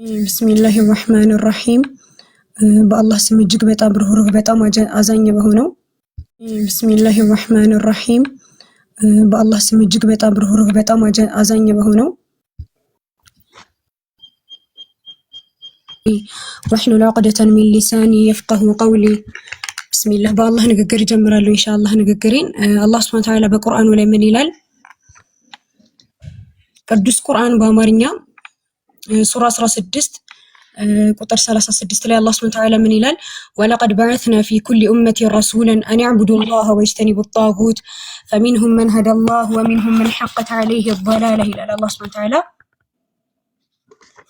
ቢስሚላሂ ራህማን ራሂም በአላህ ስም እጅግ በጣም ርህሩህ በጣም አዛኝ በሆነው ቢስሚላሂ ራህማን ራሂም በአላህ ስም እጅግ በጣም ርህሩህ በጣም አዛኝ በሆነው ወህሉል ዑቅደተን ሚን ሊሳኒ የፍቀሁ ቀውሊ ቢስሚላህ በአላህ ንግግር ጀምራለሁ ኢንሻአላህ ንግግሬን አላህ ሱብሓነሁ ወተዓላ በቁርአኑ ላይ ምን ይላል? ቅዱስ ቁርአን በአማርኛ ሱራ 16 ቁጥር 36 ላይ አላህ ሱብሓነሁ ወተዓላ ምን ይላል? ወለቀድ በዐስና ፊ ኩሊ ኡመቲን ረሱላን አን ያዕቡዱላህ ወየጅተኒቡ ጣጉት ፈሚንሁም መን ሀደላህ ወሚንሁም መን ሐቀት ዐለይሂ ضላለህ ይላል አላህ ሱብሓነሁ ወተዓላ።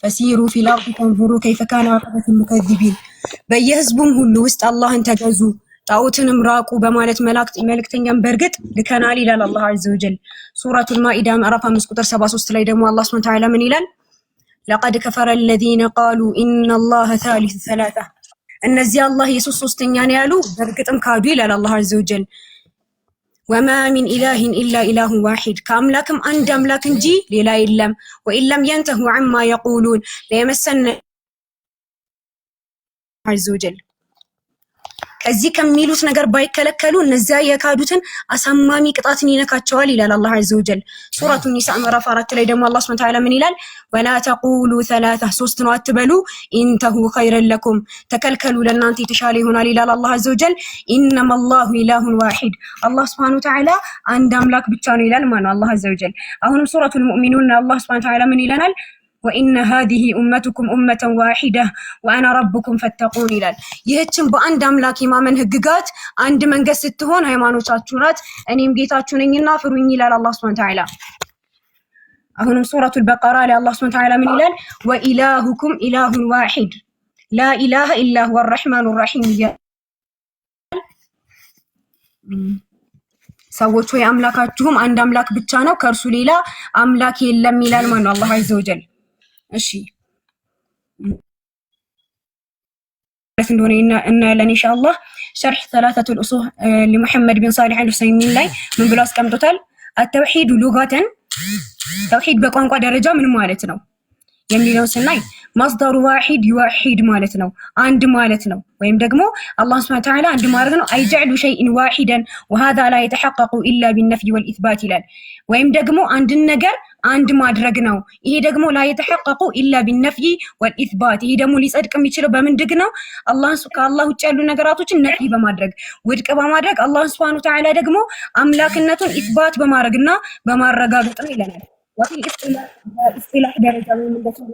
ፈሲሩ ፊል አርዲ ፈንዙሩ ከይፈ ካነ ዐቂበቱል ሙከዚቢን በየህዝቡም ሁሉ ውስጥ አላህን ተገዙ ጣዖትንም ራቁ በማለት መልእክተኛም በእርግጥ ልከናል ይላል አላህ ዐዘ ወጀል። ሱረቱል ማኢዳ ምዕራፍ 5 ቁጥር 73 ላይ ደግሞ አላህ ሱብሓነሁ ወተዓላ ምን ይላል? ለቀድ ከፈረ አለዚነ ቃሉ ኢነላህ ሳሊሱ ሰላሳ እነዚህ አላህ ኢየሱስ ሶስተኛ ነው ያሉ በእርግጥም ካዱ ይላል አላህ ዐዘ ወጀል። ወማ ሚን ኢላሂን ኢላ ኢላሁን ዋሂድ ከአምላክም አንድ አምላክ እንጂ ሌላ የለም። ወኢን ለም የንተሁ ዐማ የቁሉን ለየመሰነ ዐዘ ወጀል ከዚህ ከሚሉት ነገር ባይከለከሉ እነዚያ የካዱትን አሳማሚ ቅጣትን ይነካቸዋል ይላል አላህ ዐዘ ወጀል። ሱረቱ ኒሳ ምዕራፍ 4 ላይ ደግሞ አላህ ሱብሓነሁ ወተዓላ ምን ይላል? ወላ ተቁሉ ሰላሳ ሶስት ነው አትበሉ፣ ኢንተሁ ኸይረን ለኩም ተከልከሉ ለእናንተ የተሻለ ይሆናል ይላል አላህ ዐዘ ወጀል። ኢነመላሁ ኢላሁን ዋሂድ አላህ ሱብሓነሁ ወተዓላ አንድ አምላክ ብቻ ነው ይላል ማለት ነው አላህ ዐዘ ወጀል። አሁንም ሱረቱል ሙእሚኑን አላህ ሱብሓነሁ ወተዓላ ምን ይለናል? ወኢነ ሃዚሂ ኡመቱኩም ኡመተን ዋሂዳ ወአና ረቡኩም ፈተቁን ይላል። ይህችን በአንድ አምላክ የማመን ህግጋት አንድ መንገድ ስትሆን ሃይማኖታችሁ ናት፣ እኔም ጌታችሁ ነኝና ፍሩኝ ይላል አላህ ሱብሓነሁ ወተዓላ። አሁንም ሱረቱል በቀራ ላይ አላህ ሱብሓነሁ ወተዓላ ምን ይላል? ወኢላሁኩም ኢላሁን ዋሂድ ላ ኢላሃ ኢላ ሁወ አርረሕማኑ ረሒም ይላል። ሰዎች ሆይ አምላካችሁም አንድ አምላክ ብቻ ነው ከእርሱ ሌላ አምላክ የለም ይላል ማለት ነው አላህ ዐዘ ወጀል። እሺ እንደሆነ እናያለን ኢንሻአላህ። ሸርሕ ሰላሰቱል ኡሱል ለሙሐመድ ቢን ሷሊህ አልዑሰይሚን ላይ ምን ብሎ አስቀምጦታል? አተውሂድ ሉጋተን ተውሂድ በቋንቋ ደረጃ ምን ማለት ነው የሚለው ስናይ ማስደሩ ዋሂድ ይዋሂድ ማለት ነው አንድ ማለት ነው። ወይም ደግሞ አላህ ሱብሓነሁ ወተዓላ አንድ ማድረግ ነው። አይጀዕሉ ሸይእን ዋሂደን ወሃዛ ላ የተሐቀቁ ኢላ ቢነፍይ ወልኢስባት ይላል። ወይም ደግሞ አንድን ነገር አንድ ማድረግ ነው። ይሄ ደግሞ ላ የተሐቀቁ ኢላ ቢነፍይ ወልኢስባት ይሄ ደግሞ ሊጸድቅ የሚችለው በምንድግ ነው? ከአላህ ውጭ ያሉ ነገራቶችን ነፍይ በማድረግ ውድቅ በማድረግ አላህ ሱብሓነሁ ወተዓላ ደግሞ አምላክነቱን ኢስባት በማድረግና በማረጋገጥ ነው ይለናል። ወፊል ኢስጢላህ ደረጃ ወይም እንደዚህ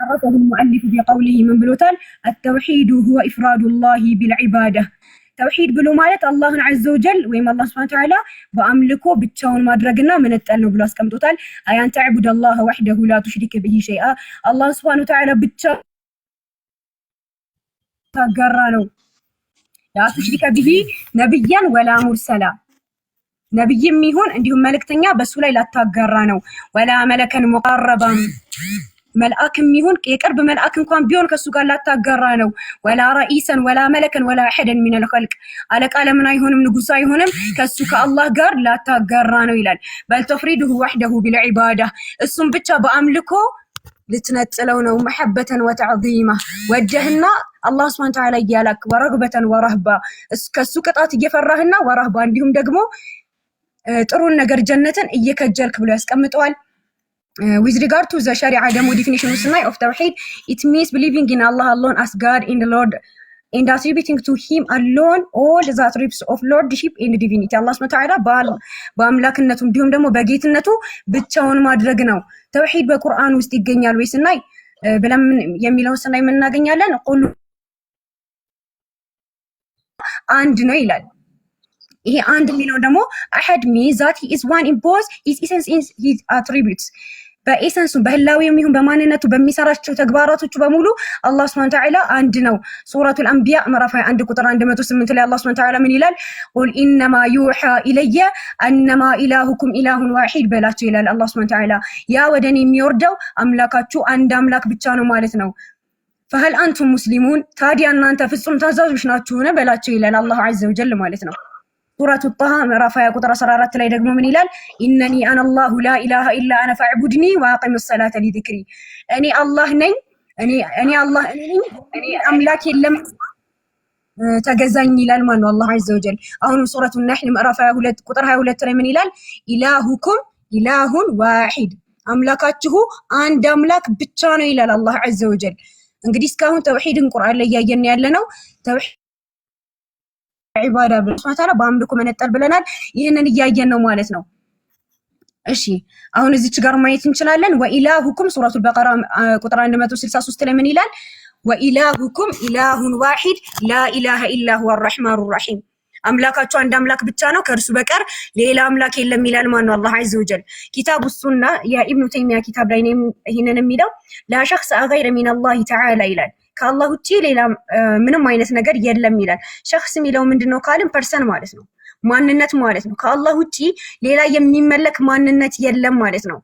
عرفه المؤلف بقوله من بلوتال التوحيد هو إفراد الله بالعبادة توحيد بلو مالت الله عز وجل ويما الله سبحانه وتعالى بأملكه بتشاون مادرقنا من التألو بلاس كم توتال أيان تعبد الله وحده لا تشرك به شيئا الله سبحانه وتعالى بتشاون تقرانو لا تشرك به نبيا ولا مرسلا نبي ميهون عندهم ملك تنيا بس ولا لا تقرانو ولا ملكا مقربا መልአክም ይሁን የቅርብ መልአክ እንኳን ቢሆን ከሱ ጋር ላታጋራ ነው። ወላ ረኢሰን ወላ መለከን ወላ አሐደን ሚነል ኸልቅ አለቃ ለምን አይሆንም ንጉስ አይሆንም ከሱ ከአላህ ጋር ላታጋራ ነው ይላል። በል ተፍሪዱሁ ወህደሁ ቢልዒባዳ እሱም ብቻ በአምልኮ ልትነጥለው ነው። መሐበተን ወተዕዚማ ወደህና አላህ ሱብሓነሁ ወተዓላ እያላክ ወረግበተን ወረህባ ከሱ ቅጣት እየፈራህና ወረህባ እንዲሁም ደግሞ ጥሩን ነገር ጀነትን እየከጀልክ ብሎ ያስቀምጠዋል። With regard to the Sharia demo definition of Tawheed, it means believing in Allah alone as God in the Lord and attributing to Him alone all the attributes of Lordship and divinity. Allah subhanahu wa ta'ala በአምላክነቱ እንዲሁም ደግሞ በጌትነቱ ብቻውን ማድረግ ነው። ተውሂድ በቁርአን ውስጥ ይገኛል ወይ ስናይ ብለን የሚለውን ስናይ ምን እናገኛለን? ቁል አንድ ነው ይላል። ይሄ አንድ የሚለው ደግሞ አሐድ means that he is one in both his essence and his attributes በኤሰንሱ በህላዊው ይሁን በማንነቱ በሚሰራቸው ተግባራቶቹ በሙሉ አላህ ሱብሓነሁ ወተዓላ አንድ ነው። ሱረቱል አንቢያ ምዕራፍ 1 ቁጥር 108 ላይ አላህ ሱብሓነሁ ወተዓላ ምን ይላል? ቁል ኢነማ ዩሃ ኢለየ አነማ ኢላሁኩም ኢላሁን ዋሂድ በላቸው ይላል አላህ ሱብሓነሁ ወተዓላ። ያ ወደኔ የሚወርደው አምላካችሁ አንድ አምላክ ብቻ ነው ማለት ነው። ፈሀል አንቱም ሙስሊሙን ታዲያ እናንተ ፍጹም ታዛዦች ናችሁን በላቸው ይላል አላህ ዐዘ ወጀል ማለት ነው። ሱረቱ ጣሃ ምዕራፍ 20 ቁጥር 14 ላይ ደግሞ ምን ይላል? ኢነኒ አነ አላሁ ላ ኢላሃ ኢላ አነ ፈዕቡድኒ ወአቂም ሰላተ ሊዚክሪ እኔ አላህ ነኝ እኔ አላህ እኔ አምላክ የለም ተገዛኝ ይላል ማን ነው? አላህ ዐዘ ወጀል። አሁንም ሱረቱ ነህል ምዕራፍ 22 ቁጥር 22 ላይ ምን ይላል? ኢላሁኩም ኢላሁን ዋሂድ፣ አምላካችሁ አንድ አምላክ ብቻ ነው ይላል አላህ ዐዘ ወጀል። እንግዲህ እስካሁን ተውሂድን ቁርአን ላይ እያየን ያለ ነው። ተውሂድ ዒባዳ ብለናል፣ በአምልኮ መነጠል ብለናል። ይህንን እያየን ነው ማለት ነው። እሺ አሁን እዚች ጋር ማየት እንችላለን። ወኢላሁኩም ሱረቱል በቀራ ቁጥር 163 ላይ ምን ይላል? ወኢላሁኩም ኢላሁን ዋሂድ ላኢላሃ ኢላ ሁወ አርረሕማኑ ረሒም፣ አምላካችሁ አንድ አምላክ ብቻ ነው ከእርሱ በቀር ሌላ አምላክ የለም ይላል ማነው? አላህ ዐዘ ወጀል። ኪታቡ ሱና የኢብኑ ተይሚያ ኪታብ ላይ ነው ይህንን የሚለው። ላ ሸኽሰ ገይረ ሚነላሂ ተዓላ ይላል፣ ከአላህ ውጪ ሌላ ምንም አይነት ነገር የለም ይላል። ሸኽስ የሚለው ምንድነው ካልን ፐርሰን ማለት ነው፣ ማንነት ማለት ነው። ከአላህ ውጪ ሌላ የሚመለክ ማንነት የለም ማለት ነው።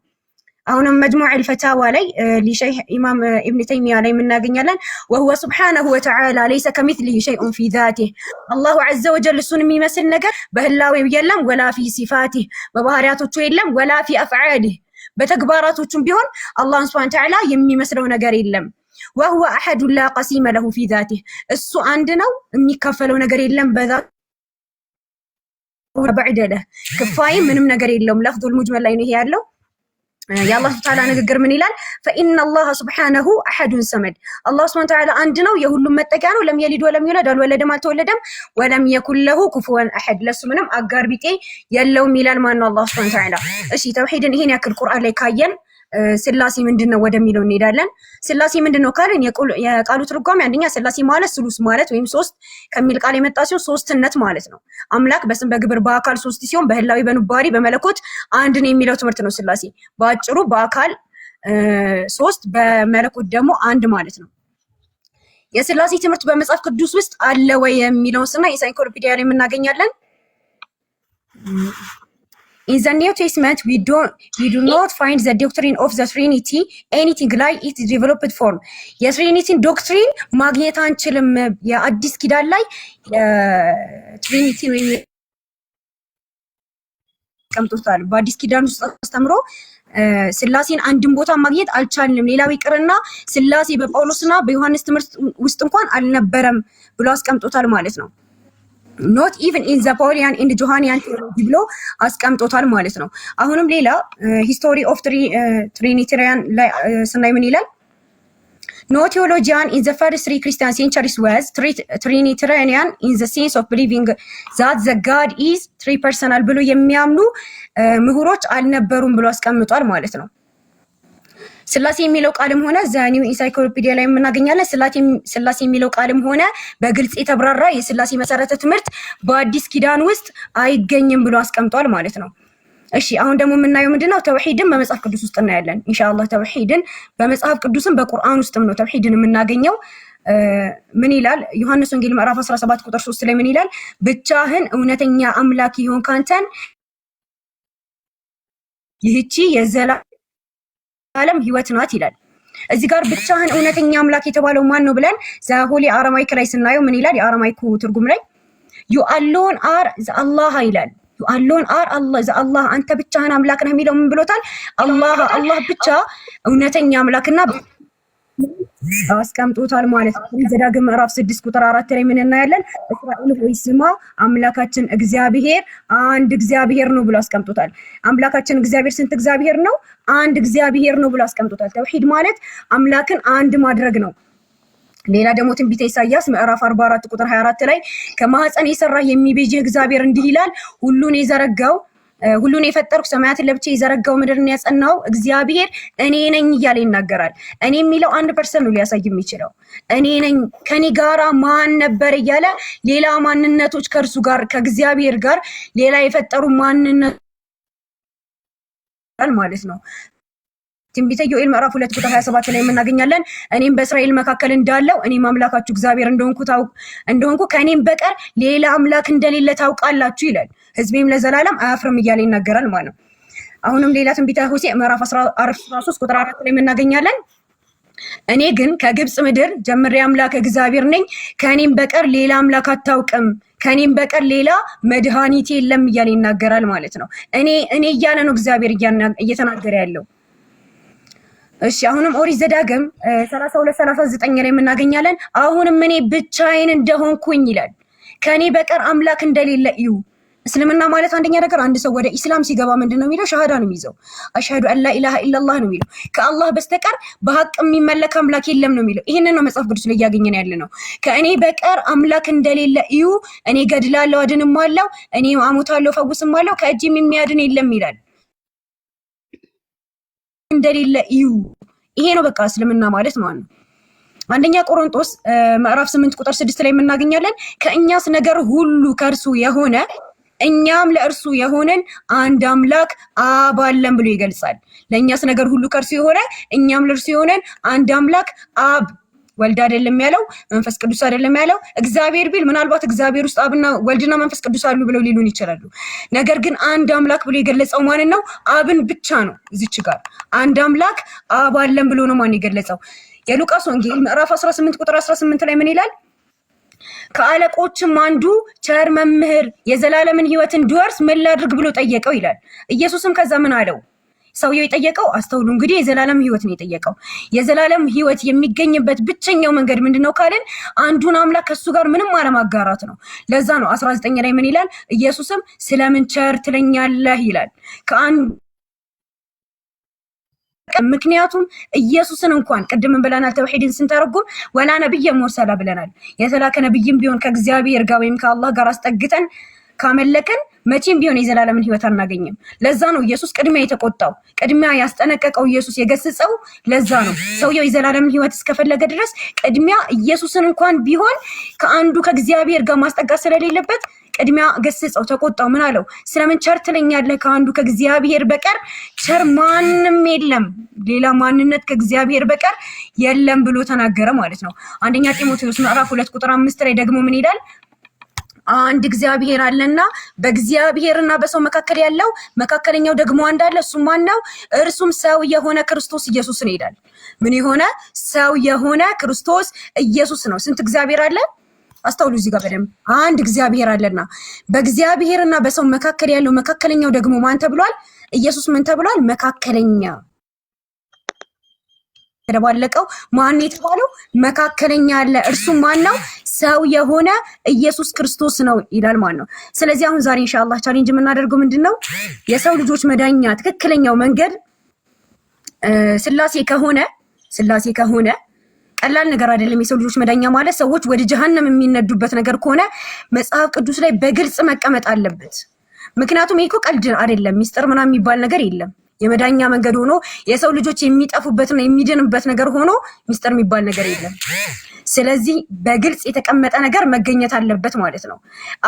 አሁንም መጅሙዕ አልፈታዋ ላይ ለሸይኽ ኢማም ኢብኑ ተይሚያ ላይ የምናገኛለን ወሁወ ሱብሓነሁ ወተዓላ ለይሰ ከሚስሊሂ ሸይኡን ፊ ዛቲህ፣ አላሁ ዐዘ ወጀል እሱን የሚመስል ነገር በህላዌው የለም፣ ወላ ፊ ሲፋቲህ በባህሪያቶቹ የለም፣ ወላ ፊ አፍዓሊህ በተግባራቶቹም ቢሆን አላህን ሱብሓነሁ ወተዓላ የሚመስለው ነገር የለም። ወሁወ አሐዱን ላ ቀሲመ ለሁ ፊ ዛቲህ፣ እሱ አንድ ነው የሚካፈለው ነገር የለም በዛቱ በዕደለህ ክፋይ ምንም ነገር የለውም። ለፍዙል ሙጅመል ላይ ነው ይሄ ያለው። የአላህ ሱብሓነሁ ወተዓላ ንግግር ምን ይላል? ፈኢነ አላህ ሱብሓነሁ አሐዱን ሰመድ፣ አላህ ሱብሓነሁ ወተዓላ አንድ ነው፣ የሁሉም መጠጊያ ነው። ለም የሊድ ወለም ይውለድ፣ አልወለደም አልተወለደም። ወለም የኩን ለሁ ኩፉወን አሐድ፣ ለሱ ምንም አጋር ቢጤ የለውም ይላል ማነው? አላህ ሱብሓነሁ ወተዓላ። እሺ ተውሂድን ይሄን ያክል ቁርአን ላይ ካየን ስላሴ ምንድነው ወደሚለው እንሄዳለን። ስላሴ ምንድነው ካልን የቃሉ ትርጓሜ አንደኛ ስላሴ ማለት ስሉስ ማለት ወይም ሶስት ከሚል ቃል የመጣ ሲሆን ሶስትነት ማለት ነው። አምላክ በስም በግብር በአካል ሶስት ሲሆን በህላዊ በኑባሪ በመለኮት አንድ ነው የሚለው ትምህርት ነው ስላሴ። በአጭሩ በአካል ሶስት በመለኮት ደግሞ አንድ ማለት ነው። የስላሴ ትምህርት በመጽሐፍ ቅዱስ ውስጥ አለ ወይ የሚለውን ስና ኢንሳይክሎፒዲያ ላይ የምናገኛለን። In the New Testament, we do not find the doctrine of the Trinity anything like its developed form. የትሪኒቲን ዶክትሪን ማግኘት አንችልም። የአዲስ ኪዳን ላይ ትሪኒቲ ወይም ቀምጦታል። በአዲስ ኪዳን ውስጥ አስተምሮ ስላሴን አንድን ቦታ ማግኘት አልቻልንም። ሌላው ይቅርና ስላሴ በጳውሎስና በዮሐንስ ትምህርት ውስጥ እንኳን አልነበረም ብሎ አስቀምጦታል ማለት ነው። ኖት ኢቨን ኢን ዘ ፓውሊያን ኤንድ ጆሃንያን ቴዎሎጂ ብሎ አስቀምጦታል ማለት ነው። አሁንም ሌላ ሂስቶሪ ኦፍ ትሪኒታሪያን ላይ ስናይ ምን ይላል? ኖ ቴዎሎጂያን ኢን ዘ ፈርስት 3 ክርስቲያን ሴንቸሪስ ዋዝ ትሪኒታሪያን ኢን ዘ ሴንስ ኦፍ ቢሊቪንግ ዛት ዘ ጋድ ኢዝ 3 ፐርሰናል ብሎ የሚያምኑ ምሁሮች አልነበሩም ብሎ አስቀምጧል ማለት ነው። ስላሴ የሚለው ቃልም ሆነ ዘኒው ኢንሳይክሎፒዲያ ላይ የምናገኛለን። ስላሴ የሚለው ቃልም ሆነ በግልጽ የተብራራ የስላሴ መሰረተ ትምህርት በአዲስ ኪዳን ውስጥ አይገኝም ብሎ አስቀምጧል ማለት ነው። እሺ አሁን ደግሞ የምናየው ምንድነው? ተውሂድን በመጽሐፍ ቅዱስ ውስጥ እናያለን ኢንሻአላህ። ተውሂድን በመጽሐፍ ቅዱስም በቁርአን ውስጥም ነው ተውሂድን የምናገኘው። ምን ይላል? ዮሐንስ ወንጌል ምዕራፍ 17 ቁጥር 3 ላይ ምን ይላል? ብቻህን እውነተኛ አምላክ ይሆን ካንተን ይህቺ ዓለም ህይወት ናት ይላል። እዚህ ጋር ብቻህን እውነተኛ አምላክ የተባለው ማን ነው ብለን ዘሆሊ አረማይክ ላይ ስናየው ምን ይላል? የአረማይኩ ትርጉም ላይ ዩ አሎን አር ዘአላህ ይላል። ዩ አሎን አር አላህ ዘአላህ፣ አንተ ብቻህን አምላክ ነህ የሚለው ምን ብሎታል? አላህ ብቻ እውነተኛ አምላክና አስቀምጦታል ማለት ነው። ዘዳግም ምዕራፍ 6 ቁጥር 4 ላይ ምን እናያለን? እስራኤል ሆይ ስማ አምላካችን እግዚአብሔር አንድ እግዚአብሔር ነው ብሎ አስቀምጦታል። አምላካችን እግዚአብሔር ስንት እግዚአብሔር ነው? አንድ እግዚአብሔር ነው ብሎ አስቀምጦታል። ተውሂድ ማለት አምላክን አንድ ማድረግ ነው። ሌላ ደግሞ ትንቢተ ኢሳይያስ ምዕራፍ 44 ቁጥር 24 ላይ ከማህፀን የሰራ የሚቤዥህ እግዚአብሔር እንዲህ ይላል፣ ሁሉን የፈጠርኩ ሰማያትን ለብቻ የዘረጋው ምድርን ያጸናው እግዚአብሔር እኔ ነኝ እያለ ይናገራል። እኔ የሚለው 1% ነው ሊያሳይ የሚችለው። እኔ ነኝ ከኔ ጋራ ማን ነበር እያለ ሌላ ማንነቶች ከእርሱ ጋር ከእግዚአብሔር ጋር ሌላ የፈጠሩ ማንነት ማለት ነው። ትንቢተ ዮኤል ምዕራፍ 2 ቁጥር 27 ላይ የምናገኛለን። እኔም በእስራኤል መካከል እንዳለው እኔም አምላካችሁ እግዚአብሔር እንደሆንኩ ከእኔም በቀር ሌላ አምላክ እንደሌለ ታውቃላችሁ ይላል። ሕዝቤም ለዘላለም አያፍርም እያለ ይናገራል ማለት ነው። አሁንም ሌላ ትንቢተ ሆሴዕ ምዕራፍ 13 ቁጥር 4 ላይ የምናገኛለን። እኔ ግን ከግብጽ ምድር ጀምሬ አምላክ እግዚአብሔር ነኝ፣ ከእኔም በቀር ሌላ አምላክ አታውቅም፣ ከእኔም በቀር ሌላ መድኃኒት የለም እያለ ይናገራል ማለት ነው። እኔ እያለ ነው እግዚአብሔር እየተናገረ ያለው። እሺ አሁንም ኦሪት ዘዳግም 32 39 ላይ የምናገኛለን። አሁንም እኔ ብቻዬን እንደሆንኩኝ ይላል፣ ከኔ በቀር አምላክ እንደሌለ እዩ። እስልምና ማለት አንደኛ ነገር አንድ ሰው ወደ ኢስላም ሲገባ ምንድነው የሚለው? ሸሃዳ ነው የሚይዘው። አሽሀዱ አላ ኢላሃ ኢላላህ ነው የሚለው። ከአላህ በስተቀር በሐቅ የሚመለክ አምላክ የለም ነው የሚለው። ይሄንን ነው መጽሐፍ ቅዱስ ላይ እያገኘን ያለ ነው። ከእኔ በቀር አምላክ እንደሌለ እዩ። እኔ ገድላለሁ፣ አድንማለሁ፣ እኔ አሞታለሁ፣ ፈውስማለሁ፣ ከእጄም የሚያድን የለም ይላል። እንደሌለ እዩ። ይሄ ነው በቃ እስልምና ማለት ነው። አንደኛ ቆሮንቶስ ምዕራፍ 8 ቁጥር 6 ላይ የምናገኛለን። ከእኛስ ነገር ሁሉ ከእርሱ የሆነ እኛም ለእርሱ የሆነን አንድ አምላክ አብ አለን ብሎ ይገልጻል። ለእኛስ ነገር ሁሉ ከእርሱ የሆነ እኛም ለእርሱ የሆነን አንድ አምላክ አብ፣ ወልድ አይደለም ያለው፣ መንፈስ ቅዱስ አይደለም ያለው። እግዚአብሔር ቢል ምናልባት እግዚአብሔር ውስጥ አብና ወልድና መንፈስ ቅዱስ አሉ ብለው ሊሉን ይችላሉ። ነገር ግን አንድ አምላክ ብሎ የገለጸው ማንን ነው? አብን ብቻ ነው። እዚች ጋር አንድ አምላክ አብ አለን ብሎ ነው ማን የገለጸው? የሉቃስ ወንጌል ምዕራፍ 18 ቁጥር 18 ላይ ምን ይላል? ከአለቆችም አንዱ ቸር መምህር የዘላለምን ሕይወት እንዲወርስ ምን ላድርግ ብሎ ጠየቀው ይላል። ኢየሱስም ከዛ ምን አለው? ሰውየው የጠየቀው አስተውሉ እንግዲህ የዘላለም ሕይወት ነው የጠየቀው። የዘላለም ሕይወት የሚገኝበት ብቸኛው መንገድ ምንድነው ካልን አንዱን አምላክ ከሱ ጋር ምንም አለማጋራት ነው። ለዛ ነው 19 ላይ ምን ይላል? ኢየሱስም ስለምን ቸር ትለኛለህ ይላል። ምክንያቱም ኢየሱስን እንኳን ቅድም ብለናል፣ ተውሂድን ስንተረጉም ወላ ነብይ ሙርሰላ ብለናል። የተላከ ነብይም ቢሆን ከእግዚአብሔር ጋር ወይም ከአላህ ጋር አስጠግተን ካመለከን መቼም ቢሆን የዘላለምን ሕይወት አናገኝም። ለዛ ነው ኢየሱስ ቅድሚያ የተቆጣው፣ ቅድሚያ ያስጠነቀቀው፣ ኢየሱስ የገሰጸው። ለዛ ነው ሰውየው የዘላለምን ሕይወት እስከፈለገ ድረስ ቅድሚያ ኢየሱስን እንኳን ቢሆን ከአንዱ ከእግዚአብሔር ጋር ማስጠጋት ስለሌለበት ቅድሚያ ገሰጸው፣ ተቆጣው። ምን አለው? ስለምን ቸር ትለኛለህ? ከአንዱ ከእግዚአብሔር በቀር ቸር ማንም የለም፣ ሌላ ማንነት ከእግዚአብሔር በቀር የለም ብሎ ተናገረ ማለት ነው። አንደኛ ጢሞቴዎስ ምዕራፍ 2 ቁጥር 5 ላይ ደግሞ ምን ይላል? አንድ እግዚአብሔር አለና በእግዚአብሔርና በሰው መካከል ያለው መካከለኛው ደግሞ አንድ አለ፣ እሱም ማን ነው? እርሱም ሰው የሆነ ክርስቶስ ኢየሱስ ነው ይላል። ምን የሆነ? ሰው የሆነ ክርስቶስ ኢየሱስ ነው። ስንት እግዚአብሔር አለ? አስተውሉ እዚህ ጋር በደንብ። አንድ እግዚአብሔር አለና በእግዚአብሔርና በሰው መካከል ያለው መካከለኛው ደግሞ ማን ተብሏል? ኢየሱስ ምን ተብሏል? መካከለኛ። ተደባለቀው ማን የተባለው? መካከለኛ አለ፣ እርሱም ማን ነው? ሰው የሆነ ኢየሱስ ክርስቶስ ነው ይላል ማለት ነው። ስለዚህ አሁን ዛሬ ኢንሻአላህ ቻሌንጅ የምናደርገው ምንድነው? የሰው ልጆች መዳኛ ትክክለኛው መንገድ ስላሴ ከሆነ ቀላል ነገር አይደለም። የሰው ልጆች መዳኛ ማለት ሰዎች ወደ ጀሃነም የሚነዱበት ነገር ከሆነ መጽሐፍ ቅዱስ ላይ በግልጽ መቀመጥ አለበት። ምክንያቱም ይሄ እኮ ቀልድ አይደለም፣ ሚስጥር ምናምን የሚባል ነገር የለም። የመዳኛ መንገድ ሆኖ የሰው ልጆች የሚጠፉበትና የሚድንበት ነገር ሆኖ ሚስጥር የሚባል ነገር የለም። ስለዚህ በግልጽ የተቀመጠ ነገር መገኘት አለበት ማለት ነው።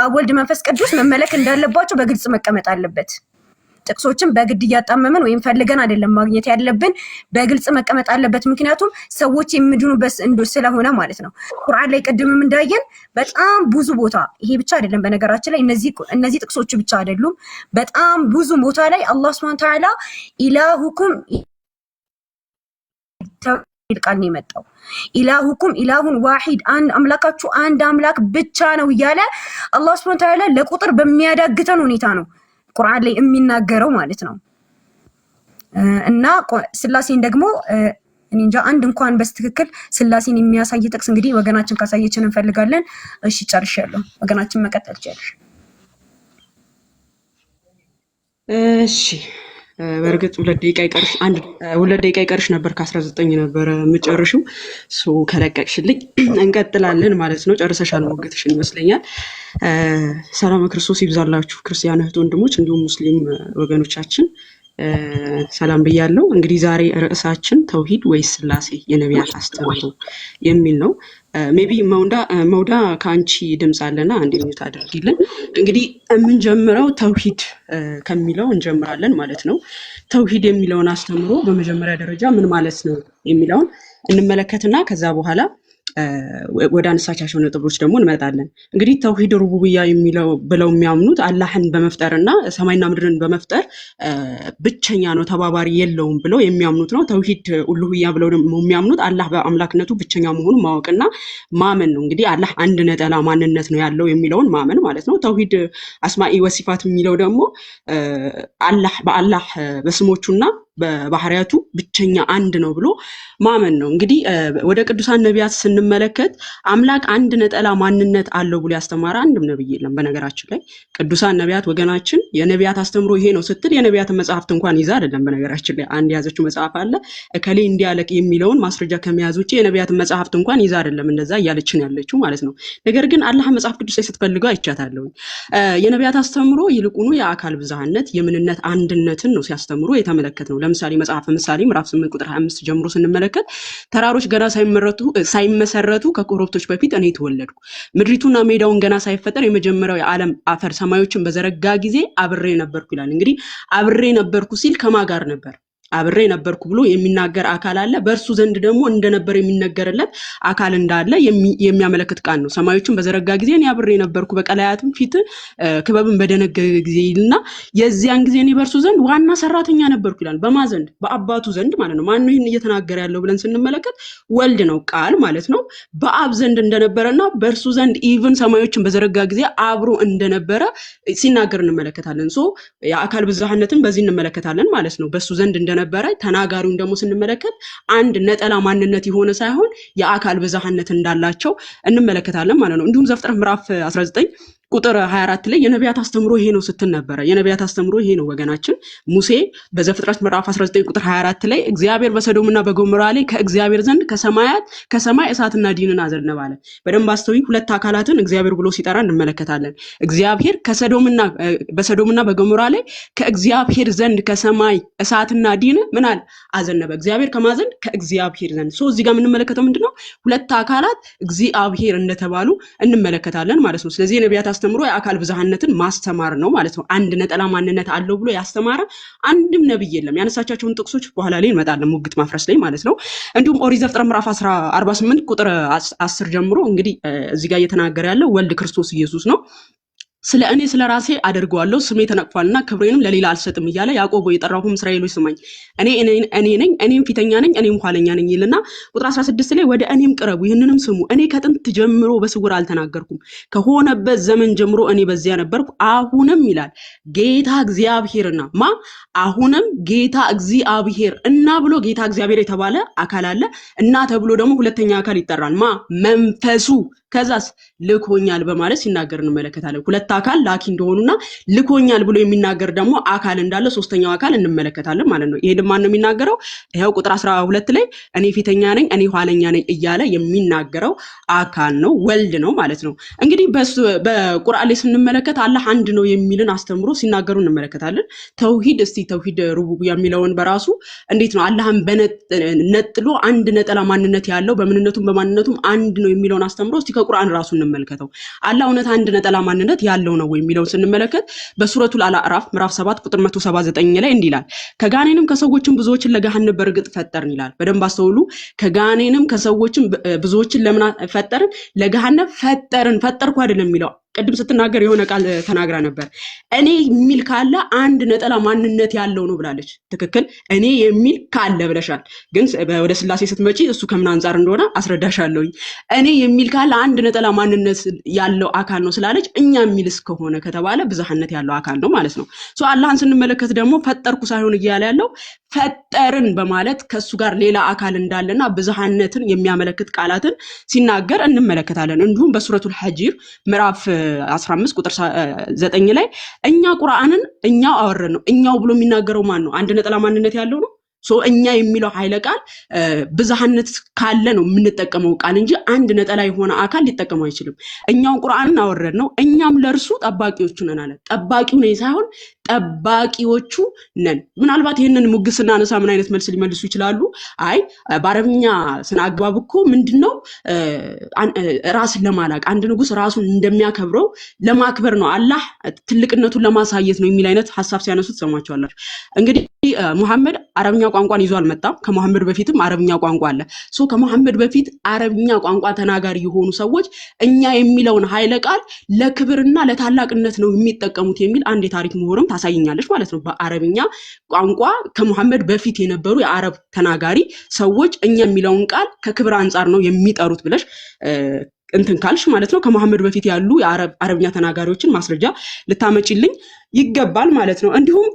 አብ፣ ወልድ፣ መንፈስ ቅዱስ መመለክ እንዳለባቸው በግልጽ መቀመጥ አለበት። ጥቅሶችን በግድ እያጣመምን ወይም ፈልገን አይደለም ማግኘት ያለብን፣ በግልጽ መቀመጥ አለበት። ምክንያቱም ሰዎች የሚድኑበት ስለሆነ ማለት ነው። ቁርአን ላይ ቅድምም እንዳየን በጣም ብዙ ቦታ፣ ይሄ ብቻ አይደለም በነገራችን ላይ እነዚህ ጥቅሶች ብቻ አይደሉም። በጣም ብዙ ቦታ ላይ አላህ Subhanahu Wa Ta'ala ኢላሁኩም ቃል ነው የመጣው። ኢላሁኩም ኢላሁን ዋሂድ፣ አንድ አምላካችሁ አንድ አምላክ ብቻ ነው እያለ አላህ Subhanahu Wa Ta'ala ለቁጥር በሚያዳግተን ሁኔታ ነው ቁርአን ላይ የሚናገረው ማለት ነው። እና ስላሴን ደግሞ እኔ እንጃ አንድ እንኳን በስትክክል ስላሴን የሚያሳይ ጥቅስ እንግዲህ ወገናችን ካሳየችን እንፈልጋለን። እሺ ጨርሻለሁ። ወገናችን መቀጠል ይችላል። እሺ በእርግጥ 2 ደቂቃ ይቀርሽ ነበር። ከ19 ነበረ የምጨርሽው ከለቀቅሽልኝ እንቀጥላለን ማለት ነው። ጨርሰሻል ሞገትሽን ይመስለኛል። ሰላም ክርስቶስ ይብዛላችሁ ክርስቲያን እህት ወንድሞች፣ እንዲሁም ሙስሊም ወገኖቻችን ሰላም ብያለሁ። እንግዲህ ዛሬ ርዕሳችን ተውሂድ ወይስ ስላሴ የነቢያት አስተምህሮ የሚል ነው። ሜቢ መውዳ ከአንቺ ድምፅ አለና አንዴ ሚዩት አድርጊልን። እንግዲህ የምንጀምረው ተውሂድ ከሚለው እንጀምራለን ማለት ነው። ተውሂድ የሚለውን አስተምህሮ በመጀመሪያ ደረጃ ምን ማለት ነው የሚለውን እንመለከትና ከዛ በኋላ ወደ አነሳቻቸው ነጥቦች ደግሞ እንመጣለን። እንግዲህ ተውሂድ ሩቡብያ ብለው የሚያምኑት አላህን በመፍጠርና ሰማይና ምድርን በመፍጠር ብቸኛ ነው፣ ተባባሪ የለውም ብለው የሚያምኑት ነው። ተውሂድ ኡሉህያ ብለው ደግሞ የሚያምኑት አላህ በአምላክነቱ ብቸኛ መሆኑን ማወቅና ማመን ነው። እንግዲህ አላህ አንድ ነጠላ ማንነት ነው ያለው የሚለውን ማመን ማለት ነው። ተውሂድ አስማኢ ወሲፋት የሚለው ደግሞ በአላህ በስሞቹና በባህሪያቱ ብቸኛ አንድ ነው ብሎ ማመን ነው። እንግዲህ ወደ ቅዱሳን ነቢያት ስንመለከት አምላክ አንድ ነጠላ ማንነት አለው ብሎ ያስተማረ አንድም ነብይ የለም። በነገራችን ላይ ቅዱሳን ነቢያት ወገናችን የነቢያት አስተምሮ ይሄ ነው ስትል የነቢያትን መጽሐፍት እንኳን ይዛ አይደለም። በነገራችን ላይ አንድ ያዘችው መጽሐፍ አለ እከሌ እንዲያለቅ የሚለውን ማስረጃ ከመያዝ ውጪ የነቢያትን መጽሐፍት እንኳን ይዛ አይደለም እንደዛ እያለችን ያለችው ማለት ነው። ነገር ግን አላህ መጽሐፍ ቅዱስ ላይ ስትፈልገው አይቻታለሁ። የነቢያት አስተምሮ ይልቁኑ የአካል ብዝሃነት የምንነት አንድነትን ነው ሲያስተምሩ የተመለከት ነው። ለምሳሌ መጽሐፈ ምሳሌ ምዕራፍ 8 ቁጥር 25 ጀምሮ ስንመለከት ተራሮች ገና ሳይመሰረቱ ከኮረብቶች በፊት እኔ ተወለድኩ፣ ምድሪቱና ሜዳውን ገና ሳይፈጠር የመጀመሪያው የዓለም አፈር ሰማዮችን በዘረጋ ጊዜ አብሬ ነበርኩ ይላል። እንግዲህ አብሬ ነበርኩ ሲል ከማ ጋር ነበር? አብሬ ነበርኩ ብሎ የሚናገር አካል አለ። በእርሱ ዘንድ ደግሞ እንደነበር የሚነገርለት አካል እንዳለ የሚያመለክት ቃል ነው። ሰማዮችን በዘረጋ ጊዜ እኔ አብሬ ነበርኩ በቀላያትም ፊት ክበብን በደነገገ ጊዜ ይልና የዚያን ጊዜ እኔ በእርሱ ዘንድ ዋና ሰራተኛ ነበርኩ ይላል። በማ ዘንድ? በአባቱ ዘንድ ማለት ነው። ማን ነው ይህን እየተናገረ ያለው ብለን ስንመለከት ወልድ ነው፣ ቃል ማለት ነው። በአብ ዘንድ እንደነበረና በእርሱ ዘንድ ኢቭን ሰማዮችን በዘረጋ ጊዜ አብሮ እንደነበረ ሲናገር እንመለከታለን። ሶ የአካል ብዝሃነትን በዚህ እንመለከታለን ማለት ነው። በእሱ ዘንድ እንደነበረ ተናጋሪውን ደግሞ ስንመለከት አንድ ነጠላ ማንነት የሆነ ሳይሆን የአካል ብዝሃነት እንዳላቸው እንመለከታለን ማለት ነው። እንዲሁም ዘፍጥረት ምዕራፍ 19 ቁጥር 24 ላይ የነቢያት አስተምሮ ይሄ ነው ስትል ነበር። የነቢያት አስተምሮ ይሄ ነው ወገናችን። ሙሴ በዘፍጥረት ምዕራፍ 19 ቁጥር 24 ላይ እግዚአብሔር በሰዶምና በጎሞራ ላይ ከእግዚአብሔር ዘንድ ከሰማይ እሳትና ዲንን አዘነበ አለ። በደንብ አስተውይ። ሁለት አካላትን እግዚአብሔር ብሎ ሲጠራ እንመለከታለን። እግዚአብሔር በሰዶምና በጎሞራ ላይ ከእግዚአብሔር ዘንድ ከሰማይ እሳትና ዲን ምን አለ? አዘነበ። እግዚአብሔር ከማዘንድ ከእግዚአብሔር ዘንድ። እዚህ ጋር የምንመለከተው ምንድነው? ሁለት አካላት እግዚአብሔር እንደተባሉ እንመለከታለን ማለት ነው። ስለዚህ የነቢያት አስተምሮ የአካል ብዝሃነትን ማስተማር ነው ማለት ነው። አንድ ነጠላ ማንነት አለው ብሎ ያስተማረ አንድም ነብይ የለም። ያነሳቻቸውን ጥቅሶች በኋላ ላይ እንመጣለን ሙግት ማፍረስ ላይ ማለት ነው። እንዲሁም ኦሪት ዘፍጥረት ምዕራፍ 48 ቁጥር 10 ጀምሮ እንግዲህ እዚህ ጋር እየተናገረ ያለው ወልድ ክርስቶስ ኢየሱስ ነው። ስለ እኔ ስለ ራሴ አደርገዋለሁ ስሜ ተነቅፏልና ክብሬንም ለሌላ አልሰጥም እያለ ያዕቆብ የጠራሁም እስራኤሎች ስማኝ እኔ ነኝ እኔም ፊተኛ ነኝ እኔም ኋለኛ ነኝ ይልና ቁጥር 16 ላይ ወደ እኔም ቅረቡ ይህንንም ስሙ እኔ ከጥንት ጀምሮ በስውር አልተናገርኩም ከሆነበት ዘመን ጀምሮ እኔ በዚያ ነበርኩ አሁንም ይላል ጌታ እግዚአብሔርና አሁንም ጌታ እግዚአብሔር እና ብሎ ጌታ እግዚአብሔር የተባለ አካል አለ እና ተብሎ ደግሞ ሁለተኛ አካል ይጠራል መንፈሱ ከዛስ ልኮኛል በማለት ሲናገር እንመለከታለን። ሁለት አካል ላኪ እንደሆኑና ልኮኛል ብሎ የሚናገር ደግሞ አካል እንዳለ ሶስተኛው አካል እንመለከታለን ማለት ነው። ይሄ ደግሞ ማን ነው የሚናገረው? ይሄው ቁጥር 12 ላይ እኔ ፊተኛ ነኝ እኔ ኋለኛ ነኝ እያለ የሚናገረው አካል ነው፣ ወልድ ነው ማለት ነው። እንግዲህ በቁርአን ላይ ስንመለከት አላህ አንድ ነው የሚልን አስተምሮ ሲናገሩ እንመለከታለን። ተውሂድ ተውሂድ ሩቡቢያ የሚለውን በራሱ እንዴት ነው አላህን ነጥሎ አንድ ነጠላ ማንነት ያለው በምንነቱም በማንነቱም አንድ ነው የሚለውን አስተምሮ ከቁርአን ራሱ እንመልከተው። አላህ እውነት አንድ ነጠላ ማንነት ያለው ነው ወይ የሚለውን ስንመለከት በሱረቱል አዕራፍ ምዕራፍ 7 ቁጥር 179 ላይ እንዲህ ይላል ከጋኔንም ከሰዎችም ብዙዎችን ለገሃነም በርግጥ ፈጠርን ይላል። በደንብ አስተውሉ። ከጋኔንም ከሰዎችም ብዙዎችን ለምን ፈጠርን? ለገሃነም ፈጠርኩ አይደለም የሚለው። ቅድም ስትናገር የሆነ ቃል ተናግራ ነበር። እኔ የሚል ካለ አንድ ነጠላ ማንነት ያለው ነው ብላለች። ትክክል። እኔ የሚል ካለ ብለሻል። ግን ወደ ስላሴ ስትመጪ እሱ ከምን አንፃር እንደሆነ አስረዳሻለሁኝ። እኔ የሚል ካለ አንድ ነጠላ ማንነት ያለው አካል ነው ስላለች እኛ የሚልስ ከሆነ ከተባለ ብዝሃነት ያለው አካል ነው ማለት ነው። አላህን ስንመለከት ደግሞ ፈጠርኩ ሳይሆን እያለ ያለው ፈጠርን በማለት ከሱ ጋር ሌላ አካል እንዳለና ብዝሃነትን የሚያመለክት ቃላትን ሲናገር እንመለከታለን። እንዲሁም በሱረቱል ሐጂር ምዕራፍ 15 ቁጥር 9 ላይ እኛ ቁርአንን እኛው አወረን ነው። እኛው ብሎ የሚናገረው ማን ነው? አንድ ነጠላ ማንነት ያለው ነው። እኛ የሚለው ኃይለ ቃል ብዝሃነት ካለ ነው የምንጠቀመው ቃል እንጂ አንድ ነጠላ የሆነ አካል ሊጠቀመው አይችልም። እኛው ቁርአንን አወረን ነው እኛም ለእርሱ ጠባቂዎቹ ነን አለ። ጠባቂው ነኝ ሳይሆን ጠባቂዎቹ ነን። ምናልባት ይህንን ሙግስና ነሳ ምን አይነት መልስ ሊመልሱ ይችላሉ? አይ በአረብኛ ስናግባብ እኮ ምንድነው ራስን ለማላቅ አንድ ንጉስ ራሱን እንደሚያከብረው ለማክበር ነው አላህ ትልቅነቱን ለማሳየት ነው የሚል አይነት ሐሳብ ሲያነሱ ተሰማቸዋላችሁ። እንግዲህ ሙሐመድ አረብኛ ቋንቋን ይዞ አልመጣም። ከሙሐመድ በፊትም አረብኛ ቋንቋ አለ። ከሙሐመድ በፊት አረብኛ ቋንቋ ተናጋሪ የሆኑ ሰዎች እኛ የሚለውን ኃይለ ቃል ለክብርና ለታላቅነት ነው የሚጠቀሙት የሚል አንድ የታሪክ ምሁርም ታሳይኛለች ማለት ነው። በአረብኛ ቋንቋ ከሙሐመድ በፊት የነበሩ የአረብ ተናጋሪ ሰዎች እኛ የሚለውን ቃል ከክብር አንፃር ነው የሚጠሩት ብለሽ እንትን ካልሽ ማለት ነው ከሙሐመድ በፊት ያሉ የአረብኛ ተናጋሪዎችን ማስረጃ ልታመጪልኝ ይገባል ማለት ነው። እንዲሁም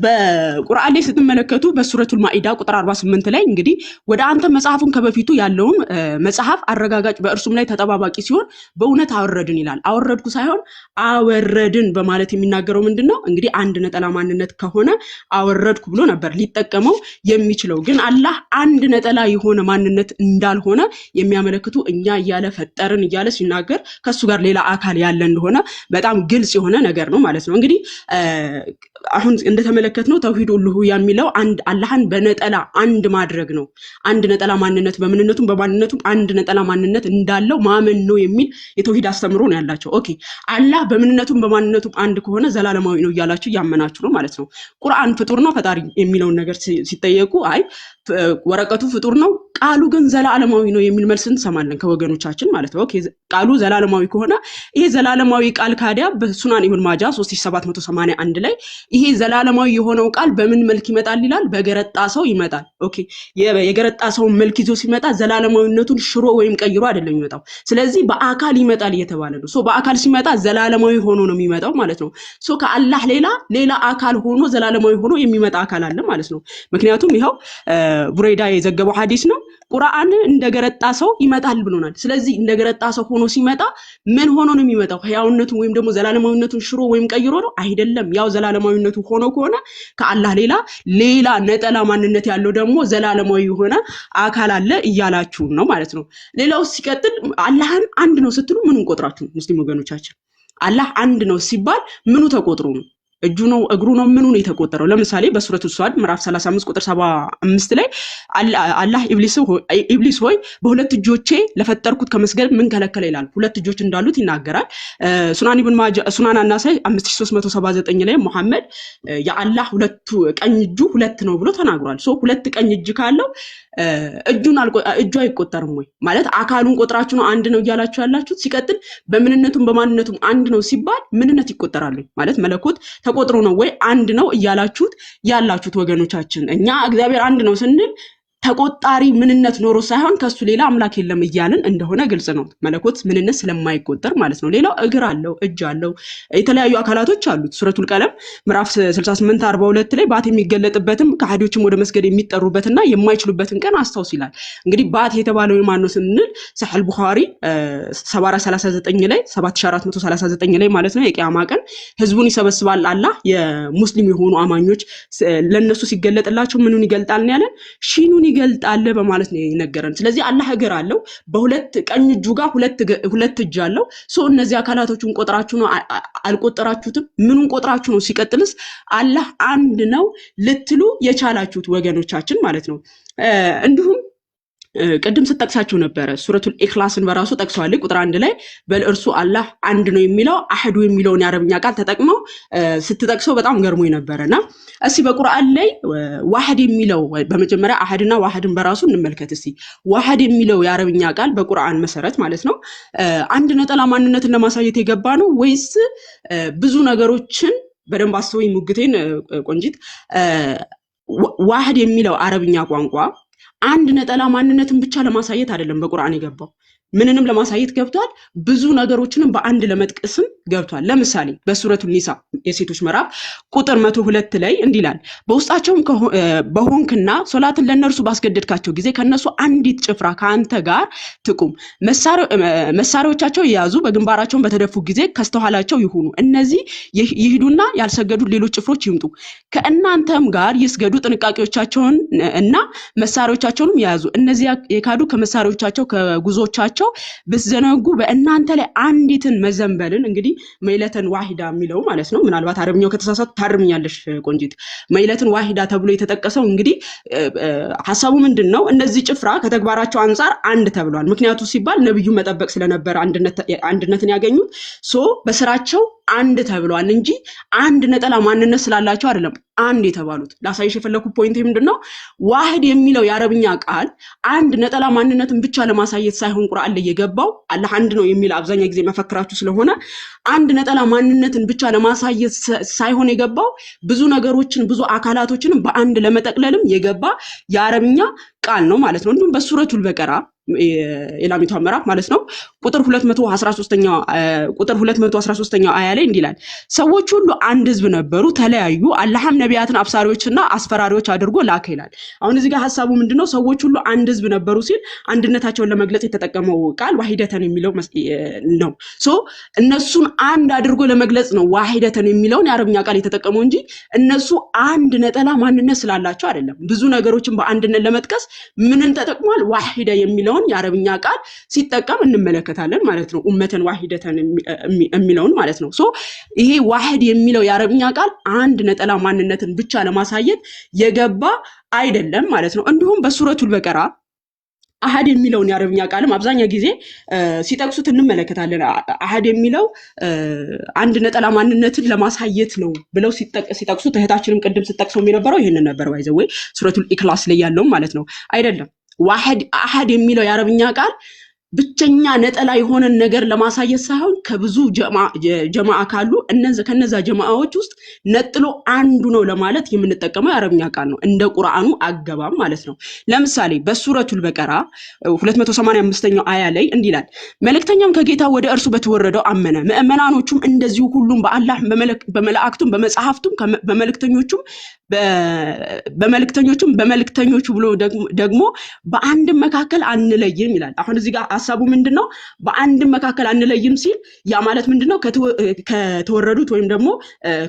በቁርአን ላይ ስትመለከቱ በሱረቱል ማኢዳ ቁጥር 48 ላይ እንግዲህ ወደ አንተ መጽሐፉን ከበፊቱ ያለውን መጽሐፍ አረጋጋጭ በእርሱም ላይ ተጠባባቂ ሲሆን በእውነት አወረድን ይላል። አወረድኩ ሳይሆን አወረድን በማለት የሚናገረው ምንድነው? እንግዲህ አንድ ነጠላ ማንነት ከሆነ አወረድኩ ብሎ ነበር ሊጠቀመው የሚችለው። ግን አላህ አንድ ነጠላ የሆነ ማንነት እንዳልሆነ የሚያመለክቱ እኛ እያለ ፈጠርን እያለ ሲናገር ከሱ ጋር ሌላ አካል ያለ እንደሆነ በጣም ግልጽ የሆነ ነገር ነው ማለት ነው። እንግዲህ አሁን እንደተመለከትነው ተውሂድ ኡሉሂያ የሚለው አንድ አላህን በነጠላ አንድ ማድረግ ነው። አንድ ነጠላ ማንነት በምንነቱም በማንነቱም አንድ ነጠላ ማንነት እንዳለው ማመን ነው የሚል የተውሂድ አስተምሮ ነው ያላቸው። ኦኬ አላህ በምንነቱም በማንነቱም አንድ ከሆነ ዘላለማዊ ነው እያላችሁ ያመናችሁ ነው ማለት ነው። ቁርአን ፍጡር ነው ፈጣሪ የሚለውን ነገር ሲጠየቁ አይ ወረቀቱ ፍጡር ነው ቃሉ ግን ዘላለማዊ ነው የሚል መልስ እንሰማለን ከወገኖቻችን ማለት ነው። ኦኬ ቃሉ ዘላለማዊ ከሆነ ይሄ ዘላለማዊ ቃል ካዲያ በሱናን ኢብኑ ማጃ 3781 ላይ ይሄ ዘላለማዊ የሆነው ቃል በምን መልክ ይመጣል ይላል? በገረጣ ሰው ይመጣል። ኦኬ የገረጣ ሰው መልክ ይዞ ሲመጣ ዘላለማዊነቱን ሽሮ ወይም ቀይሮ አይደለም የሚመጣው። ስለዚህ በአካል ይመጣል እየተባለ ነው። ሶ በአካል ሲመጣ ዘላለማዊ ሆኖ ነው የሚመጣው ማለት ነው። ሶ ከአላህ ሌላ አካል ሆኖ ዘላለማዊ ሆኖ የሚመጣ አካል አለ ማለት ነው። ምክንያቱም ይሄው ቡረይዳ የዘገበው ሐዲስ ነው። ቁርአን እንደገረጣ ሰው ይመጣል ብሎናል። ስለዚህ እንደገረጣ ሰው ሆኖ ሲመጣ ምን ሆኖ ነው የሚመጣው? ህያውነቱን ወይም ደግሞ ዘላለማዊነቱን ሽሮ ወይም ቀይሮ ነው አይደለም። ያው ዘላለማዊነቱ ሆኖ ከሆነ ከአላህ ሌላ ነጠላ ማንነት ያለው ደግሞ ዘላለማዊ የሆነ አካል አለ እያላችሁ ነው ማለት ነው። ሌላው ሲቀጥል አላህን አንድ ነው ስትሉ ምኑን ቆጥራችሁ ሙስሊም ወገኖቻችን? አላህ አንድ ነው ሲባል ምኑ ተቆጥሮ ነው? እጁ ነው እግሩ ነው ምኑ ነው የተቆጠረው? ለምሳሌ በሱረቱ ሷድ ምዕራፍ 35 ቁጥር 75 ላይ አላህ ኢብሊስ ሆይ በሁለት እጆቼ ለፈጠርኩት ከመስገድ ምን ከለከለ ይላል። ሁለት እጆች እንዳሉት ይናገራል። ሱናን ኢብኑ ማጃ ሱናን አናሳይ 5379 ላይ መሐመድ የአላህ ሁለቱ ቀኝ እጁ ሁለት ነው ብሎ ተናግሯል። ሶ ሁለት ቀኝ እጅ ካለው እጁ አይቆጠርም ወይ ማለት አካሉን ቆጥራችሁ ነው አንድ ነው እያላችሁ ያላችሁት? ሲቀጥል በምንነቱም በማንነቱም አንድ ነው ሲባል ምንነት ይቆጠራል ማለት መለኮት ተቆጥሮ ነው ወይ አንድ ነው እያላችሁት ያላችሁት ወገኖቻችን? እኛ እግዚአብሔር አንድ ነው ስንል ተቆጣሪ ምንነት ኖሮ ሳይሆን ከሱ ሌላ አምላክ የለም እያልን እንደሆነ ግልጽ ነው። መለኮት ምንነት ስለማይቆጠር ማለት ነው። ሌላው እግር አለው፣ እጅ አለው፣ የተለያዩ አካላቶች አሉት። ሱረቱል ቀለም ምዕራፍ 6842 ላይ ባት የሚገለጥበትም ከሃዲዎችም ወደ መስገድ የሚጠሩበትና የማይችሉበትን ቀን አስታውስ ይላል። እንግዲህ ባት የተባለው የማን ነው ስንል ሰሒህ ቡኻሪ 7439 ላይ 7439 ላይ ማለት ነው የቂያማ ቀን ህዝቡን ይሰበስባል አላህ የሙስሊም የሆኑ አማኞች ለነሱ ሲገለጥላቸው ምኑን ይገልጣል ነው ያለን? ሺኑን ይገልጣል በማለት ነው የነገረን። ስለዚህ አላህ እግር አለው፣ በሁለት ቀኝ እጁ ጋር ሁለት እጅ አለው። ሶ እነዚህ አካላቶቹን ቆጥራችሁ ነው አልቆጠራችሁትም? ምኑን ቆጥራችሁ ነው? ሲቀጥልስ አላህ አንድ ነው ልትሉ የቻላችሁት ወገኖቻችን ማለት ነው። እንዲሁም ቅድም ስትጠቅሳችሁ ነበረ ሱረቱል ኢኽላስን በራሱ ጠቅሰዋል። ቁጥር 1 ላይ በእርሱ አላህ አንድ ነው የሚለው አህዱ የሚለውን የአረብኛ ቃል ተጠቅመው ስትጠቅሰው በጣም ገርሞኝ ነበርና እስቲ በቁርአን ላይ ዋህድ የሚለው በመጀመሪያ አህድና ዋህድን በራሱ እንመልከት እስቲ። ዋህድ የሚለው የአረብኛ ቃል በቁርአን መሰረት ማለት ነው አንድ ነጠላ ማንነትን ለማሳየት የገባ ነው ወይስ ብዙ ነገሮችን በደንብ አስተውይ ሙግቴን ቆንጂት። ዋህድ የሚለው አረብኛ ቋንቋ አንድ ነጠላ ማንነትን ብቻ ለማሳየት አይደለም በቁርአን የገባው፣ ምንንም ለማሳየት ገብቷል። ብዙ ነገሮችንም በአንድ ለመጥቀስም ገብቷል። ለምሳሌ በሱረቱል ኒሳ የሴቶች ምዕራፍ ቁጥር 102 ላይ እንዲላል በውስጣቸውም በሆንክና ሶላትን ለነርሱ ባስገደድካቸው ጊዜ ከነሱ አንዲት ጭፍራ ካንተ ጋር ትቁም፣ መሳሪያዎቻቸው የያዙ በግንባራቸውን በተደፉ ጊዜ ከስተኋላቸው ይሁኑ፣ እነዚህ ይሂዱና ያልሰገዱ ሌሎች ጭፍሮች ይምጡ፣ ከእናንተም ጋር ይስገዱ፣ ጥንቃቄዎቻቸውን እና መሳሪያዎቻቸውንም የያዙ፣ እነዚህ የካዱ ከመሳሪያዎቻቸው ከጉዞቻቸው ብትዘነጉ በእናንተ ላይ አንዲትን መዘንበልን እንግዲህ መይለተን ዋሂዳ የሚለው ማለት ነው። ምናልባት አረብኛው ከተሳሳቱ ታርምኛለሽ ቆንጂት። መይለተን ዋሂዳ ተብሎ የተጠቀሰው እንግዲህ ሐሳቡ ምንድነው? እነዚህ ጭፍራ ከተግባራቸው አንፃር አንድ ተብሏል። ምክንያቱ ሲባል ነብዩ መጠበቅ ስለነበረ አንድነትን ያገኙት ሶ በስራቸው አንድ ተብሏል እንጂ አንድ ነጠላ ማንነት ስላላቸው አይደለም አንድ የተባሉት። ላሳይሽ የፈለኩት ፖይንት ምንድነው? ዋህድ የሚለው የአረብኛ ቃል አንድ ነጠላ ማንነትን ብቻ ለማሳየት ሳይሆን ቁርአን ላይ የገባው አላህ አንድ ነው የሚል አብዛኛው ጊዜ መፈክራችሁ ስለሆነ አንድ ነጠላ ማንነትን ብቻ ለማሳየት ሳይሆን የገባው ብዙ ነገሮችን ብዙ አካላቶችን በአንድ ለመጠቅለልም የገባ የአረብኛ ቃል ነው ማለት ነው። እንዲሁም በሱረቱል በቀራ ኢላሚቷ ምዕራፍ ማለት ነው ቁጥር 213ኛው ቁጥር 213ኛው አያ ላይ እንዲላል ሰዎች ሁሉ አንድ ህዝብ ነበሩ ተለያዩ አላህም ነቢያትን አብሳሪዎችና አስፈራሪዎች አድርጎ ላከ ይላል። አሁን እዚህ ጋር ሐሳቡ ምንድነው? ሰዎች ሁሉ አንድ ህዝብ ነበሩ ሲል አንድነታቸውን ለመግለጽ የተጠቀመው ቃል ዋሂደተን የሚለው ነው። ሶ እነሱን አንድ አድርጎ ለመግለጽ ነው ዋሂደተን የሚለውን የአረብኛ ቃል የተጠቀመው እንጂ እነሱ አንድ ነጠላ ማንነት ስላላቸው አይደለም። ብዙ ነገሮችን በአንድነት ለመጥቀስ ምንን ተጠቅሟል? ዋሂደ የሚለውን የአረብኛ ቃል ሲጠቀም እንመለከታለን ማለት ነው። ኡመተን ዋሂደተን የሚለውን ማለት ነው። ሶ ይሄ ዋሂድ የሚለው የአረብኛ ቃል አንድ ነጠላ ማንነትን ብቻ ለማሳየት የገባ አይደለም ማለት ነው። እንዲሁም በሱረቱል በቀራ አሃድ የሚለውን የአረብኛ ቃልም አብዛኛው ጊዜ ሲጠቅሱት እንመለከታለን። አሃድ የሚለው አንድ ነጠላ ማንነትን ለማሳየት ነው ብለው ሲጠቅሱት እህታችንም ቅድም ስትጠቅሰው የነበረው ይሄንን ነበር። ባይዘው ሱረቱል ኢክላስ ላይ ያለው ማለት ነው አይደለም። አሃድ የሚለው የአረብኛ ቃል ብቸኛ ነጠላ የሆነ ነገር ለማሳየት ሳይሆን ከብዙ ጀማዓ ካሉ ከነዛ ጀማዓዎች ውስጥ ነጥሎ አንዱ ነው ለማለት የምንጠቀመው የአረብኛ ቃል ነው፣ እንደ ቁርአኑ አገባብ ማለት ነው። ለምሳሌ በሱረቱል በቀራ 285ኛው አያ ላይ እንዲላል መልእክተኛም ከጌታ ወደ እርሱ በተወረደው አመነ፣ ምእመናኖቹም እንደዚሁ ሁሉም በአላህ በመላእክቱም በመጽሐፍቱም በመልእክተኞቹ ብሎ ደግሞ በአንድም መካከል አንለይም ይላል። አሁን እዚህ ጋር ሐሳቡ ምንድነው? በአንድም መካከል አንለይም ሲል ያ ማለት ምንድነው? ከተወረዱት ወይም ደግሞ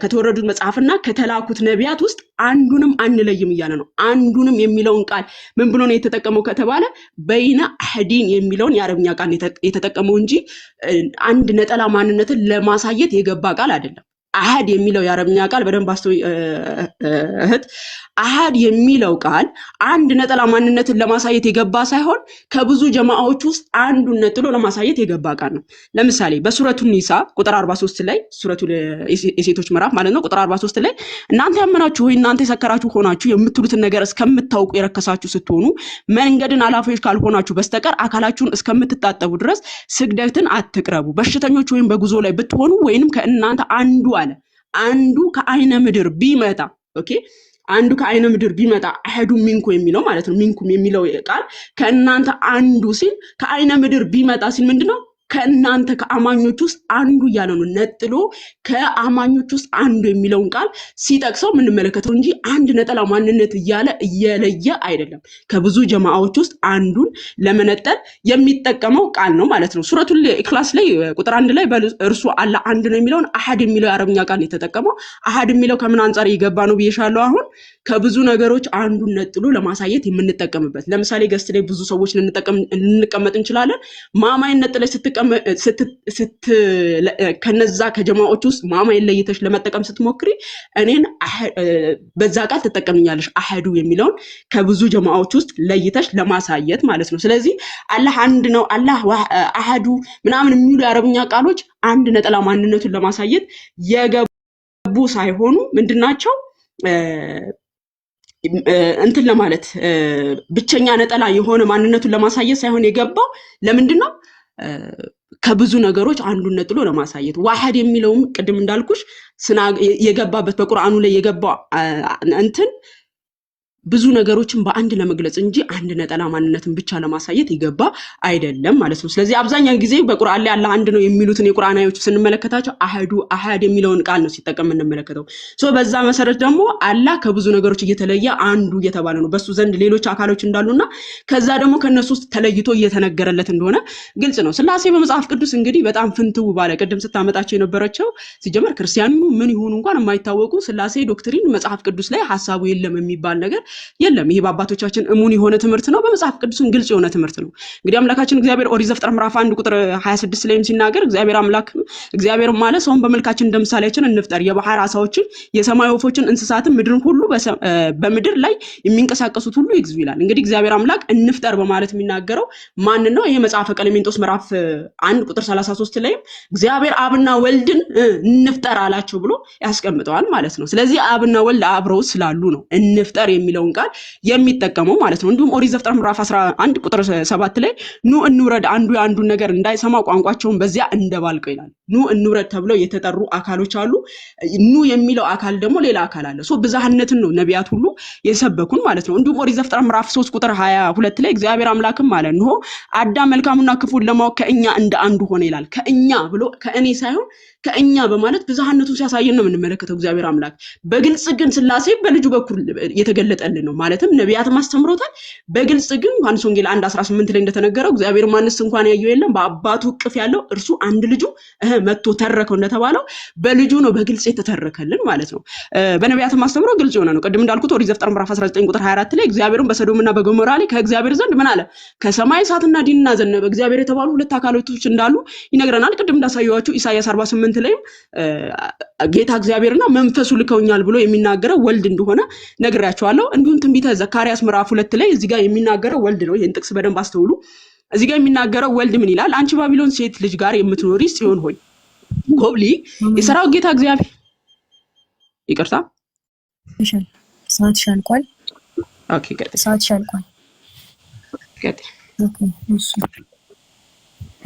ከተወረዱት መጽሐፍና ከተላኩት ነቢያት ውስጥ አንዱንም አንለይም እያለ ነው። አንዱንም የሚለውን ቃል ምን ብሎ ነው የተጠቀመው ከተባለ በይነ አህዲን የሚለውን የአረብኛ ቃል የተጠቀመው እንጂ አንድ ነጠላ ማንነትን ለማሳየት የገባ ቃል አይደለም። አሃድ የሚለው የአረብኛ ቃል በደንብ አስተውይ እህት፣ አሃድ የሚለው ቃል አንድ ነጠላ ማንነትን ለማሳየት የገባ ሳይሆን ከብዙ ጀማዓዎች ውስጥ አንዱን ነጥሎ ለማሳየት የገባ ቃል ነው። ለምሳሌ በሱረቱል ኒሳ ቁጥር 43 ላይ ሱረቱል የሴቶች ምዕራፍ ማለት ነው ቁጥር 43 ላይ እናንተ ያመናችሁ ሆይ እናንተ የሰከራችሁ ሆናችሁ የምትሉትን ነገር እስከምታውቁ የረከሳችሁ ስትሆኑ መንገድን አላፊዎች ካልሆናችሁ በስተቀር አካላችሁን እስከምትታጠቡ ድረስ ስግደትን አትቅረቡ። በሽተኞች ወይም በጉዞ ላይ ብትሆኑ ወይንም ከእናንተ አንዱ ከአይነ ምድር ቢመጣ ኦኬ አንዱ ከአይነ ምድር ቢመጣ አህዱ ሚንኩ የሚለው ማለት ነው። ሚንኩም የሚለው ቃል ከእናንተ አንዱ ሲል ከአይነ ምድር ቢመጣ ሲል ምንድነው? ከእናንተ ከአማኞች ውስጥ አንዱ እያለ ነው። ነጥሎ ከአማኞች ውስጥ አንዱ የሚለውን ቃል ሲጠቅሰው የምንመለከተው እንጂ አንድ ነጠላ ማንነት እያለ እየለየ አይደለም። ከብዙ ጀማዓዎች ውስጥ አንዱን ለመነጠል የሚጠቀመው ቃል ነው ማለት ነው። ሱረቱል ኢክላስ ላይ ቁጥር 1 ላይ እርሱ አላህ አንድ ነው የሚለውን አሃድ የሚለው የአረብኛ ቃል የተጠቀመው። አሃድ የሚለው ከምን አንፃር እየገባ ነው ብዬሻለሁ። አሁን ከብዙ ነገሮች አንዱን ነጥሎ ለማሳየት የምንጠቀምበት። ለምሳሌ ገስት ላይ ብዙ ሰዎች ልንቀመጥ እንችላለን። ማማይን ነጥለሽ ከነዛ ከጀማዓዎች ውስጥ ማማይን ለይተሽ ለመጠቀም ስትሞክሪ እኔን በዛ ቃል ትጠቀምኛለሽ። አህዱ የሚለውን ከብዙ ጀማዓዎች ውስጥ ለይተሽ ለማሳየት ማለት ነው። ስለዚህ አላህ አንድ ነው፣ አላህ አህዱ ምናምን የሚሉ የአረብኛ ቃሎች አንድ ነጠላ ማንነቱን ለማሳየት የገቡ ሳይሆኑ ምንድናቸው? እንትን ለማለት ብቸኛ ነጠላ የሆነ ማንነቱን ለማሳየት ሳይሆን የገባው ለምንድነው? ከብዙ ነገሮች አንዱን ነጥሎ ለማሳየት። ዋሂድ የሚለውም ቅድም እንዳልኩሽ የገባበት በቁርአኑ ላይ የገባው እንትን ብዙ ነገሮችን በአንድ ለመግለጽ እንጂ አንድ ነጠላ ማንነትን ብቻ ለማሳየት ይገባ አይደለም ማለት ነው። ስለዚህ አብዛኛው ጊዜ በቁርአን ላይ አላህ አንድ ነው የሚሉትን የቁርአን አያዎች ስንመለከታቸው አሃድ የሚለውን ቃል ነው ሲጠቀም እንመለከተው። በዛ መሰረት ደግሞ አላህ ከብዙ ነገሮች እየተለየ አንዱ እየተባለ ነው። በሱ ዘንድ ሌሎች አካሎች እንዳሉና ከዛ ደግሞ ከነሱ ውስጥ ተለይቶ እየተነገረለት እንደሆነ ግልጽ ነው። ስላሴ በመጽሐፍ ቅዱስ እንግዲህ በጣም ፍንትው ባለ ቅድም ስታመጣቸው የነበረችው ሲጀመር ክርስቲያኑ ምን ይሁኑ እንኳን የማይታወቁ ስላሴ ዶክትሪን መጽሐፍ ቅዱስ ላይ ሐሳቡ የለም የሚባል ነገር የለም። ይሄ በአባቶቻችን እሙን የሆነ ትምህርት ነው። በመጽሐፍ ቅዱስን ግልጽ የሆነ ትምህርት ነው። እንግዲህ አምላካችን እግዚአብሔር ኦሪት ዘፍጥረት ምዕራፍ 1 ቁጥር 26 ላይም ሲናገር እግዚአብሔር ማለት ሰውን በመልካችን እንደ ምሳሌያችን እንፍጠር፣ የባህር ዓሣዎችን፣ የሰማይ ወፎችን፣ እንስሳትን፣ ምድርን ሁሉ በምድር ላይ የሚንቀሳቀሱት ሁሉ ይግዙ ይላል። እንግዲህ እግዚአብሔር አምላክ እንፍጠር በማለት የሚናገረው ማን ነው? ይሄ መጽሐፈ ቀሌምንጦስ ምዕራፍ 1 ቁጥር 33 ላይም እግዚአብሔር አብና ወልድን እንፍጠር አላቸው ብሎ ያስቀምጠዋል ማለት ነው። ስለዚህ አብና ወልድ አብረው ስላሉ ነው እንፍጠር የሚለውን ቃል የሚጠቀመው ማለት ነው። እንዲሁም ኦሪት ዘፍጥረት ምዕራፍ 11 ቁጥር 7 ላይ ኑ እንውረድ አንዱ የአንዱን ነገር እንዳይሰማ ቋንቋቸውን በዚያ እንደባልቀው ይላል። ኑ እንውረድ ተብለው የተጠሩ አካሎች አሉ። ኑ የሚለው አካል ደግሞ ሌላ አካል አለ። ብዝሃነትን ነው ነቢያት ሁሉ የሰበኩን ማለት ነው። እንዲሁም ኦሪት ዘፍጥረት ምዕራፍ 3 ቁጥር 22 ላይ እግዚአብሔር አምላክም አለ እንሆ አዳም መልካሙና ክፉን ለማወቅ ከእኛ እንደ አንዱ ሆነ ይላል። ከእኛ ብሎ ከእኔ ሳይሆን ከእኛ በማለት ብዝሃነቱን ሲያሳየን ነው የምንመለከተው እግዚአብሔር አምላክ። በግልጽ ግን ስላሴ በልጁ በኩል የተገለጠልን ነው። ማለትም ነቢያትም አስተምሮታል። በግልጽ ግን ዮሐንስ ወንጌል 1:18 ላይ እንደተነገረው እግዚአብሔር ማንስ እንኳን ያየው የለም በአባቱ እቅፍ ያለው እርሱ አንድ ልጁ መጥቶ ተረከው እንደተባለው በልጁ ነው በግልጽ የተተረከልን ማለት ነው። በነቢያትም አስተምሮ ግልጽ የሆነ ነው። ቅድም እንዳልኩት ኦሪት ዘፍጥረት ምዕራፍ 19 ቁጥር 24 ላይ እግዚአብሔርም በሰዶምና በገሞራ ላይ ከእግዚአብሔር ዘንድ ምን አለ? ከሰማይ እሳትና ዲንና ዘነበ። እግዚአብሔር የተባሉ ሁለት አካላቶች እንዳሉ ይነግረናል። ቅድም እንዳሳየዋችሁ ኢሳይያስ 48 ላይ ጌታ እግዚአብሔርና መንፈሱ ልከውኛል ብሎ የሚናገረው ወልድ እንደሆነ ነግራቸዋለሁ። እንዲሁም ትንቢተ ዘካርያስ ምዕራፍ 2 ላይ እዚህ ጋር የሚናገረው ወልድ ነው። ይሄን ጥቅስ በደንብ አስተውሉ። እዚህ ጋር የሚናገረው ወልድ ምን ይላል? አንቺ ባቢሎን ሴት ልጅ ጋር የምትኖሪ ጽዮን ሆይ ኮብሊ የሰራዊት ጌታ እግዚአብሔር ይቅርታ ሰዓት ሻልቋል። ኦኬ ቀጥታ ሰዓት ሻልቋል። ቀጥታ ኦኬ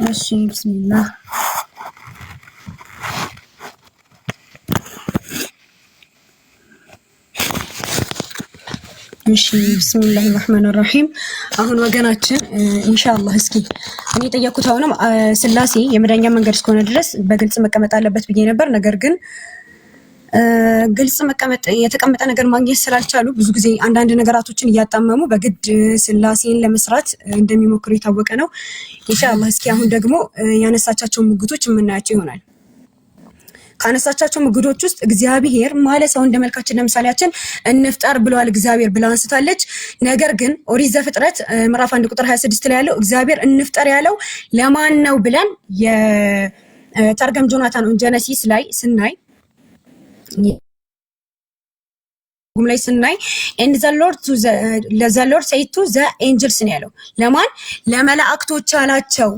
እሺ ቢስሚላህ እሺ ቢስሚላህ الرحمن الرحيم አሁን ወገናችን ኢንሻአላህ እስኪ እኔ ጠየቁት አሁንም ስላሴ የመዳኛ መንገድ እስከሆነ ድረስ በግልጽ መቀመጥ አለበት ብዬ ነበር። ነገር ግን ግልጽ መቀመጥ የተቀመጠ ነገር ማግኘት ስላልቻሉ ብዙ ጊዜ አንዳንድ ነገራቶችን እያጣመሙ በግድ ስላሴን ለመስራት እንደሚሞክሩ የታወቀ ነው። ኢንሻአላህ እስኪ አሁን ደግሞ ያነሳቻቸው ሙግቶች የምናያቸው ይሆናል። ካነሳቻቸው ምግዶች ውስጥ እግዚአብሔር ማለት ሰው እንደመልካችን ለምሳሌያችን እንፍጠር ብለዋል እግዚአብሔር ብላ አንስታለች። ነገር ግን ኦሪት ዘፍጥረት ምዕራፍ 1 ቁጥር 26 ላይ ያለው እግዚአብሔር እንፍጠር ያለው ለማን ነው ብለን የተርገም ጆናታን ጀነሲስ ላይ ስናይ and the Lord said to the angels ነው ያለው። ለማን? ለመላእክቶች አላቸው።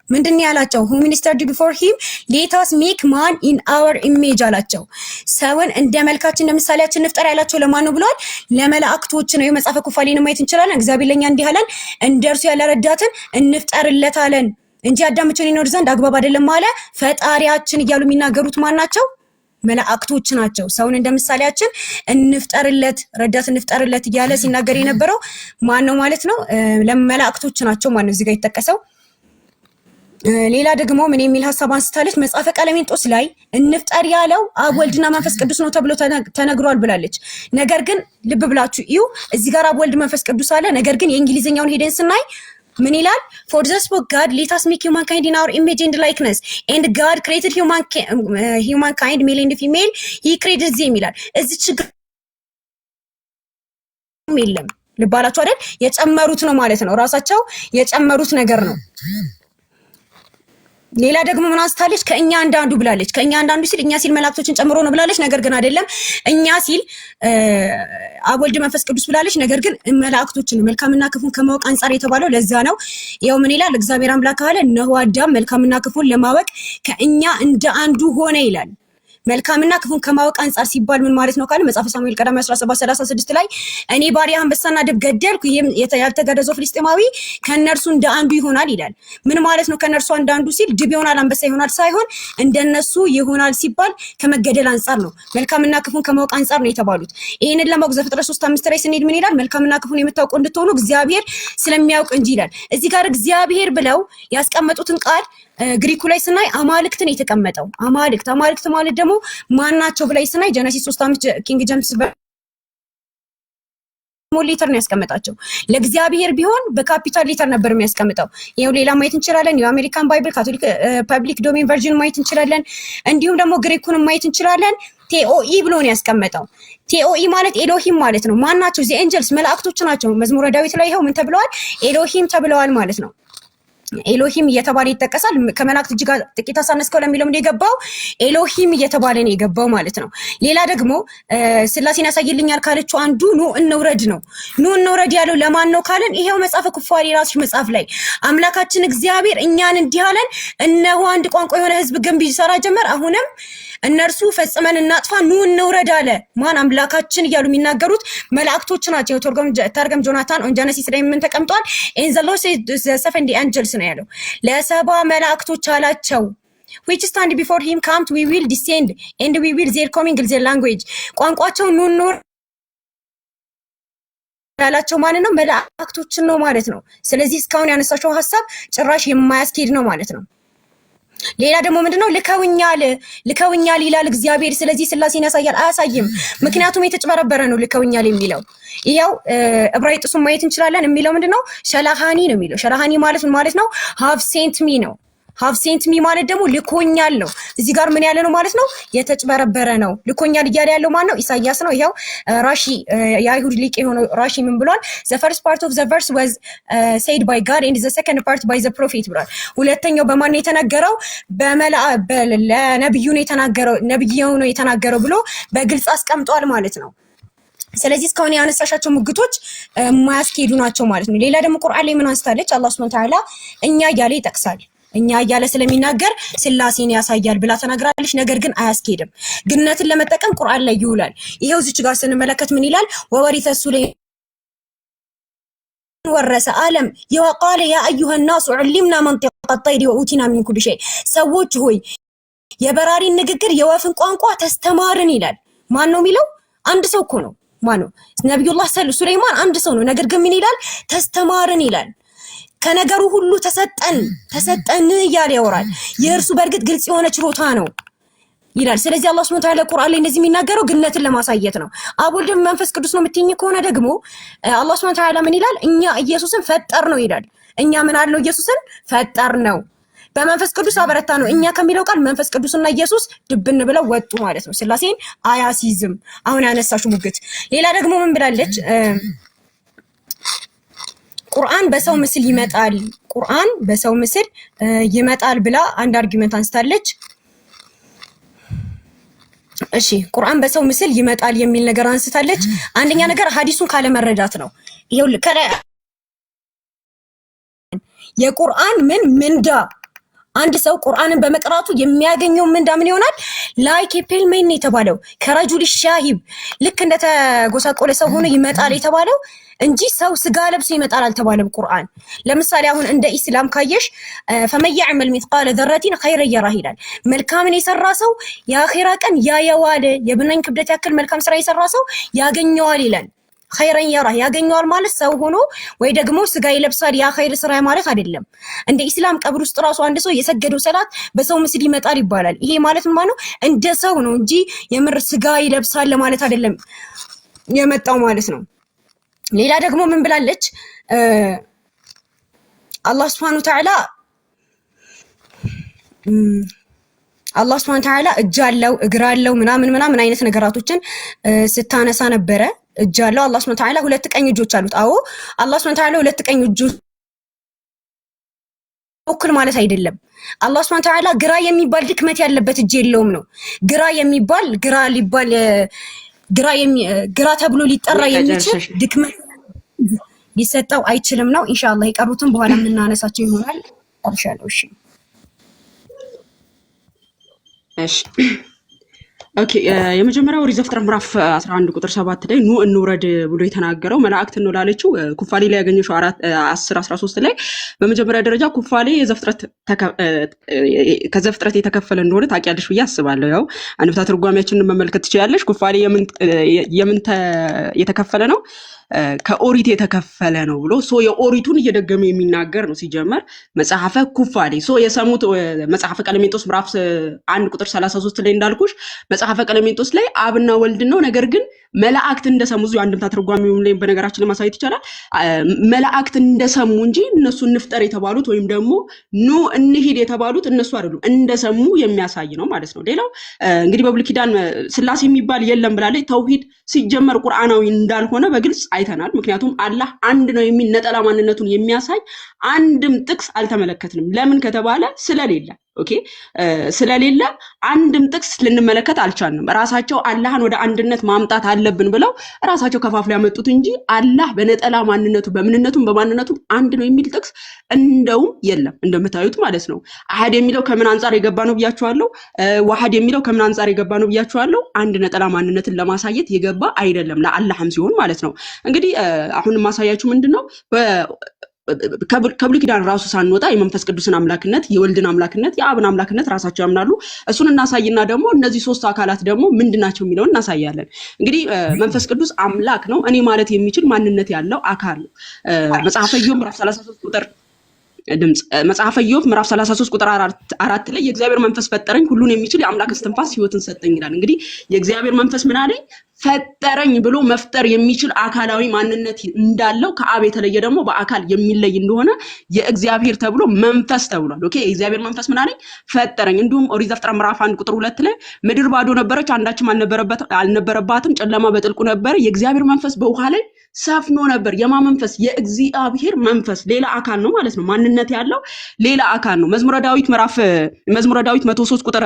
ምንድን ያላቸው? who ministered before him let us make man in our image አላቸው። ሰውን እንደ መልካችን ለምሳሌያችን እንፍጠር ያላቸው ለማን ነው ብሏል? ለመላእክቶች ነው። የመጽሐፈ ኩፋሌን ማየት እንችላለን። እግዚአብሔር ለኛ እንዲህ አለን፣ እንደርሱ ያለ ረዳትን እንፍጠርለታለን እንጂ አዳምችን ይኖር ዘንድ አግባብ አይደለም አለ ፈጣሪያችን እያሉ የሚናገሩት ማን ናቸው? መላእክቶች ናቸው። ሰውን እንደምሳሌያችን እንፍጠርለት ረዳት እንፍጠርለት እያለ ሲናገር የነበረው ማን ነው ማለት ነው? ለመላእክቶች ናቸው። ማን ነው እዚህ ጋር የተጠቀሰው? ሌላ ደግሞ ምን የሚል ሐሳብ አንስታለች? መጽሐፈ ቀለሜንጦስ ላይ እንፍጠር ያለው አብ ወልድና መንፈስ ቅዱስ ነው ተብሎ ተነግሯል ብላለች። ነገር ግን ልብ ብላችሁ እዩ፣ እዚህ ጋር አብ ወልድ መንፈስ ቅዱስ አለ። ነገር ግን የእንግሊዝኛውን ሄደን ስናይ ምን ይላል? for this book God let us make humankind in our image and likeness and God created humankind male and female he created them ይላል። እዚህ ችግር የለም። ልብ አላችሁ አይደል? የጨመሩት ነው ማለት ነው። ራሳቸው የጨመሩት ነገር ነው። ሌላ ደግሞ ምን አስታለች? ከእኛ አንዳንዱ ብላለች። ከእኛ አንዳንዱ ሲል እኛ ሲል መላእክቶችን ጨምሮ ነው ብላለች። ነገር ግን አይደለም። እኛ ሲል አብ ወልድ መንፈስ ቅዱስ ብላለች። ነገር ግን መላእክቶችን መልካምና ክፉን ከማወቅ አንፃር የተባለው ለዛ ነው። ያው ምን ይላል? እግዚአብሔር አምላክ አለ እነሆ አዳም መልካምና ክፉን ለማወቅ ከእኛ እንደ አንዱ ሆነ ይላል። መልካምና ክፉን ከማወቅ አንፃር ሲባል ምን ማለት ነው ካለ መጽሐፈ ሳሙኤል ቀዳማዊ 17:36 ላይ እኔ ባሪያ አንበሳና ድብ ገደልኩ፣ ይሄም ያልተገረዘው ፍልስጤማዊ ከነርሱ እንደ አንዱ ይሆናል ይላል። ምን ማለት ነው? ከነርሱ እንደ አንዱ ሲል ድብ ይሆናል አንበሳ ይሆናል ሳይሆን እንደነሱ ይሆናል ሲባል ከመገደል አንፃር ነው። መልካምና ክፉን ከማወቅ አንፃር ነው የተባሉት። ይሄንን ለማወቅ ዘፍጥረት 3:5 ላይ ስንሄድ ምን ይላል? መልካምና ክፉን የምታውቁ እንድትሆኑ እግዚአብሔር ስለሚያውቅ እንጂ ይላል። እዚህ ጋር እግዚአብሔር ብለው ያስቀመጡትን ቃል ግሪኩ ላይ ስናይ አማልክትን የተቀመጠው አማልክት ማለት ደግሞ ማናቸው ብላይ ስናይ ጀነሲስ 3:5 ኪንግ ጄምስ ስሞል ሌተር ነው ያስቀመጣቸው። ለእግዚአብሔር ቢሆን በካፒታል ሌተር ነበር የሚያስቀምጠው። ይሄው ሌላ ማየት እንችላለን። የአሜሪካን ባይብል ካቶሊክ ፐብሊክ ዶሜን ቨርዥን ማየት እንችላለን። እንዲሁም ደግሞ ግሪኩን ማየት እንችላለን። ቴኦኢ ብሎ ነው ያስቀመጠው። ቴኦኢ ማለት ኤሎሂም ማለት ነው። ማናቸው? ዘ ኤንጀልስ መላእክቶች ናቸው። መዝሙረ ዳዊት ላይ ይሄው ምን ተብለዋል? ኤሎሂም ተብለዋል ማለት ነው። ኤሎሂም እየተባለ ይጠቀሳል። ከመላእክት እጅግ ጥቂት አሳነስከው ለሚለው እንደ የገባው ኤሎሂም እየተባለ ነው የገባው ማለት ነው። ሌላ ደግሞ ስላሴን ያሳይልኛል ካለችው አንዱ ኑ እንውረድ ነው። ኑ እንውረድ ያለው ለማን ነው ካለን ይሄው መጽሐፈ ኩፋሌ ራስሽ መጽሐፍ ላይ አምላካችን እግዚአብሔር እኛን እንዲህ አለን፣ እነሆ አንድ ቋንቋ የሆነ ህዝብ ግንብ ይሰራ ጀመር፣ አሁንም እነርሱ ፈጽመን እናጥፋ፣ ኑ እንውረድ አለ። ማን? አምላካችን እያሉ የሚናገሩት መላእክቶች ናቸው። ተርገም ጆናታን ኦን ጀነሲስ ላይ ምን ተቀምጧል? ኢን ዘ ሎርድ ሴድ ዘ 70 አንጀልስ ነው ያለው። ለሰባ መላእክቶች አላቸው which stand before him come we will descend and we will their coming their language ቋንቋቸው ኑኑ ያላቸው ማለት ነው መላእክቶችን ነው ማለት ነው። ስለዚህ እስካሁን ያነሳቸው ሐሳብ ጭራሽ የማያስኬድ ነው ማለት ነው። ሌላ ደግሞ ምንድነው ልከውኛል ይላል እግዚአብሔር። ስለዚህ ስላሴን ያሳያል አያሳይም? ምክንያቱም የተጨበረበረ ነው ልከውኛል የሚለው። ይሄው ዕብራይስጡን ማየት እንችላለን። የሚለው ምንድነው ሸላሃኒ ነው የሚለው። ሸላሃኒ ማለት ምን ማለት ነው? have sent me ነው። have sent me ማለት ደግሞ ልኮኛል ነው። እዚህ ጋር ምን ያለ ነው ማለት ነው? የተጨበረበረ ነው። ልኮኛል እያለ ያለው ማን ነው? ኢሳይያስ ነው። ይሄው ራሺ የአይሁድ ሊቅ የሆነው ራሺ ምን ብሏል? the first part of the verse was said by God and the second part by the prophet ብሏል። ሁለተኛው በማን የተናገረው? ለነብዩ ነው የተናገረው፣ ነብዩ ነው የተናገረው ብሎ በግልጽ አስቀምጧል ማለት ነው። ስለዚህ እስካሁን ያነሳሻቸው ሙግቶች ማያስኬዱ ናቸው ማለት ነው። ሌላ ደግሞ ቁርአን ላይ ምን አንስታለች? አላህ Subhanahu Wa Ta'ala እኛ እያለ ይጠቅሳል። እኛ እያለ ስለሚናገር ስላሴን ያሳያል ብላ ተናግራለች። ነገር ግን አያስኬድም። ግነትን ለመጠቀም ቁርአን ላይ ይውላል። ይሄው እዚች ጋር ስንመለከት ምን ይላል? ወወሪተ ሱለይማን ወረሰ ዓለም የወቃለ ያ አዩሃ الناس علمنا منطق الطير وأوتينا من كل شيء ሰዎች ሆይ የበራሪን ንግግር የወፍን ቋንቋ ተስተማርን ይላል። ማን ነው የሚለው? አንድ ሰው እኮ ነው። ማን ነው? ነብዩላህ ሱለይማን አንድ ሰው ነው። ነገር ግን ምን ይላል? ተስተማርን ይላል። ከነገሩ ሁሉ ተሰጠን እያለ ያወራል። የእርሱ በእርግጥ ግልጽ የሆነ ችሮታ ነው ይላል። ስለዚህ አላህ Subhanahu Wa Ta'ala ቁርአን ላይ እንደዚህ የሚናገረው ግነትን ለማሳየት ነው። አብ ወልድ መንፈስ ቅዱስ ነው የምትይኝ ከሆነ ደግሞ አላህ Subhanahu Wa Ta'ala ምን ይላል? እኛ ኢየሱስን ፈጠር ነው ይላል። እኛ ምን አልነው? ኢየሱስን ፈጠር ነው። በመንፈስ ቅዱስ አበረታ ነው። እኛ ከሚለው ቃል መንፈስ ቅዱስና ኢየሱስ ድብን ብለው ወጡ ማለት ነው። ስላሴን አያሲዝም። አሁን ያነሳሽው ሙግት። ሌላ ደግሞ ምን ብላለች? ቁርአን በሰው ምስል ይመጣል፣ ቁርአን በሰው ምስል ይመጣል ብላ አንድ አርጊመንት አንስታለች። እሺ ቁርአን በሰው ምስል ይመጣል የሚል ነገር አንስታለች። አንደኛ ነገር ሐዲሱን ካለ መረዳት ነው። ይሄው የቁርአን ምንዳ አንድ ሰው ቁርአንን በመቅራቱ የሚያገኘው ምንዳ ምን ይሆናል? ላይክ ፔልሜን የተባለው ከረጁል ሻሂብ ልክ እንደተጎሳቆለ ሰው ሆኖ ይመጣል የተባለው እንጂ ሰው ስጋ ለብሶ ይመጣል አልተባለም። ቁርአን ለምሳሌ አሁን እንደ ኢስላም ካየሽ فمن يعمل مثقال ذرة خيرا يره ይላል። መልካምን የሰራ ሰው የአኺራ ቀን ያየዋል። የብናኝ ክብደት ያክል መልካም ስራ የሰራ ሰው ያገኘዋል ይላል። خيرا يره ያገኘዋል ማለት ሰው ሆኖ ወይ ደግሞ ስጋ ይለብሳል ያ ኸይር ስራ ማለት አይደለም። እንደ ኢስላም ቀብር ውስጥ ራሱ አንድ ሰው የሰገደው ሰላት በሰው ምስል ይመጣል ይባላል። ይሄ ማለት ምን ማለት ነው? እንደ ሰው ነው እንጂ የምር ስጋ ይለብሳል ለማለት አይደለም የመጣው ማለት ነው። ሌላ ደግሞ ምን ብላለች? አላህ Subhanahu Wa Ta'ala እጅ አለው እግር አለው ምናምን አይነት ነገራቶችን ስታነሳ ነበረ። እጅ አለው አላህ Subhanahu Wa Ta'ala ሁለት ቀኝ እጆች አሉት። አዎ አላህ Subhanahu Wa Ta'ala ሁለት ቀኝ እጆች እኩል ማለት አይደለም። አላህ Subhanahu Wa Ta'ala ግራ የሚባል ድክመት ያለበት እጅ የለውም ነው። ግራ ተብሎ ሊጠራ የሚችል ድክመት ሊሰጠው አይችልም ነው። ኢንሻአላህ የቀሩትን በኋላ የምናነሳቸው ይሆናል። አብሻለሁ። እሺ ኦኬ የመጀመሪያው ኦሪት ዘፍጥረት ምዕራፍ 11 ቁጥር 7 ላይ ኑ እንውረድ ብሎ የተናገረው መላእክት ነው ላለችው ኩፋሌ ላይ ያገኘሽው 10 13 ላይ በመጀመሪያ ደረጃ ኩፋሌ ከዘፍጥረት የተከፈለ እንደሆነ ታውቂያለሽ ብዬ አስባለሁ። ያው አንብታ ትርጓሜያችንን መመልከት ትችያለሽ። ኩፋሌ የምን የተከፈለ ነው? ከኦሪት የተከፈለ ነው ብሎ የኦሪቱን እየደገመ የሚናገር ነው። ሲጀመር መጽሐፈ ኩፋሌ የሰሙት መጽሐፈ ቀለሜንጦስ ምዕራፍ 1 ቁጥር 33 ላይ እንዳልኩሽ መጽሐፈ ቀለሜንጦስ ላይ አብና ወልድ ነው። ነገር ግን መላእክት እንደሰሙ እዚሁ አንድምታ ትርጓሜው ላይ በነገራችን ማሳየት ይቻላል። መላእክት እንደሰሙ እንጂ እነሱ እንፍጠር የተባሉት ወይም ደግሞ ኑ እንሂድ የተባሉት እነሱ አይደሉም፣ እንደሰሙ የሚያሳይ ነው ማለት ነው። ሌላው እንግዲህ በብሉይ ኪዳን ስላሴ የሚባል የለም ብላለች። ተውሂድ ሲጀመር ቁርአናዊ እንዳልሆነ በግልጽ አይተናል። ምክንያቱም አላህ አንድ ነው የሚል ነጠላ ማንነቱን የሚያሳይ አንድም ጥቅስ አልተመለከትንም። ለምን ከተባለ ስለሌለ ስለሌለ አንድም ጥቅስ ልንመለከት አልቻልንም። ራሳቸው አላህን ወደ አንድነት ማምጣት አለብን ብለው ራሳቸው ከፋፍለው ያመጡት እንጂ አላህ በነጠላ ማንነቱ በምንነቱም በማንነቱም አንድ ነው የሚል ጥቅስ እንደውም የለም። እንደምታዩት ማለት ነው። አሐድ የሚለው ከምን አንፃር የገባ ነው ብያችኋለሁ። ዋሐድ የሚለው ከምን አንፃር የገባ ነው ብያችኋለሁ። አንድ ነጠላ ማንነትን ለማሳየት የገባ አይደለም፣ ለአላህም ሲሆን ማለት ነው። እንግዲህ አሁን ማሳያችሁ ምንድነው ከብሉይ ኪዳን ራሱ ሳንወጣ የመንፈስ ቅዱስን አምላክነት የወልድን አምላክነት የአብን አምላክነት ራሳቸው ያምናሉ። እሱን እናሳይና ደግሞ እነዚህ ሶስት አካላት ደግሞ ምንድናቸው የሚለውን እናሳያለን። እንግዲህ መንፈስ ቅዱስ አምላክ ነው እኔ ማለት የሚችል ማንነት ያለው አካል ነው። መጽሐፈ ኢዮብ ምዕራፍ 33 ቁጥር ድምጽ መጽሐፈ ኢዮብ ምዕራፍ 33 ቁጥር 4 ላይ የእግዚአብሔር መንፈስ ፈጠረኝ ሁሉን የሚችል የአምላክ እስትንፋስ ሕይወትን ሰጠኝ ይላል። እንግዲህ የእግዚአብሔር መንፈስ ምን አለኝ? ፈጠረኝ ብሎ መፍጠር የሚችል አካላዊ ማንነት እንዳለው ከአብ የተለየ ደግሞ በአካል የሚለይ እንደሆነ የእግዚአብሔር ተብሎ መንፈስ ተብሏል። ኦኬ የእግዚአብሔር መንፈስ ምን አለኝ? ፈጠረኝ። እንዲሁም ኦሪት ዘፍጥረት ምዕራፍ 1 ቁጥር 2 ላይ ምድር ባዶ ነበረች፣ አንዳችም አልነበረባትም፣ ጨለማ በጥልቁ ነበረ፣ የእግዚአብሔር መንፈስ በውሃ ላይ ሰፍኖ ነበር። የማ መንፈስ? የእግዚአብሔር መንፈስ ሌላ አካል ነው ማለት ነው። ማንነት ያለው ሌላ አካል ነው። መዝሙረ ዳዊት 103 ቁጥር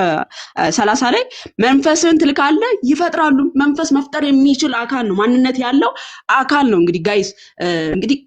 30 ላይ መንፈስን ትልካለህ ይፈጥራሉ። መንፈስ መፍጠር የሚችል አካል ነው። ማንነት ያለው አካል ነው። እንግዲህ ጋይስ እንግዲህ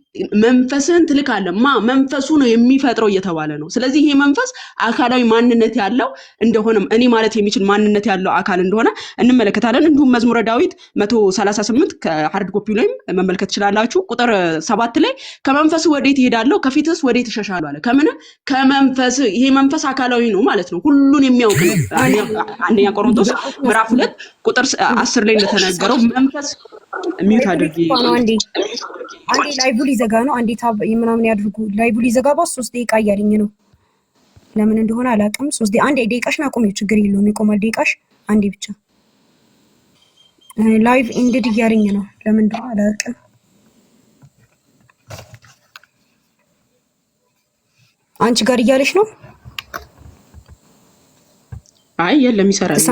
መንፈስን ትልካለህ መንፈሱ ነው የሚፈጥረው እየተባለ ነው። ስለዚህ ይሄ መንፈስ አካላዊ ማንነት ያለው እንደሆነ እኔ ማለት የሚችል ማንነት ያለው አካል እንደሆነ እንመለከታለን። እንዲሁም መዝሙረ ዳዊት 138 ከሃርድ ኮፒው ላይ መመልከት ትችላላችሁ። ቁጥር 7 ላይ ከመንፈስ ወዴት እሄዳለሁ ከፊትስ ወዴት እሸሻለሁ አለ። ከምን? ከመንፈስ። ይሄ መንፈስ አካላዊ ነው ማለት ነው። ሁሉን የሚያውቅ ነው። አንደኛ ቆሮንቶስ ምዕራፍ 2 ቁጥር 10 ላይ እንደተነገረው መንፈስ ሚውት አድርጊ አንዴ ላይቭ ሊዘጋ ነው። አንዴ ታብ ምናምን ያድርጉ። ላይቭ ሊዘጋ 3 ደቂቃ እያለኝ ነው። ለምን እንደሆነ አላውቅም። 3 ደቂቃ አንዴ ደቂቃሽን አቁሚው፣ ችግር የለውም ይቆማል። ደቂቃሽ አንዴ ብቻ። ላይቭ ኢንድድ እያለኝ ነው። ለምን እንደሆነ አላውቅም። አንቺ ጋር እያለሽ ነው? አይ የለም ይሰራል።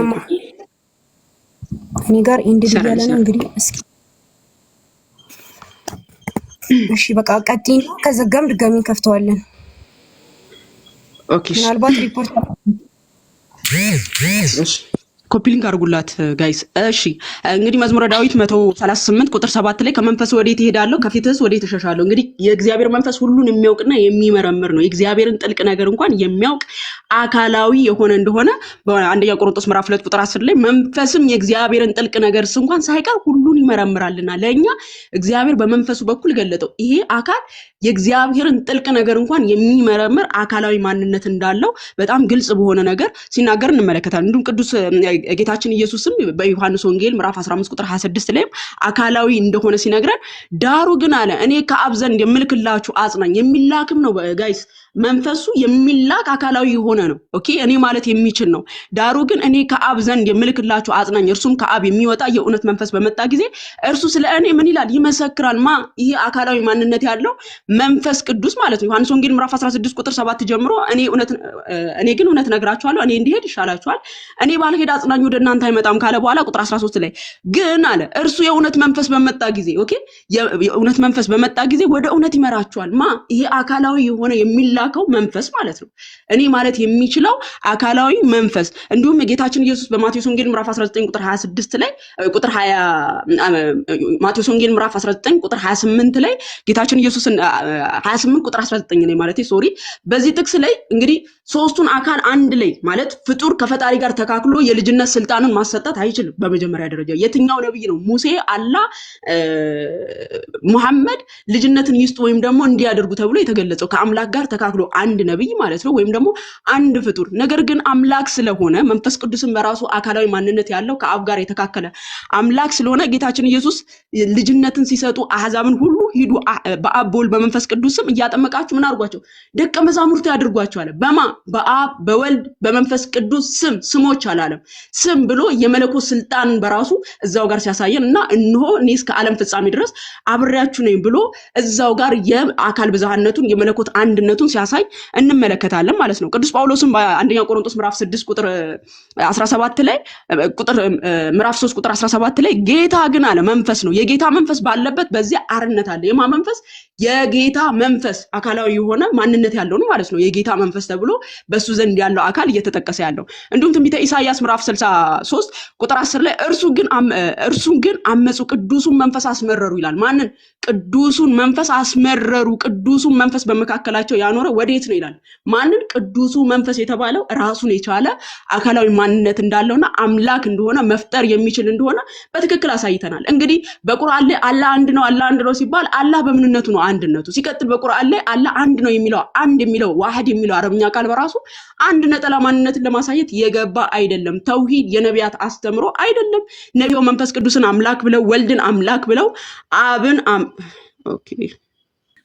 እኔ ጋር ኢንድድ እያለ ነው። እንግዲህ እስኪ እሺ በቃ ቀጥይና ከዘጋም ድጋሚ ከፍተዋለን። ኦኬ ምናልባት ሪፖርት እሺ ኮፒ ሊንክ አድርጉላት ጋይስ። እሺ እንግዲህ መዝሙረ ዳዊት 138 ቁጥር 7 ላይ ከመንፈስ ወዴት እሄዳለሁ ከፊትስ ወዴት እሸሻለሁ። እንግዲህ የእግዚአብሔር መንፈስ ሁሉን የሚያውቅና የሚመረምር ነው። የእግዚአብሔርን ጥልቅ ነገር እንኳን የሚያውቅ አካላዊ የሆነ እንደሆነ በአንደኛ ቆሮንቶስ ምዕራፍ 2 ቁጥር 10 ላይ መንፈስም የእግዚአብሔርን ጥልቅ ነገር እንኳን ሳይቀር ሁሉን ይመረምራልና ለኛ እግዚአብሔር በመንፈሱ በኩል ገለጠው። ይሄ አካል የእግዚአብሔርን ጥልቅ ነገር እንኳን የሚመረምር አካላዊ ማንነት እንዳለው በጣም ግልጽ በሆነ ነገር ሲናገር እንመለከታለን። እንዲሁም ቅዱስ ጌታችን ኢየሱስም በዮሐንስ ወንጌል ምዕራፍ 15 ቁጥር 26 ላይ አካላዊ እንደሆነ ሲነግረን ዳሩ ግን አለ እኔ ከአብ ዘንድ የምልክላችሁ አጽናኝ የሚላክም ነው። ጋይስ መንፈሱ የሚላክ አካላዊ የሆነ ነው። ኦኬ እኔ ማለት የሚችል ነው። ዳሩ ግን እኔ ከአብ ዘንድ የምልክላችሁ አጽናኝ እርሱም ከአብ የሚወጣ የእውነት መንፈስ በመጣ ጊዜ እርሱ ስለ እኔ ምን ይላል? ይመሰክራል። ይሄ አካላዊ ማንነት ያለው መንፈስ ቅዱስ ማለት ነው። ዮሐንስ ወንጌል ምዕራፍ 16 ቁጥር 7 ጀምሮ እኔ ግን እውነት ነግራችኋለሁ፣ እኔ እንዲሄድ ይሻላችኋል፣ እኔ ባልሄድ አጽናኝ ወደ እናንተ አይመጣም ካለ በኋላ ቁጥር 13 ላይ ግን አለ እርሱ የእውነት መንፈስ በመጣ ጊዜ ኦኬ የእውነት መንፈስ በመጣ ጊዜ ወደ እውነት ይመራችኋል። ይሄ አካላዊ የሆነ የሚላከው መንፈስ ማለት ነው። እኔ ማለት የሚችለው አካላዊ መንፈስ። እንዲሁም ጌታችን ኢየሱስ በማቴዎስ ወንጌል ምዕራፍ 19 ቁጥር 26 ላይ ቁጥር 20 ማቴዎስ ወንጌል ምዕራፍ 19 ቁጥር 28 ላይ ጌታችን ኢየሱስ 28 ቁጥር 19 ላይ ማለት ሶሪ በዚህ ጥቅስ ላይ እንግዲህ ሶስቱን አካል አንድ ላይ ማለት ፍጡር ከፈጣሪ ጋር ተካክሎ የልጅነት ስልጣንን ማሰጣት አይችልም። በመጀመሪያ ደረጃ የትኛው ነብይ ነው ሙሴ አላህ ሙሐመድ ልጅነትን ይስጡ ወይም ደግሞ እንዲያደርጉ ተብሎ የተገለጸው? ከአምላክ ጋር ተካክሎ አንድ ነብይ ማለት ነው ወይም ደግሞ አንድ ፍጡር። ነገር ግን አምላክ ስለሆነ መንፈስ ቅዱስን በራሱ አካላዊ ማንነት ያለው ከአብ ጋር የተካከለ አምላክ ስለሆነ ጌታችን ኢየሱስ ልጅነትን ሲሰጡ አህዛብን ሁሉ ሂዱ በአብ በወልድ በመንፈስ ቅዱስም እያጠመቃችሁ ምን አድርጓቸው? ደቀ መዛሙርት ያድርጓቸው አለ። በአብ በወልድ በመንፈስ ቅዱስ ስሞች አላለም። ስም ብሎ የመለኮት ስልጣን በራሱ እዛው ጋር ሲያሳየን እና እነሆ እኔ እስከ ዓለም ፍጻሜ ድረስ አብሬያችሁ ነኝ ብሎ እዛው ጋር የአካል ብዝሃነቱን የመለኮት አንድነቱን ሲያሳይ እንመለከታለን ማለት ነው። ቅዱስ ጳውሎስም በአንደኛ ቆሮንቶስ ምዕራፍ 6 ቁጥር 17 ላይ ምዕራፍ 3 ቁጥር 17 ላይ ጌታ ግን አለ መንፈስ ነው፣ የጌታ መንፈስ ባለበት በዚያ አርነት አለ። የማ መንፈስ? የጌታ መንፈስ አካላዊ የሆነ ማንነት ያለው ነው ማለት ነው። የጌታ መንፈስ ተብሎ በሱ ዘንድ ያለው አካል እየተጠቀሰ ያለው። እንዲሁም ትንቢተ ኢሳይያስ ምዕራፍ 63 ቁጥር 10 ላይ እርሱ ግን አመፁ ቅዱሱን መንፈስ አስመረሩ ይላል። ማንን? ቅዱሱን መንፈስ አስመረሩ። ቅዱሱን መንፈስ በመካከላቸው ያኖረ ወዴት ነው ይላል። ማንን? ቅዱሱ መንፈስ የተባለው ራሱን የቻለ አካላዊ ማንነት እንዳለውና አምላክ እንደሆነ መፍጠር የሚችል እንደሆነ በትክክል አሳይተናል። እንግዲህ በቁርአን ላይ አላህ አንድ ነው ሲባል አላህ በምንነቱ ነው አንድነቱ። ሲቀጥል በቁርአን ላይ አላህ አንድ ነው የሚለው አንድ የሚለው ዋህድ የሚለው አረብኛ ቃል በራሱ አንድ ነጠላ ማንነትን ለማሳየት የገባ አይደለም። ተውሂድ የነቢያት አስተምሮ አይደለም። ነቢዩ መንፈስ ቅዱስን አምላክ ብለው ወልድን አምላክ ብለው አብን ኦኬ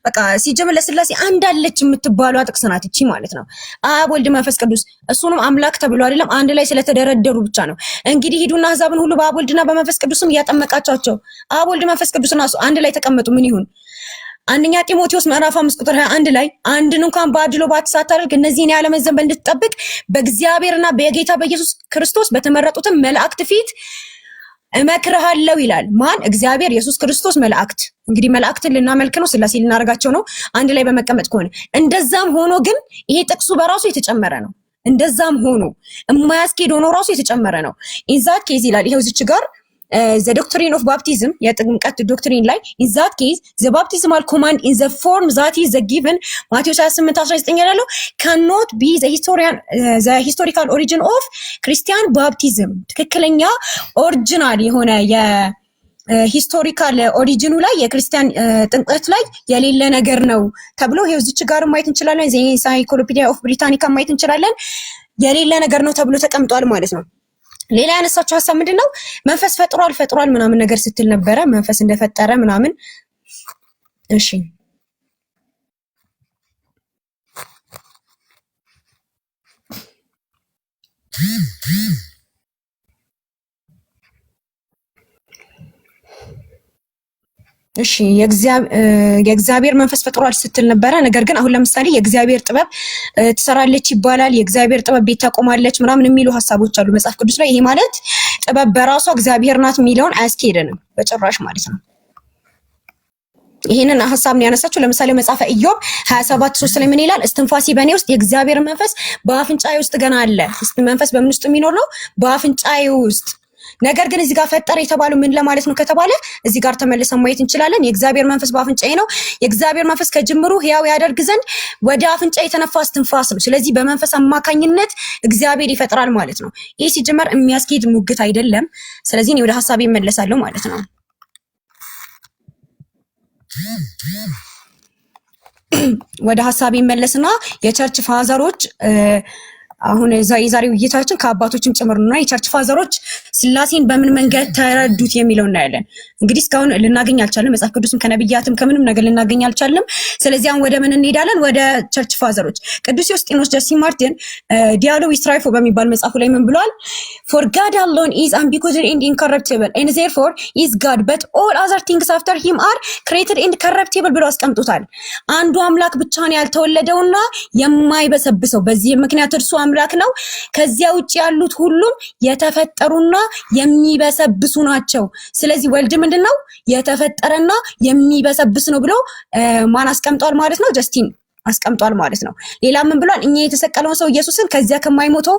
በቃ ሲጀምር ለስላሴ አንድ አለች የምትባለው ጥቅስ ናት እቺ ማለት ነው። አብ ወልድ መንፈስ ቅዱስ እሱንም አምላክ ተብሎ አይደለም አንድ ላይ ስለተደረደሩ ብቻ ነው። እንግዲህ ሂዱና አሕዛብን ሁሉ በአብ ወልድና በመንፈስ ቅዱስም እያጠመቃቸው አብ ወልድ መንፈስ ቅዱስና እሱ አንድ ላይ ተቀመጡ። ምን ይሁን? አንደኛ ጢሞቴዎስ ምዕራፍ 5 ቁጥር 21 ላይ አንድን እንኳን በአድሎ ሳታደርግ እነዚህን የዓለምን ዘንብ እንድትጠብቅ በእግዚአብሔርና በጌታ በኢየሱስ ክርስቶስ በተመረጡትም መላእክት ፊት እመክርሃለሁ ይላል። ማን? እግዚአብሔር ኢየሱስ ክርስቶስ መላእክት። እንግዲህ መላእክትን ልናመልክ ነው፣ ስላሴ ልናደርጋቸው ነው አንድ ላይ በመቀመጥ ከሆነ። እንደዛም ሆኖ ግን ይሄ ጥቅሱ በራሱ የተጨመረ ነው። እንደዛም ሆኖ የማያስኬድ ሆኖ ራሱ የተጨመረ ነው። ኢንዛት ኬዝ ይላል ይሄው እዚች ጋር the doctrine of baptism የጥምቀት ዶክትሪን ላይ in that case the baptismal command in the form that is given ማቴዎስ 28:19 ያለው cannot be the historical origin of Christian baptism ትክክለኛ ኦሪጂናል የሆነ የሂስቶሪካል ኦሪጂኑ ላይ የክርስቲያን ጥምቀት ላይ የሌለ ነገር ነው ተብሎ ይሄው እዚች ጋር ማየት እንችላለን። ዘ ኢንሳይክሎፒዲያ ኦፍ ብሪታኒካ ማየት እንችላለን። የሌለ ነገር ነው ተብሎ ተቀምጧል ማለት ነው። ሌላ ያነሳችሁ ሐሳብ ምንድነው? መንፈስ ፈጥሯል ምናምን ነገር ስትል ነበረ። መንፈስ እንደፈጠረ ምናምን እሺ የእግዚአብሔር መንፈስ ፈጥሯል ስትል ነበረ። ነገር ግን አሁን ለምሳሌ የእግዚአብሔር ጥበብ ትሰራለች ይባላል። የእግዚአብሔር ጥበብ ቤት ታቆማለች ምናምን የሚሉ ሐሳቦች አሉ መጽሐፍ ቅዱስ ላይ። ይሄ ማለት ጥበብ በራሷ እግዚአብሔር ናት የሚለውን አያስኬደንም በጭራሽ ማለት ነው። ይሄንን ሐሳብ ነው ያነሳችው። ለምሳሌ መጽሐፈ ኢዮብ 27:3 ላይ ምን ይላል? እስትንፋሴ በእኔ ውስጥ የእግዚአብሔር መንፈስ በአፍንጫዬ ውስጥ ገና አለ። መንፈስ በምን ውስጥ የሚኖር ነው? በአፍንጫዬ ውስጥ። ነገር ግን እዚህ ጋር ፈጠረ የተባለው ምን ለማለት ነው ከተባለ እዚህ ጋር ተመልሰን ማየት እንችላለን። የእግዚአብሔር መንፈስ በአፍንጫዬ ነው። የእግዚአብሔር መንፈስ ከጅምሩ ሕያው ያደርግ ዘንድ ወደ አፍንጫ የተነፋ እስትንፋስ ነው። ስለዚህ በመንፈስ አማካኝነት እግዚአብሔር ይፈጥራል ማለት ነው። ይህ ሲጀመር የሚያስኬድ ሙግት አይደለም። ስለዚህ እኔ ወደ ሐሳቤ እመለሳለሁ ማለት ነው። ወደ ሐሳቤ እመለስና የቸርች ፋዘሮች አሁን የዛሬው ውይይታችን ከአባቶችም ጭምር ነውና የቸርች ፋዘሮች ስላሴን በምን መንገድ ተረዱት የሚለው እናያለን። እንግዲህ እስካሁን ልናገኝ አልቻልንም። መጽሐፍ ቅዱስም ከነብያትም ከምንም ነገር ልናገኝ አልቻልንም። ስለዚህ አሁን ወደ ምን እንሄዳለን? ወደ ቸርች ፋዘሮች። ቅዱስ ዮስጢኖስ ጀስቲን ማርቲን ዲያሎግ ዊዝ ትራይፎ በሚባል መጽሐፉ ላይ ምን ብሏል? For God alone is unbegotten and incorruptible and therefore is God, but all other things after him are created and corruptible ብሎ አስቀምጦታል። አንዱ አምላክ ብቻ ነው ያልተወለደውና የማይበሰብሰው፣ በዚህ ምክንያት እርሱ አምላክ ነው። ከዚያ ውጭ ያሉት ሁሉም የተፈጠሩና የሚበሰብሱ ናቸው። ስለዚህ ወልድ ምንድነው? የተፈጠረና የሚበሰብስ ነው ብሎ ማን አስቀምጧል ማለት ነው? ጀስቲን አስቀምጧል ማለት ነው። ሌላ ምን ብሏል? እኛ የተሰቀለውን ሰው ኢየሱስን ከዚያ ከማይሞተው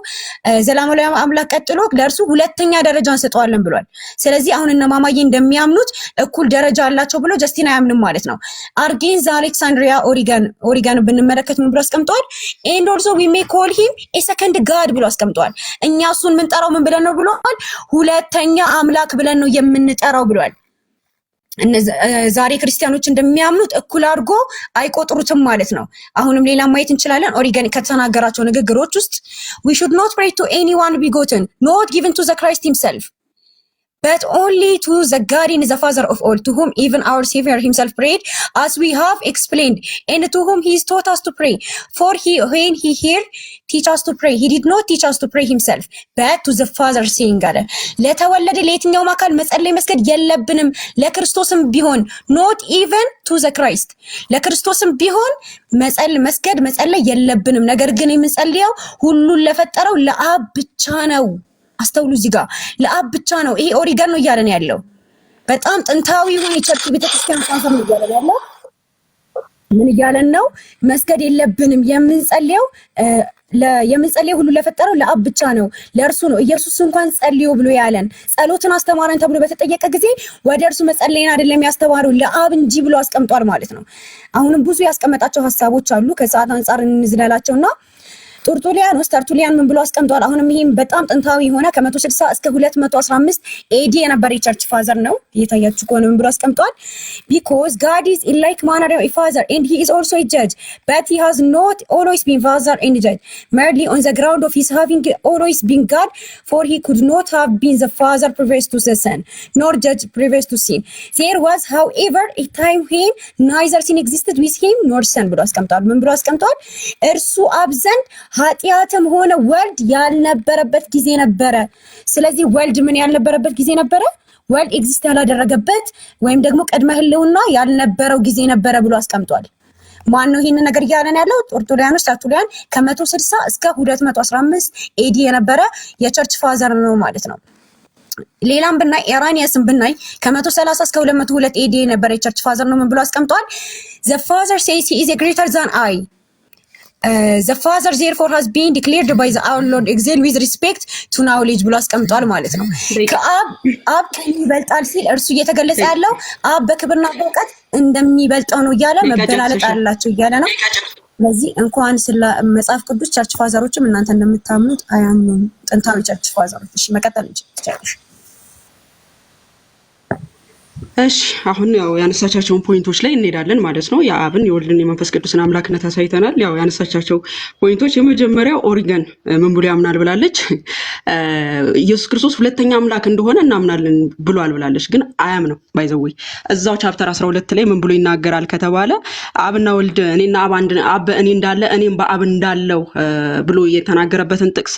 ዘላለማዊ አምላክ ቀጥሎ ለእርሱ ሁለተኛ ደረጃ እንሰጠዋለን ብሏል። ስለዚህ አሁን እነ ማማዬ እንደሚያምኑት እኩል ደረጃ አላቸው ብሎ ጀስቲን አያምንም ማለት ነው። አርጌንዝ አሌክሳንድሪያ ኦሪጋን ብንመለከት ምን ብሎ አስቀምጧል? ኤንድ ኦልሶ ዊ ሜይ ኮል ሂም ኤ ሰከንድ ጋድ ብሎ አስቀምጧል። እኛ እሱን የምንጠራው ምን ብለን ነው ብሏል? ሁለተኛ አምላክ ብለን ነው የምንጠራው ብሏል። ዛሬ ክርስቲያኖች እንደሚያምኑት እኩል አድርጎ አይቆጥሩትም ማለት ነው። አሁንም ሌላ ማየት እንችላለን። ኦሪጋን ከተናገራቸው ንግግሮች ውስጥ we should not pray to anyone begotten, not given to the Christ himself, but only to the God in the Father of all, to whom even our Savior himself prayed, as we have explained, and to whom he taught us to pray. For when he here teach us to pray, he did not teach us to pray himself, but to the Father, saying God. ለተወለደ ለየትኛውም አካል መጸለይ መስገድ የለብንም፣ ለክርስቶስም ቢሆን not even to the Christ፣ ለክርስቶስም ቢሆን መስገድ መጸለይ የለብንም። ነገር ግን የምንጸልየው ሁሉን ለፈጠረው ለአብ ብቻ ነው። አስተውሉ፣ እዚህ ጋር ለአብ ብቻ ነው። ይሄ ኦሪጋን ነው እያለን ያለው። በጣም ጥንታዊ የሆነ የቸርች ቤተክርስቲያን ፋዘር ነው እያለን ያለው። ምን እያለን ነው? መስገድ የለብንም፣ የምንጸልየው ሁሉ ለፈጠረው ለአብ ብቻ ነው፣ ለእርሱ ነው። ኢየሱስ እንኳን ጸልዩ ብሎ ያለን ጸሎትን አስተማረን ተብሎ በተጠየቀ ጊዜ ወደ እርሱ መጸለይን አይደለም ያስተማረው ለአብ እንጂ ብሎ አስቀምጧል ማለት ነው። አሁንም ብዙ ያስቀመጣቸው ሐሳቦች አሉ። ከሰዓት አንፃር እንዝላላቸውና ጡርጡሊያኖስ ተርቱሊያን ምን ብሎ አስቀምጧል? አሁንም ይሄም በጣም ጥንታዊ የሆነ ከ160 እስከ 215 ኤዲ የነበረ የቸርች ፋዘር ነው። እየታያችሁ ከሆነ ምን ብሎ አስቀምጧል? because God is in like manner a father and he is also a judge, but he has not always been father and judge merely on the ground of his having always been God, for he could not have been the father previous to the son nor judge previous to sin. There was however a time when neither sin existed with him nor son ብሎ አስቀምጧል። ምን ብሎ አስቀምጧል? እርሱ አብ ዘንድ ኃጢአትም ሆነ ወልድ ያልነበረበት ጊዜ ነበረ። ስለዚህ ወልድ ምን ያልነበረበት ጊዜ ነበረ? ወልድ ኤግዚስት ያላደረገበት ወይም ደግሞ ቅድመ ህልውና ያልነበረው ጊዜ ነበረ ብሎ አስቀምጧል። ማን ነው ይሄን ነገር እያለን ያለው? ጡርጡሊያኖስ ተርቱሊያን ከ160 እስከ 215 ኤዲ የነበረ የቸርች ፋዘር ነው ማለት ነው። ሌላም ብናይ ኢራኒያስን ብናይ ከ130 እስከ 202 ኤዲ የነበረ የቸርች ፋዘር ነው። ምን ብሎ አስቀምጧል? the father says he is greater than I. The father therefore has been declared by the our Lord excel with respect to knowledge ብሎ አስቀምጧል ማለት ነው። አብ ከሚበልጣል ሲል እርሱ እየተገለጸ ያለው አብ በክብርና በእውቀት እንደሚበልጠው ነው እያለ መበላለጥ አላቸው እያለ ነው። ስለዚህ እንኳን ስለ መጽሐፍ ቅዱስ ቸርች ፋዘሮችም እናንተ እንደምታምኑት አያምኑም፣ ጥንታዊ ቸርች ፋዘሮች። እሺ መቀጠል እንችላለን። እሺ አሁን ያው ያነሳቻቸውን ፖይንቶች ላይ እንሄዳለን ማለት ነው። የአብን የወልድን የመንፈስ ቅዱስን አምላክነት አሳይተናል። ያው ያነሳቻቸው ፖይንቶች የመጀመሪያው ኦሪገን ምን ብሎ ያምናል ብላለች። ኢየሱስ ክርስቶስ ሁለተኛ አምላክ እንደሆነ እናምናለን ብሏል ብላለች፣ ግን አያምነው ባይዘው እዛው ቻፕተር 12 ላይ ምን ብሎ ይናገራል ከተባለ አብና ወልድ እኔና አብ እኔ እንዳለ እኔም በአብ እንዳለው ብሎ የተናገረበትን ጥቅስ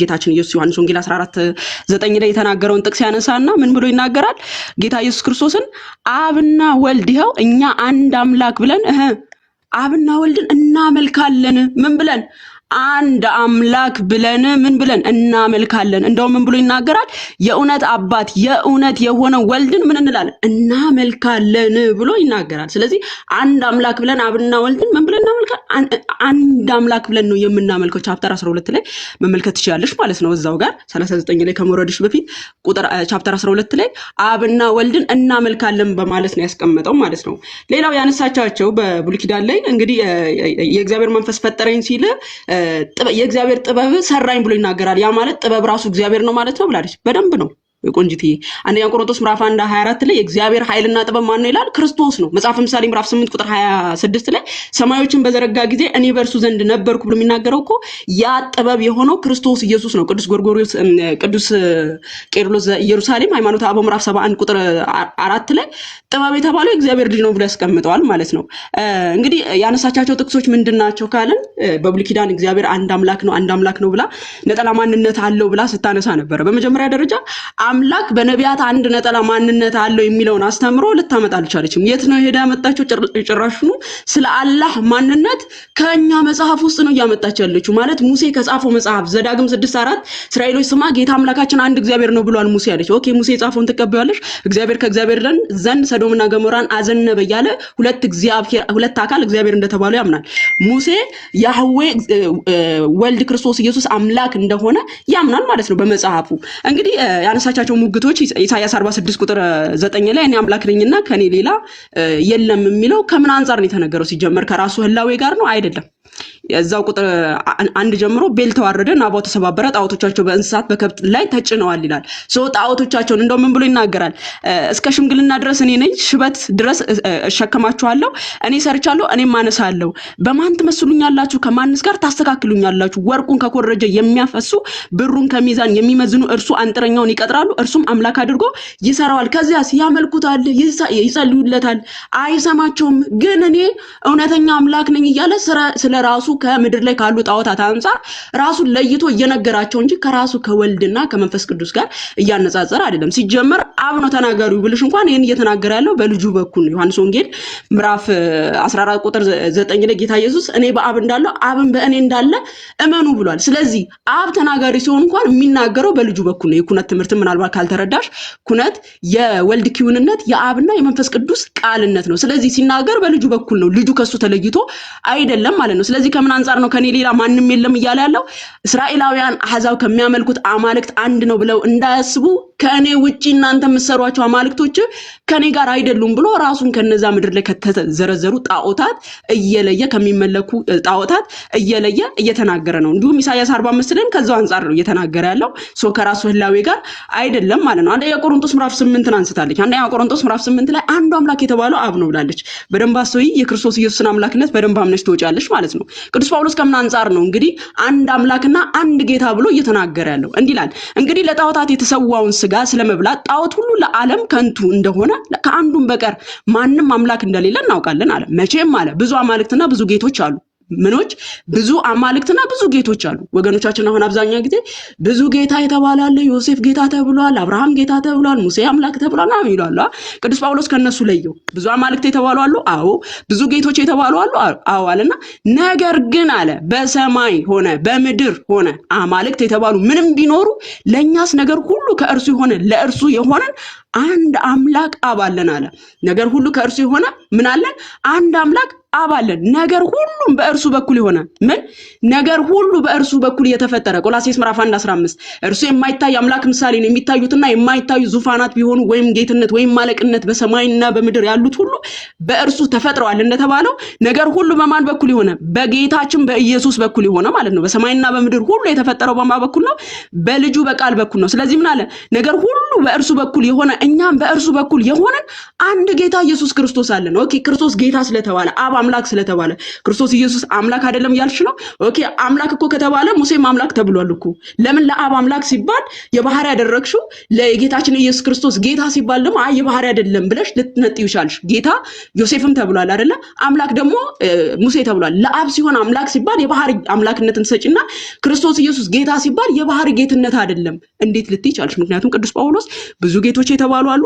ጌታችን ኢየሱስ ዮሐንስ ወንጌል 14:9 ላይ የተናገረውን ጥቅስ ያነሳና ምን ብሎ ይናገራል? ጌታ ኢየሱስ ክርስቶስን አብና ወልድ ይኸው እኛ አንድ አምላክ ብለን አብና ወልድን እናመልካለን። ምን ብለን? አንድ አምላክ ብለን ምን ብለን እናመልካለን። እንደውም ምን ብሎ ይናገራል? የእውነት አባት የእውነት የሆነ ወልድን ምን እንላለን? እናመልካለን ብሎ ይናገራል። ስለዚህ አንድ አምላክ ብለን አብና ወልድን ምን ብለን እናመልካለን? አንድ አምላክ ብለን ነው የምናመልከው። ቻፕተር 12 ላይ መመልከት ትችላለሽ ማለት ነው። እዛው ጋር 39 ላይ ከመውረድሽ በፊት ቁጥር ቻፕተር 12 ላይ አብና ወልድን እናመልካለን በማለት ነው ያስቀመጠው ማለት ነው። ሌላው ያነሳቻቸው በብሉይ ኪዳን ላይ እንግዲህ የእግዚአብሔር መንፈስ ፈጠረኝ ሲል የእግዚአብሔር ጥበብ ሰራኝ ብሎ ይናገራል። ያ ማለት ጥበብ ራሱ እግዚአብሔር ነው ማለት ነው ብላለች። በደንብ ነው ቆንጂቲ። አንደኛ ቆሮንቶስ ምዕራፍ 1:24 ላይ የእግዚአብሔር ኃይልና ጥበብ ማን ነው ይላል? ክርስቶስ ነው። መጽሐፍ ምሳሌ ምዕራፍ 8 ቁጥር 26 ላይ ሰማዮችን በዘረጋ ጊዜ እኔ በእርሱ ዘንድ ነበርኩ ብሎ የሚናገረው እኮ ያ ጥበብ የሆነው ክርስቶስ ኢየሱስ ነው። ቅዱስ ቄርሎስ ኢየሩሳሌም ሃይማኖተ አበው ምዕራፍ 71 ቁጥር 4 ላይ ጥበብ የተባለው የእግዚአብሔር ልጅ ነው ብሎ ያስቀምጠዋል ማለት ነው። እንግዲህ ያነሳቻቸው ጥቅሶች ምንድናቸው ካለን በብሉይ ኪዳን እግዚአብሔር አንድ አምላክ ነው ብላ ነጠላ ማንነት አለው ብላ ስታነሳ ነበር። በመጀመሪያ ደረጃ አምላክ በነቢያት አንድ ነጠላ ማንነት አለው የሚለውን አስተምሮ ልታመጣ አልቻለችም። የት ነው ሄዳ ያመጣችው? ጭራሽኑ ስለ አላህ ማንነት ከኛ መጽሐፍ ውስጥ ነው ያመጣች ያለችው። ማለት ሙሴ ከጻፈው መጽሐፍ ዘዳግም 6:4 እስራኤሎች ስማ ጌታ አምላካችን አንድ እግዚአብሔር ነው ብሏል ሙሴ አለች። ኦኬ ሙሴ የጻፈውን ተቀበያለሽ? እግዚአብሔር ከእግዚአብሔር ዘንድ ሰዶምና ገሞራን አዘነበ እያለ ሁለት አካል እግዚአብሔር እንደተባሉ ያምናል። ሙሴ ያህዌ ወልድ ክርስቶስ ኢየሱስ አምላክ እንደሆነ ያምናል ማለት ነው በመጽሐፉ። እንግዲህ ያነሳቻቸው ሙግቶች ኢሳይያስ 46 ቁጥር 9 ላይ እኔ አምላክ ነኝና ከኔ ሌላ የለም የሚለው ከምን አንፃር ነው የተነገረው? ሲጀመር ከራሱ ህላዌ ጋር ነው አይደለም። እዛው ቁጥር 1 ጀምሮ ቤል ተዋረደ፣ ናባው ተሰባበረ፣ ጣዖቶቻቸው በእንስሳት በከብት ላይ ተጭነዋል ይላል። ጣዖቶቻቸውን እንደው ምን ብሎ ይናገራል? እስከ ሽምግልና ድረስ እኔ ነኝ፣ ሽበት ድረስ እሸከማችኋለሁ፣ እኔ ሰርቻለሁ፣ እኔም ማነሳለሁ። በማን ትመስሉኛላችሁ? ከማንስ ጋር ታስተካክሉኛላችሁ? ወርቁን ከኮረጀ የሚያፈሱ ብሩን ከሚዛን የሚመዝኑ እርሱ አንጥረኛውን ይቀጥራሉ፣ እርሱም አምላክ አድርጎ ይሰራዋል። ከዚያስ ያመልኩታል፣ ይጸልዩለታል፣ አይሰማቸውም። ግን እኔ እውነተኛ አምላክ ነኝ እያለ ስለራሱ ከምድር ላይ ካሉ ጣዖታት አንፃር ራሱን ለይቶ እየነገራቸው እንጂ ከራሱ ከወልድና ከመንፈስ ቅዱስ ጋር እያነጻጸረ አይደለም። ሲጀመር አብ ነው ተናጋሪው ብልሽ እንኳን ይሄን እየተናገረ ያለው በልጁ በኩል ነው። ዮሐንስ ወንጌል ምዕራፍ 14 ቁጥር 9 ላይ ጌታ ኢየሱስ እኔ በአብ እንዳለው አብን በእኔ እንዳለ እመኑ ብሏል። ስለዚህ አብ ተናጋሪ ሲሆን እንኳን የሚናገረው በልጁ በኩል ነው። የኩነት ትምህርት ምናልባት ካልተረዳሽ ኩነት የወልድ ኪውንነት የአብና የመንፈስ ቅዱስ ቃልነት ነው። ስለዚህ ሲናገር በልጁ በኩል ነው። ልጁ ከሱ ተለይቶ አይደለም ማለት ነው። ስለዚህ ከምን አንፃር ነው ከኔ ሌላ ማንም የለም እያለ ያለው? እስራኤላውያን አህዛብ ከሚያመልኩት አማልክት አንድ ነው ብለው እንዳያስቡ ከኔ ውጪ እናንተ የምትሰሯቸው አማልክቶች ከኔ ጋር አይደሉም ብሎ ራሱን ከነዛ ምድር ላይ ከተዘረዘሩ ጣዖታት እየለየ ከሚመለኩ ጣዖታት እየለየ እየተናገረ ነው። እንዲሁም ኢሳይያስ 45 ላይ ከዛው አንፃር ነው እየተናገረ ያለው። ከራሱ ህላዌ ጋር አይደለም ማለት ነው። አንደኛ ቆሮንቶስ ምዕራፍ 8ን አንስታለች። አንደኛ ቆሮንቶስ ምዕራፍ 8 ላይ አንዱ አምላክ የተባለው አብ ነው ብላለች። በደንብ አስተውይ። የክርስቶስ ኢየሱስን አምላክነት በደንብ አምነሽ ትወጫለሽ ማለት ነው። ቅዱስ ጳውሎስ ከምን አንፃር ነው እንግዲህ አንድ አምላክና አንድ ጌታ ብሎ እየተናገረ ያለው? እንዲህ ይላል እንግዲህ ለጣዖታት የተሰዋውን ስጋ ስለመብላት ጣዖት ሁሉ ለዓለም ከንቱ እንደሆነ ከአንዱም በቀር ማንም አምላክ እንደሌለ እናውቃለን አለ። መቼም አለ ብዙ አማልክትና ብዙ ጌቶች አሉ። ምኖች ብዙ አማልክትና ብዙ ጌቶች አሉ። ወገኖቻችን አሁን አብዛኛው ጊዜ ብዙ ጌታ የተባለ አለ። ዮሴፍ ጌታ ተብሏል፣ አብርሃም ጌታ ተብሏል፣ ሙሴ አምላክ ተብሏል ነው ይላሉ። ቅዱስ ጳውሎስ ከነሱ ለየው። ብዙ አማልክት የተባሉ አሉ፣ አዎ። ብዙ ጌቶች የተባሉ አሉ፣ አዎ አለና ነገር ግን አለ በሰማይ ሆነ በምድር ሆነ አማልክት የተባሉ ምንም ቢኖሩ ለኛስ ነገር ሁሉ ከእርሱ የሆነ ለእርሱ የሆነን አንድ አምላክ አብ አለን አለ። ነገር ሁሉ ከእርሱ የሆነ ምን አለን? አንድ አምላክ አብ አለን። ነገር ሁሉም በእርሱ በኩል የሆነ ምን ነገር ሁሉ በእርሱ በኩል የተፈጠረ ቆላስይስ ምዕራፍ 1:15 እርሱ የማይታይ አምላክ ምሳሌ ነው። የሚታዩትና የማይታዩ ዙፋናት ቢሆኑ ወይም ጌትነት ወይም ማለቅነት በሰማይና በምድር ያሉት ሁሉ በእርሱ ተፈጥረዋል እንደተባለው ነገር ሁሉ በማን በኩል የሆነ? በጌታችን በኢየሱስ በኩል የሆነ ማለት ነው። በሰማይና በምድር ሁሉ የተፈጠረው በማን በኩል ነው? በልጁ በቃል በኩል ነው። ስለዚህ ምን አለ? ነገር ሁሉ በእርሱ በኩል የሆነ እኛም በእርሱ በኩል የሆነን አንድ ጌታ ኢየሱስ ክርስቶስ አለን። ኦኬ ክርስቶስ ጌታ ስለተባለ አብ አምላክ ስለተባለ ክርስቶስ ኢየሱስ አምላክ አይደለም ያልሽ ነው? ኦኬ አምላክ እኮ ከተባለ ሙሴም አምላክ ተብሏል እኮ። ለምን ለአብ አምላክ ሲባል የባህሪ ያደረግሽው ለጌታችን ኢየሱስ ክርስቶስ ጌታ ሲባል ደግሞ አይ የባህሪ አይደለም ብለሽ ልትነጥዩ ይቻልሽ። ጌታ ዮሴፍም ተብሏል አይደለ? አምላክ ደግሞ ሙሴ ተብሏል። ለአብ ሲሆን አምላክ ሲባል የባህሪ አምላክነትን ሰጪና ክርስቶስ ኢየሱስ ጌታ ሲባል የባህሪ ጌትነት አይደለም እንዴት ልትይ ይቻልሽ? ምክንያቱም ቅዱስ ጳውሎስ ብዙ ጌቶች የተባሉ አሉ፣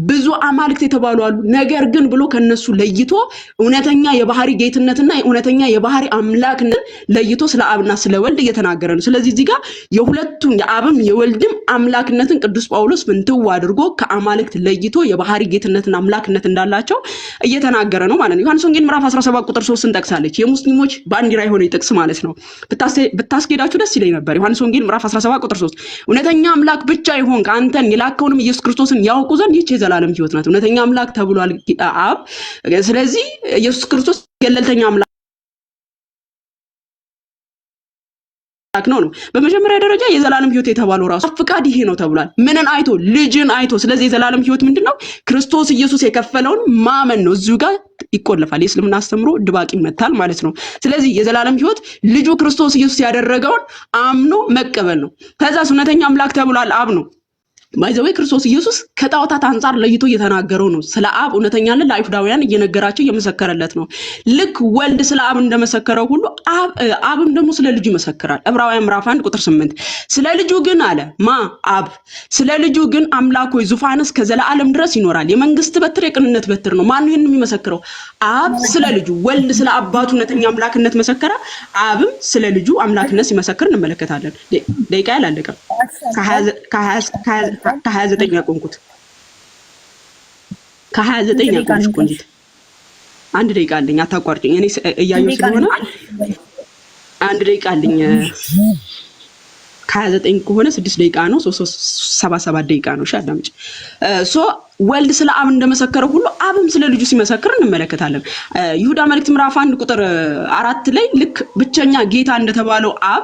ብዙ አማልክት የተባሉ አሉ። ነገር ግን ብሎ ከነሱ ለይቶ እውነተኛ የባህሪ ጌትነትና እውነተኛ የባህሪ አምላክነት ለይቶ ስለ አብና ስለ ወልድ እየተናገረ ነው። ስለዚህ እዚህ ጋር የሁለቱም የአብም የወልድም አምላክነትን ቅዱስ ጳውሎስ ምንትው አድርጎ ከአማልክት ለይቶ የባህሪ ጌትነትና አምላክነት እንዳላቸው እየተናገረ ነው ማለት ነው። ዮሐንስ ወንጌል ምዕራፍ 17 ቁጥር 3 እንጠቅሳለች። የሙስሊሞች ባንዲራ የሆነ ይጥቅስ ማለት ነው። ብታስኬዳችሁ ደስ ይለኝ ነበር። ዮሐንስ ወንጌል ምዕራፍ 17 ቁጥር 3 እውነተኛ አምላክ ብቻ ይሆን ከአንተን የላከውንም ኢየሱስ ክርስቶስን ያውቁ ዘንድ ይህች የዘላለም ሕይወት ናት። እውነተኛ አምላክ ተብሏል አብ። ስለዚህ ኢየሱስ ክርስቶስ ገለልተኛ አምላክ ነው። በመጀመሪያ ደረጃ የዘላለም ሕይወት የተባለው ራሱ ፍቃድ ይሄ ነው ተብሏል። ምንን አይቶ? ልጅን አይቶ። ስለዚህ የዘላለም ሕይወት ምንድነው? ክርስቶስ ኢየሱስ የከፈለውን ማመን ነው። እዚሁ ጋር ይቆለፋል። የእስልምና አስተምሮ ድባቅ ይመታል ማለት ነው። ስለዚህ የዘላለም ሕይወት ልጁ ክርስቶስ ኢየሱስ ያደረገውን አምኖ መቀበል ነው። ከዛስ እውነተኛ አምላክ ተብሏል አብ ነው። ማይዘዌ ክርስቶስ ኢየሱስ ከጣዖታት አንፃር ለይቶ እየተናገረው ነው። ስለ አብ እውነተኛነት ለአይሁዳውያን እየነገራቸው እየመሰከረለት ነው። ልክ ወልድ ስለ አብ እንደመሰከረው ሁሉ አብም ደግሞ ስለ ልጁ ይመሰክራል። ዕብራውያን ምዕራፍ 1 ቁጥር 8 ስለ ልጁ ግን አለ አብ ስለ ልጁ ግን አምላክ ሆይ ዙፋንስ ከዘላለም ድረስ ይኖራል፣ የመንግስት በትር የቅንነት በትር ነው። ማን ይሄን የሚመሰክረው? አብ ስለ ልጁ። ወልድ ስለ አባቱ እውነተኛ አምላክነት መሰከረ፣ አብም ስለ ልጁ አምላክነት ሲመሰክር እንመለከታለን። ደቂቃ ያላለቀም ከ29 ያቆምኩት ከ29 ያቆምኩት ቆንጂት አንድ ደቂቃ አለኝ። አታቋርጭኝ። እኔ እያየሁ ስለሆነ አንድ ደቂቃ አለኝ። ከ29 ከሆነ 6 ደቂቃ ነው። 77 ደቂቃ ነው። እሺ አዳምጪ። ወልድ ስለ አብ እንደመሰከረው ሁሉ አብም ስለ ልጁ ሲመሰክር እንመለከታለን። ይሁዳ መልእክት ምዕራፍ 1 ቁጥር 4 ላይ ልክ ብቸኛ ጌታ እንደተባለው አብ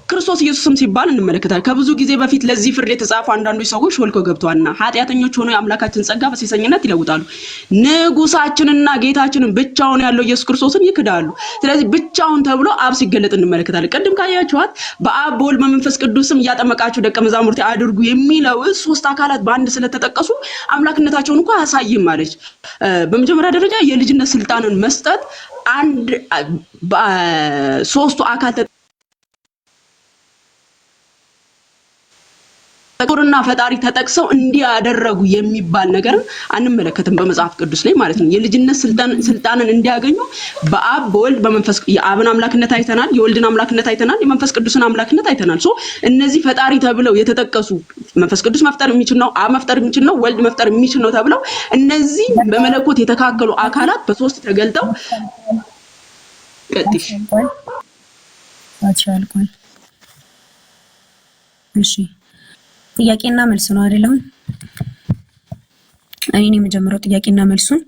ክርስቶስ ኢየሱስም ሲባል እንመለከታለን። ከብዙ ጊዜ በፊት ለዚህ ፍርድ የተጻፉ አንዳንዶች ሰዎች ሾልከው ገብተዋልና ኃጢአተኞች ሆነው የአምላካችን ጸጋ በሴሰኝነት ይለውጣሉ፣ ንጉሳችንና ጌታችንን ብቻውን ያለው ኢየሱስ ክርስቶስን ይክዳሉ። ስለዚህ ብቻውን ተብሎ አብ ሲገለጥ እንመለከታለን። ቅድም ካያችኋት በአብ በወልድ በመንፈስ ቅዱስም እያጠመቃችሁ ደቀ መዛሙርቴ አድርጉ የሚለው ሶስት አካላት በአንድ ስለተጠቀሱ አምላክነታቸውን እንኳን አያሳይም ማለች። በመጀመሪያ ደረጃ የልጅነት ስልጣንን መስጠት አንድ ሶስቱ አካል ተቆርና ፈጣሪ ተጠቅሰው እንዲያደረጉ የሚባል ነገር አንመለከትም በመጽሐፍ ቅዱስ ላይ ማለት ነው። የልጅነት ስልጣንን እንዲያገኙ በአብ በወልድ በመንፈስ የአብን አምላክነት አይተናል፣ የወልድን አምላክነት አይተናል፣ የመንፈስ ቅዱስን አምላክነት አይተናል። እነዚህ ፈጣሪ ተብለው የተጠቀሱ መንፈስ ቅዱስ መፍጠር የሚችል ነው፣ አብ መፍጠር የሚችል ነው፣ ወልድ መፍጠር የሚችል ነው ተብለው እነዚህ በመለኮት የተካከሉ አካላት በሶስት ተገልጠው አትሻልኩኝ። እሺ ጥያቄና መልስ ነው አይደለም? እኔ የመጀመሪያው ጥያቄና መልሱን።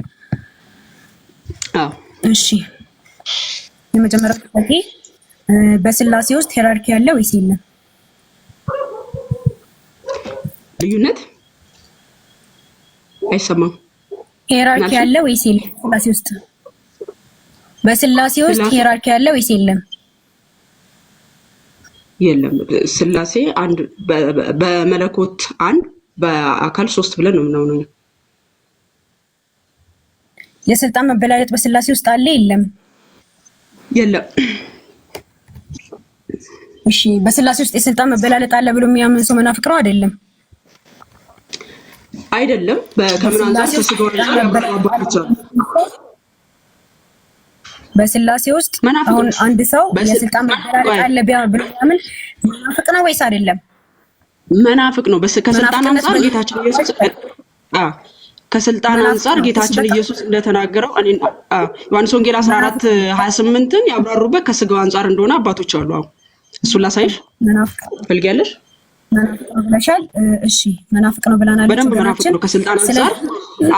አዎ እሺ የመጀመሪያው ጥያቄ በስላሴ ውስጥ ሄራርኪ ያለ ወይስ የለም? ልዩነት አይሰማም። ሄራርኪ ያለ ወይስ የለም? ስላሴ ውስጥ በስላሴ ውስጥ ሄራርኪ ያለ ወይስ የለም? የለም። ስላሴ አንድ በመለኮት አንድ በአካል ሶስት ብለን ነው የምናምነው። የስልጣን መበላለጥ በስላሴ ውስጥ አለ የለም? የለም። እሺ በስላሴ ውስጥ የስልጣን መበላለጥ አለ ብሎ የሚያምን ሰው መናፍቅ ነው አይደለም? አይደለም። ከምን አንፃር ከስጋው አንፃር ያባባቻል። በስላሴ ውስጥ አሁን አንድ ሰው የስልጣን መበላለጥ አለ ብሎ የሚያምን መናፍቅ ነው ወይስ አይደለም? መናፍቅ ነው። ከስልጣን አንፃር ጌታችን ኢየሱስ ከስልጣን አንፃር ጌታችን ኢየሱስ እንደተናገረው ዮሐንስ ወንጌል 14:28ን ያብራሩበት ከስጋው አንፃር እንደሆነ አባቶች አሉ። አሁን እሱን ላሳይሽ ፈልጊያለሽ? መናፍቅ ነው ብለሻል። እሺ መናፍቅ ነው ብለናል። በደንብ መናፍቅ ነው። ከስልጣን አንፃር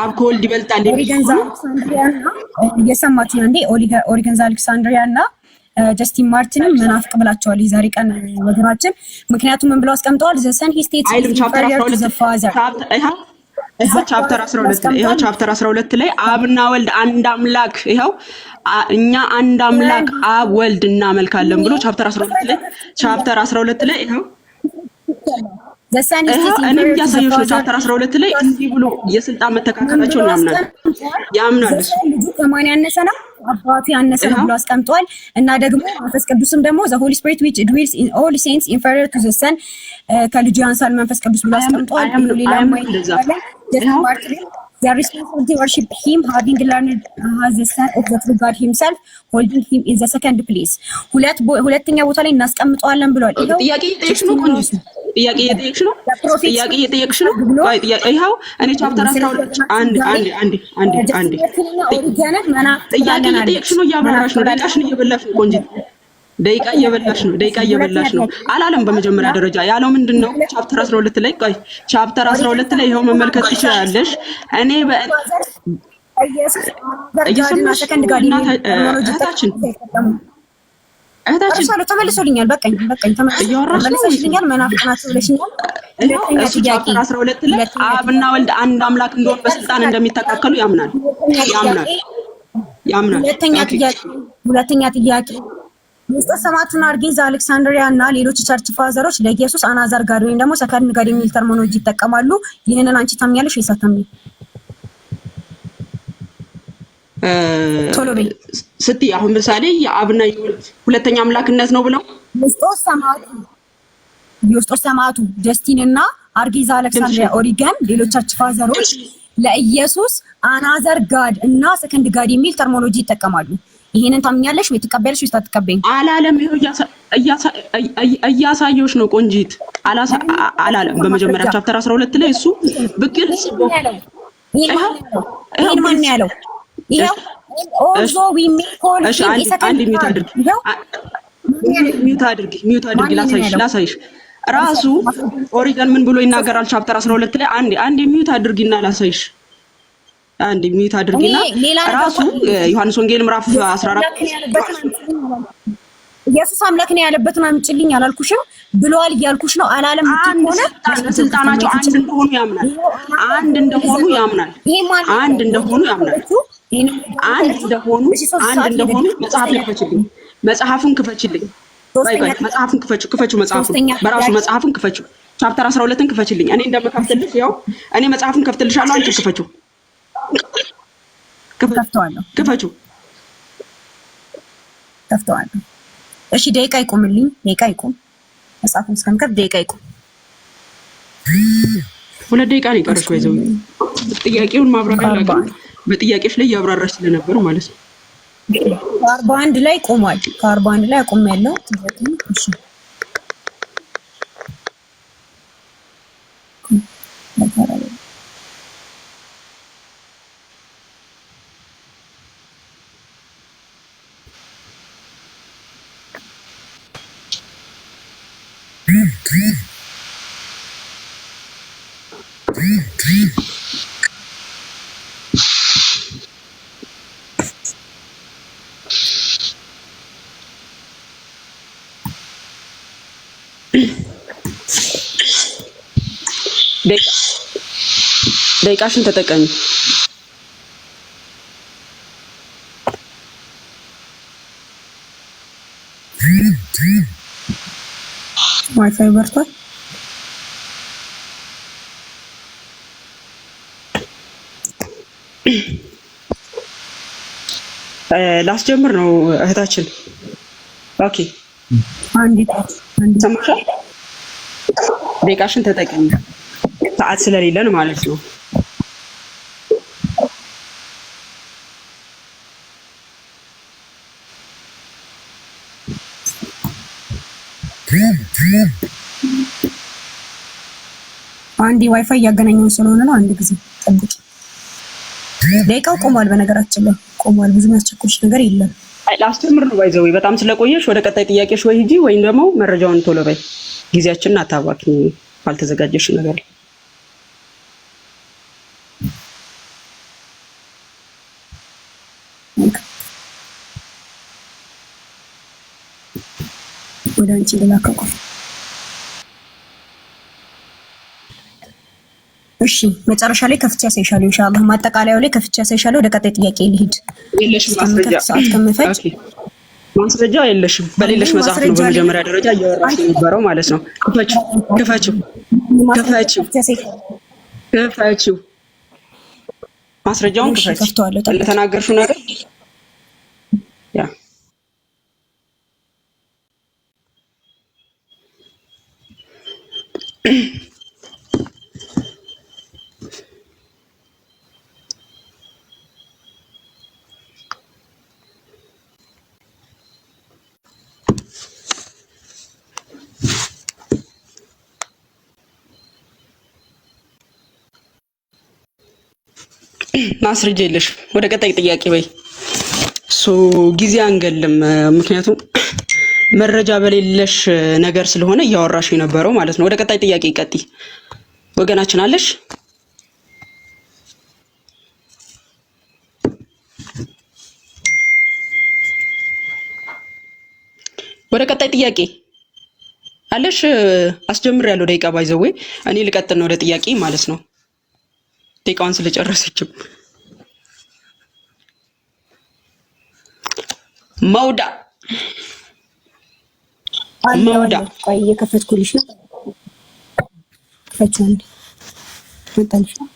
አብ ከወልድ ይበልጣል። ኦሪገንዝ አሌክሳንድሪያና እየሰማችሁ እንዴ? ኦሪገንዝ አሌክሳንድሪያና ጀስቲን ማርቲንም መናፍቅ ብላቸዋል የዛሬ ቀን ወገናችን። ምክንያቱም ምን ብለው አስቀምጠዋል? ዘ ሰን ሂ ስቴትስ ኢንፌሪየር ቱ ዘ ፋዘር። ይኸው ቻፕተር 12 ላይ አብና ወልድ አንድ አምላክ፣ ይኸው እኛ አንድ አምላክ አብ ወልድ እናመልካለን ብሎ ቻፕተር 12 ላይ ይኸው እኔ እያሳየሁሽ ነው። ቻፕተር 12 ላይ እንዲህ ብሎ የስልጣን መተካከላቸውን ያምናል። ልጁ ከማን ያነሰ ነው? አባቱ ያነሰ ነው ብሎ አስቀምጧል። እና ደግሞ መንፈስ ቅዱስም ደግሞ the Holy Spirit which dwells in all saints inferior to the Son ከልጁ ያንሳል መንፈስ ቅዱስ ብሎ አስቀምጧል። ሌላ They are responsible to worship him, having learned as the son of the true God himself, holding him in the second place. ሁለተኛ ቦታ ላይ እናስቀምጠዋለን ብሏል። ጥያቄ እየጠየቅሽ ነው ቆንጆ፣ ጥያቄ እየጠየቅሽ ነው። ይኸው እኔ ቻፕተር 12 አንድ ጥያቄ እየጠየቅሽ ነው፣ እያብራራሽ ነው፣ ደቂቃሽን እየበላሽ ነው ቆንጆ፣ ደቂቃ እየበላሽ ነው አላለም። በመጀመሪያ ደረጃ ያለው ምንድነው? ቻፕተር 12 ላይ ቻፕተር 12 ላይ ይሄው መመልከት ትችላለሽ። እኔ እህታችን ተመልሶልኛል። በቃኝ ተመልሶልኛል። መናፍቅ ናቸው ብለሽኛል። ቻፕተር 12 ላይ አብና ወልድ አንድ አምላክ እንደሆነ በስልጣን እንደሚተካከሉ ያምናል። ሁለተኛ ጥያቄ ሚስጥር ሰማዕቱን አርጌዝ አሌክሳንድሪያ እና ሌሎች ቸርች ፋዘሮች ለኢየሱስ አናዘር ጋድ ወይም ደግሞ ሰከንድ ጋድ የሚል ተርሚኖሎጂ ይጠቀማሉ። ይህንን አንቺ ታምኛለሽ ወይስ አታምኚም? ቶሎ በይ ስትይ አሁን ምሳሌ የአብና የወልድ ሁለተኛ አምላክነት ነው ብለው ሚስጥር ሰማዕቱ ጀስቲን እና አርጌዝ አሌክሳንድሪያ ኦሪገን ሌሎች ቸርች ፋዘሮች ለኢየሱስ አናዘር ጋድ እና ሰከንድ ጋድ የሚል ተርሚኖሎጂ ይጠቀማሉ። ይሄንን ታምኛለሽ ወይ ትቀበልሽ ወይ ታትቀበይኝ? አላለም። ይሄው እያሳየሁሽ ነው ቆንጂት። አላለም። በመጀመሪያ ቻፕተር 12 ላይ እሱ በግልጽ ይሄን ማን ያለው? ይሄው ኦዞ ዊ ሜኮል አንድ ሚውት አድርጊ ላሳይሽ። ራሱ ኦሪገን ምን ብሎ ይናገራል? ቻፕተር 12 ላይ አንድ ሚውት አድርጊና ላሳይሽ። አንድ ሚውት አድርጊና ራሱ ዮሐንስ ወንጌል ምዕራፍ 14 ኢየሱስ አምላክ ነው ያለበትን አምጪልኝ አላልኩሽም ብለዋል እያልኩሽ ነው። አላለም ሆነ ስልጣናቸው አንድ እንደሆኑ ያምናል። አንድ እንደሆኑ መጽሐፉን ክፈችልኝ። በራሱ መጽሐፉን ክፈችው። ቻፕተር 12ን ክፈችልኝ። እኔ እንደምከፍትልሽ ያው እኔ መጽሐፉን ከፍትልሻለሁ። አንቺ ክፈችው። ክፈችው። እሺ ደቂቃ ይቆምልኝ። ደቂቃ ይቆም። መጽሐፉን እስከምከፍት ደቂቃ ይቆም። 2 ደቂቃ ነው የቀረሽ። ወይዘው ጥያቄውን ማብራሪያ አላውቅም። በጥያቄሽ ላይ ያብራራሽ ስለነበረ ማለት ነው። 41 ላይ ቆሟል። 41 ላይ አቆም ያለው እሺ ደቂቃሽን ተጠቀሚ። ዋይፋይ በርቷል። ላስጀምር ነው እህታችን። ኦኬ ሰማሻል? ደቂቃሽን ተጠቀሚ፣ ሰዓት ስለሌለን ማለት ነው። አንዴ ዋይፋይ እያገናኘን ስለሆነ ነው። አንድ ጊዜ ጠብቂ። ደቂቃው ቆሟል። በነገራችን ላይ ቆሟል። ብዙ የሚያስቸኩልሽ ነገር የለም። ላስጀምር ነው ባይዘው። በጣም ስለቆየሽ ወደ ቀጣይ ጥያቄሽ ወይ ሂጂ ወይም ደግሞ መረጃውን ቶሎ በይ። ጊዜያችንን አታባክኝ ባልተዘጋጀሽ ነገር። ወደ አንቺ ልላከው። እሺ መጨረሻ ላይ ከፍቼ ያሳይሻለሁ ኢንሻአላህ። ማጠቃለያው ላይ ከፍቼ ያሳይሻለሁ። ወደ ቀጣይ ጥያቄ ልሂድ። የለሽም ማስረጃ? ሰዓት ከመፈጅ ማስረጃ የለሽም። በሌለሽ መጽሐፍ ነው በመጀመሪያ ደረጃ እያወራሽ የነበረው ማለት ነው። ክፈችው። ማስረጃውን ክፈች። ለተናገርሽው ነገር ያ ማስረጃ የለሽ። ወደ ቀጣይ ጥያቄ በይ። ጊዜ አንገልም፣ ምክንያቱም መረጃ በሌለሽ ነገር ስለሆነ እያወራሽ የነበረው ማለት ነው። ወደ ቀጣይ ጥያቄ ቀጥይ። ወገናችን አለሽ? ወደ ቀጣይ ጥያቄ አለሽ? አስጀምሬያለሁ። ደቂቃ ባይዘዌ እኔ ልቀጥል ነው ወደ ጥያቄ ማለት ነው። ደቂቃውን ስለጨረሰችም መውዳ ቆይ እየከፈትኩልሽ ነው። ከፈችው እንዴ መጣልሽ ነው።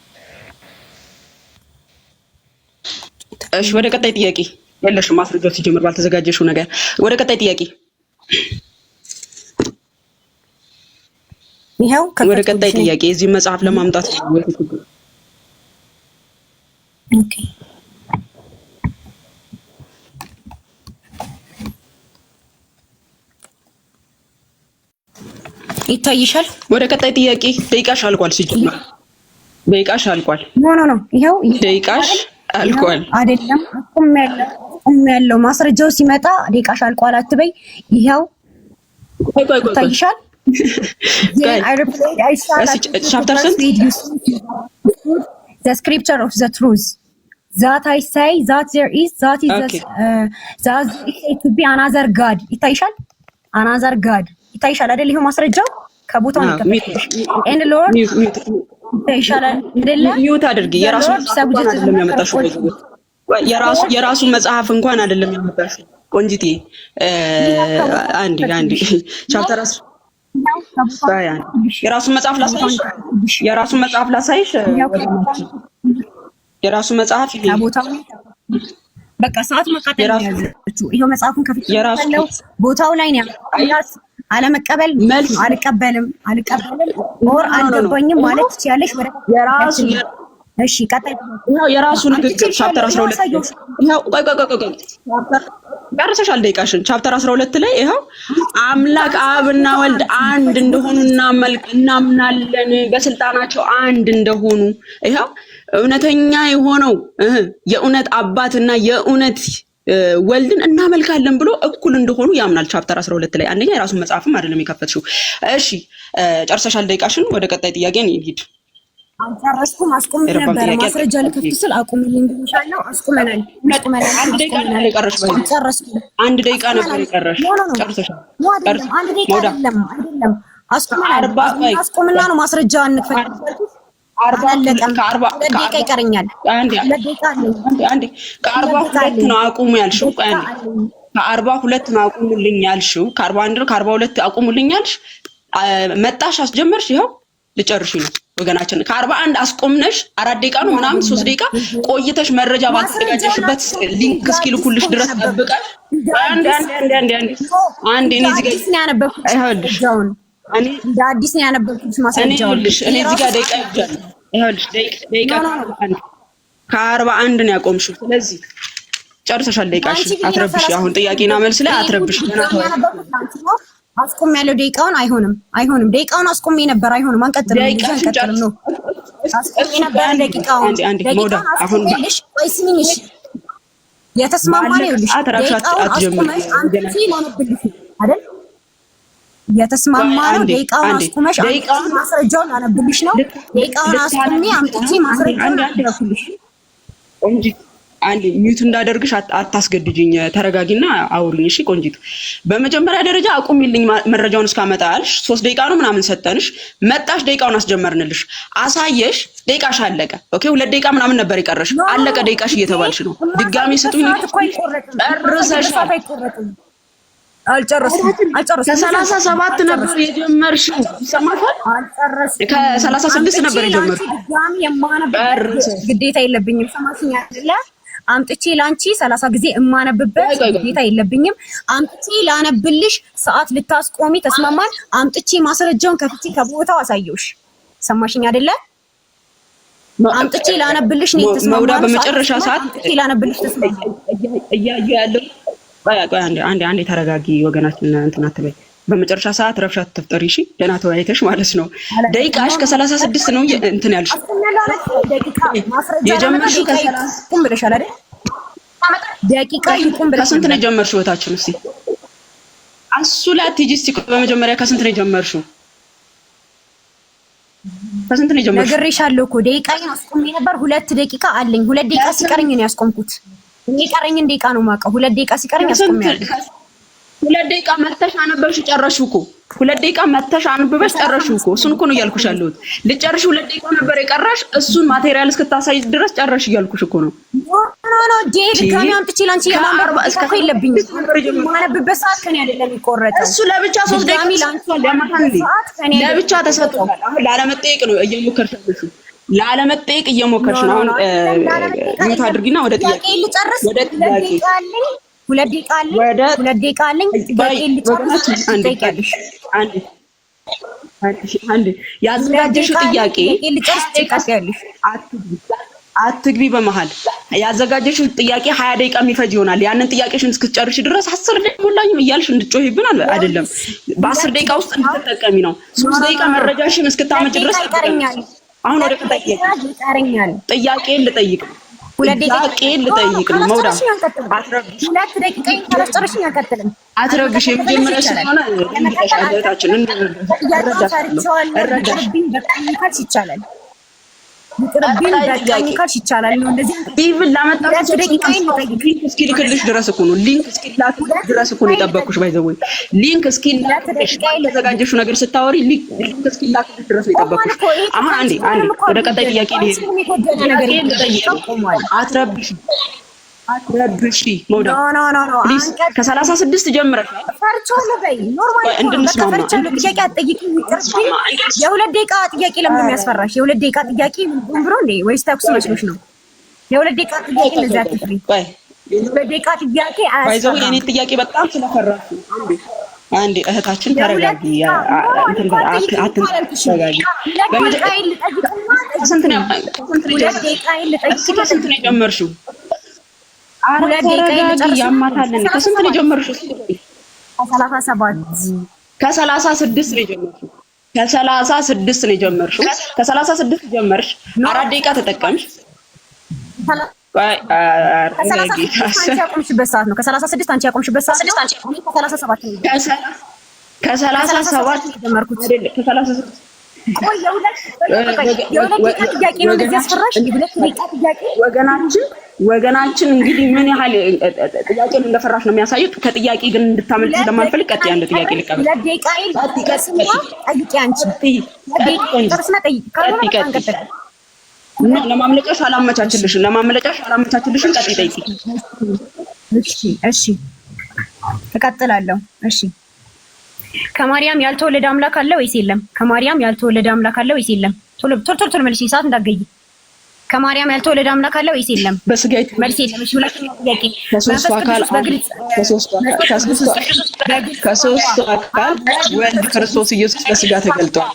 እሺ ወደ ቀጣይ ጥያቄ የለሽም ማስረጃው ሲጀምር ባልተዘጋጀሽው ነገር። ወደ ቀጣይ ጥያቄ ይሄው ወደ ቀጣይ ጥያቄ እዚህ መጽሐፍ ለማምጣት ኦኬ ይታይሻል። ወደ ቀጣይ ጥያቄ ደቂቃሽ አልቋል። ሲጀምር ደቂቃሽ አልቋል። ኖ ይሄው ደቂቃሽ አልቋል። አይደለም አቁም ያለው ማስረጃው ሲመጣ ደቂቃሽ አልቋል አትበይ። ይሄው ይታይሻል። ቻፕተር ስንት? The scripture of the truth that I say that there is that is that to be another God. ይታይሻል። another God ይታይሻል አይደል? ይሄው ማስረጃው ከቦታው ነው ከፈተሽ and Lord ይታይሻል አይደል? ሚውት አድርጊ። የራሱ መጽሐፍ እንኳን አይደለም ያመጣሽው ቆንጂቴ። አንዲ ቻፕተር የራሱ መጽሐፍ ላሳይሽ። የራሱ መጽሐፍ ይሄ በቃ ሰዓት መቃጠል ያዘችው። ይሄው መጽሐፉን ከፍቼ ያለው ቦታው ላይ ነው። አለመቀበል አልቀበልም ኦር አልገባኝም ማለት ትችያለሽ። የራሱ እሺ ቀጣይ ይሄው የራሱ ንግግር ቻፕተር 12 ይሄው ቆይ ጨርሰሻል ደቂቃሽን። ቻፕተር 12 ላይ ይሄው አምላክ አብና ወልድ አንድ እንደሆኑ እናምናለን፣ በስልጣናቸው አንድ እንደሆኑ ይሄው እውነተኛ የሆነው የእውነት አባትና የእውነት ወልድን እናመልካለን ብሎ እኩል እንደሆኑ ያምናል። ቻፕተር 12 ላይ አንደኛ የራሱን መጽሐፍም አይደለም የከፈትሽው። እሺ ጨርሰሻል ደቂቃሽን። ወደ ቀጣይ ጥያቄ እንሂድ። አልጨረስኩም። አስቁም ነበር ማስረጃ ልከፍት ስል አቁምልኝ ብዬሻለሁ። አስቁመናል። አንድ ደቂቃ ነበር የቀረሽ። አንድ ደቂቃ ነበር የቀረሽ። ጨርሰሻል። አንድ ደቂቃ አይደለም። አስቁምና ነው ማስረጃ እንክፈት። 40 ይቀረኛል። ከ42 ነው አቁሙ ያልሽው። ከ42 ነው አቁሙልኝ ያልሽው። ከ41 ከ42 አቁሙልኝ ያልሽ መጣሽ፣ አስጀመርሽ። ይኸው ልጨርሽ ነው ወገናችን። ከ41 አስቆምነሽ 4 ደቂቃ ነው ምናምን 3 ደቂቃ ቆይተሽ መረጃ ባዘጋጀሽበት ሊንክ እስኪልኩልሽ ድረስ ጠብቀሽ አንዴ እኔ እዚህ ጋር እንደ አዲስ ነው ያነበብኩት ማስረጃው። እኔ እዚህ ጋር ደቂቃ ይጃል። ይኸውልሽ ደቂቃ ከ41 ነው ያቆምሽው። ስለዚህ ጨርሰሻል ደቂቃሽ። አትረብሽ። አሁን ጥያቄና መልስ ላይ አትረብሽ። አስቆም ያለው ደቂቃውን አይሆንም። ደቂቃውን አስቆም ነበር። አይሆንም። አንቀጥልም ነው አስቆም ነበር ደቂቃውን። አሁን ቆይ ስሚኝሽ፣ የተስማማ ነው ይልሽ ደቂቃውን አስቆመሽ አንቺ ላነብልሽ አይደል? የተስማማ ነው። ደቂቃውን አስቆመሽ አንቺ ማስረጃውን ላነብልሽ ነው። ደቂቃውን አስቆሜ አምጥቼ ማስረጃውን ላነብልሽ እንጂ አንዴ ሚውት እንዳደርግሽ አታስገድጂኝ። ተረጋጊና አውሪኝ። እሺ ቆንጂት፣ በመጀመሪያ ደረጃ አቁሚልኝ መረጃውን እስካመጣልሽ 3 ደቂቃ ነው ምናምን ሰጠንሽ። መጣሽ፣ ደቂቃውን አስጀመርንልሽ፣ አሳየሽ፣ ደቂቃሽ አለቀ። ኦኬ 2 ደቂቃ ምናምን ነበር የቀረሽ። አለቀ ደቂቃሽ እየተባልሽ ነው። ድጋሜ ስጡኝ። ጨርሰሻል። አልጨረስኩም። ከ37 ነበር የጀመርሽው። ይሰማታል። ከ36 ነበር የጀመርሽው። ድጋሜ የማነብበት ግዴታ የለብኝም። ሰማሽኝ አይደለ? አምጥቼ ላንቺ 30 ጊዜ እማነብበት ግዴታ የለብኝም። አምጥቼ ላነብልሽ ሰዓት ልታስቆሚ ተስማማን። አምጥቼ ማስረጃውን ከፍቼ ከቦታው አሳየውሽ። ሰማሽኝ አይደለ? አምጥቼ ላነብልሽ ነው ተስማማን። መውዳ በመጨረሻ ሰዓት አምጥቼ ላነብልሽ ተስማማን። እያየ ያለው አንዴ ተረጋጊ ወገናችን። እንትን አትበይ። በመጨረሻ ሰዓት ረብሻ ትፍጠሪ። እሺ ደህና ተወያይተሽ ማለት ነው። ደቂቃሽ ከ36 ነው እንትን ያልሽ የጀመርሽው። ቁም ብለሻል አይደል? ደቂቃ ይቁም ብለሽ ከስንት ነው የጀመርሽው? ወታችን እስቲ እሱ ላይ አትሂጂ እስቲ። በመጀመሪያ ከስንት ነው የጀመርሽው? ከስንት ነው የጀመርሽው? ነግሬሻለሁ እኮ ደቂቃዬን አስቆሜ ነበር። 2 ደቂቃ አለኝ። 2 ደቂቃ ሲቀረኝ ነው ያስቆምኩት። የሚቀረኝን ደቂቃ ነው የማውቀው። 2 ደቂቃ ሲቀረኝ አስቆሚያለሁ። 2 ደቂቃ መተሽ አነበብሽ ጨረሽው እኮ። 2 ደቂቃ መተሽ አንብበሽ ጨረሽው እኮ። እሱን እኮ ነው እያልኩሽ ያለሁት። ልጨርሽ 2 ደቂቃ ነበር የቀረሽ። እሱን ማቴሪያል እስክታሳይ ድረስ ጨረሽ እያልኩሽ እኮ ነው። ኖ ድጋሚ አምጥቼ ላንቺ የማንበብ እስከ የለብኝም። የማነብበት ሰዓት ከኔ አይደለም የሚቆረጠው። እሱ ለብቻ 3 ደቂቃ ለብቻ ተሰጥቷል። አሁን ላለመጠየቅ ነው እየሞከርሽ ያለሽው። ላለመጠየቅ እየሞከርሽ ነው። አሁን ሚውት አድርጊና ወደ ጥያቄ ልጨርስ። ወደ ጥያቄ 2 ደቂቃ አለኝ። 2 ደቂቃ አለኝ። አንዴ ያዘጋጀሽው ጥያቄ አትግቢ በመሃል። ያዘጋጀሽው ጥያቄ 20 ደቂቃ የሚፈጅ ይሆናል። ያንን ጥያቄሽን እስክትጨርሽ ድረስ 10 ደቂቃ ሞላኝም እያልሽ እንድትጮሂብን አይደለም። በ10 ደቂቃ ውስጥ እንድትጠቀሚ ነው። 3 ደቂቃ መረጃሽን እስክታመጭ ድረስ ይቀረኛል። አሁን ወደ ቀጣይ ጥያቄ ልጠይቅ ነው። 2 ደቂቃ ልጠይቅ ነው። መውዳ አትረብሽ። 2 ደቂቃ ካላስጨረሽኝ አልቀጥልም። አትረብሽ። የመጀመሪያ ስለሆነ እንድታሻለታችን እረዳሽብኝ። በቃኝ ካልሽ ይቻላል። ይቅርብኝ። በቃኝ ካልሽ ይቻላል ነው እንደዚህ ኢቭን ላመጣሽ ደቂቃ ሊንክ እስኪልክልሽ ድረስ እኮ ነው። ሊንክ እስኪላክልሽ ድረስ እኮ ነው የጠበቅኩሽ። ባይ ዘ ወይ ሊንክ እስኪላክልሽ ለዘጋጀሽው ነገር ስታወሪ ሊንክ እስኪላክልሽ ድረስ ነው የጠበቅኩሽ። አሁን አንዴ ወደ ቀጣይ ጥያቄ ልሄድ። አትረብሽ መውዳ ፕሊዝ። ከ36 ጀምረሻል። እንድንስማማ ጥያቄ አትጠይቂኝ። የ2 ደቂቃ ጥያቄ ለምን የሚያስፈራሽ? የ2 ደቂቃ ጥያቄ ምን ብሎ እንዴ? ወይስ ተኩስ መስሎሽ ነው? የ2 ደቂቃ ጥያቄ ለዛ ትፍሪ። የ2 ደቂቃ ጥያቄ አይዘው የኔ ጥያቄ በጣም ስለፈራሽ አንዴ እህታችን ተረጋጊ። አትንተረጋጊ። ስንት ነው የጀመርሽው? 2 ደቂቃ ያማታለን። ከስንት ነው የጀመርሽው? ከ36 ነው የጀመርሽው። ከ36 ነው የጀመርሽው። ከ36 ጀመርሽ፣ 4 ደቂቃ ተጠቀምሽ። ከ36 ያቆምሽበት ሰዓት ነው። ከ36 አንቺ ያቆምሽበት ሰዓት ነው። ከ37 ነው። ከ37 ጀመርኩት አይደል? ከ36 ቆይ የሁለት ጥያቄ ነው እንደዚህ አስፈራሽ። የሁለት ጥያቄ ወገናችን እንግዲህ ምን ያህል ጥያቄን እንደፈራሽ ነው የሚያሳየው። ከጥያቄ ግን እንድታመልጥ ስለማልፈልግ ቀጥ አንድ ጥያቄ ልቀበል። ለደቂቃይል ጠይቂ አንቺ ጥርስና ጠይቂ እና ለማምለጫሽ አላመቻችልሽም። ቀጥ ጠይቂ። እሺ እቀጥላለሁ። እሺ ከማርያም ያልተወለደ አምላክ አለ ወይስ የለም? ከማርያም ያልተወለደ አምላክ አለ ወይስ የለም? ቶሎ መልሽ፣ ሰዓት እንዳትገይ። ከማርያም ያልተወለደ አምላክ አለ ወይስ የለም? በስጋ መልስ የለም። እሺ ሁለተኛው ጥያቄ ከሶስቱ አካል ወልድ ክርስቶስ ኢየሱስ በስጋ ተገልጧል።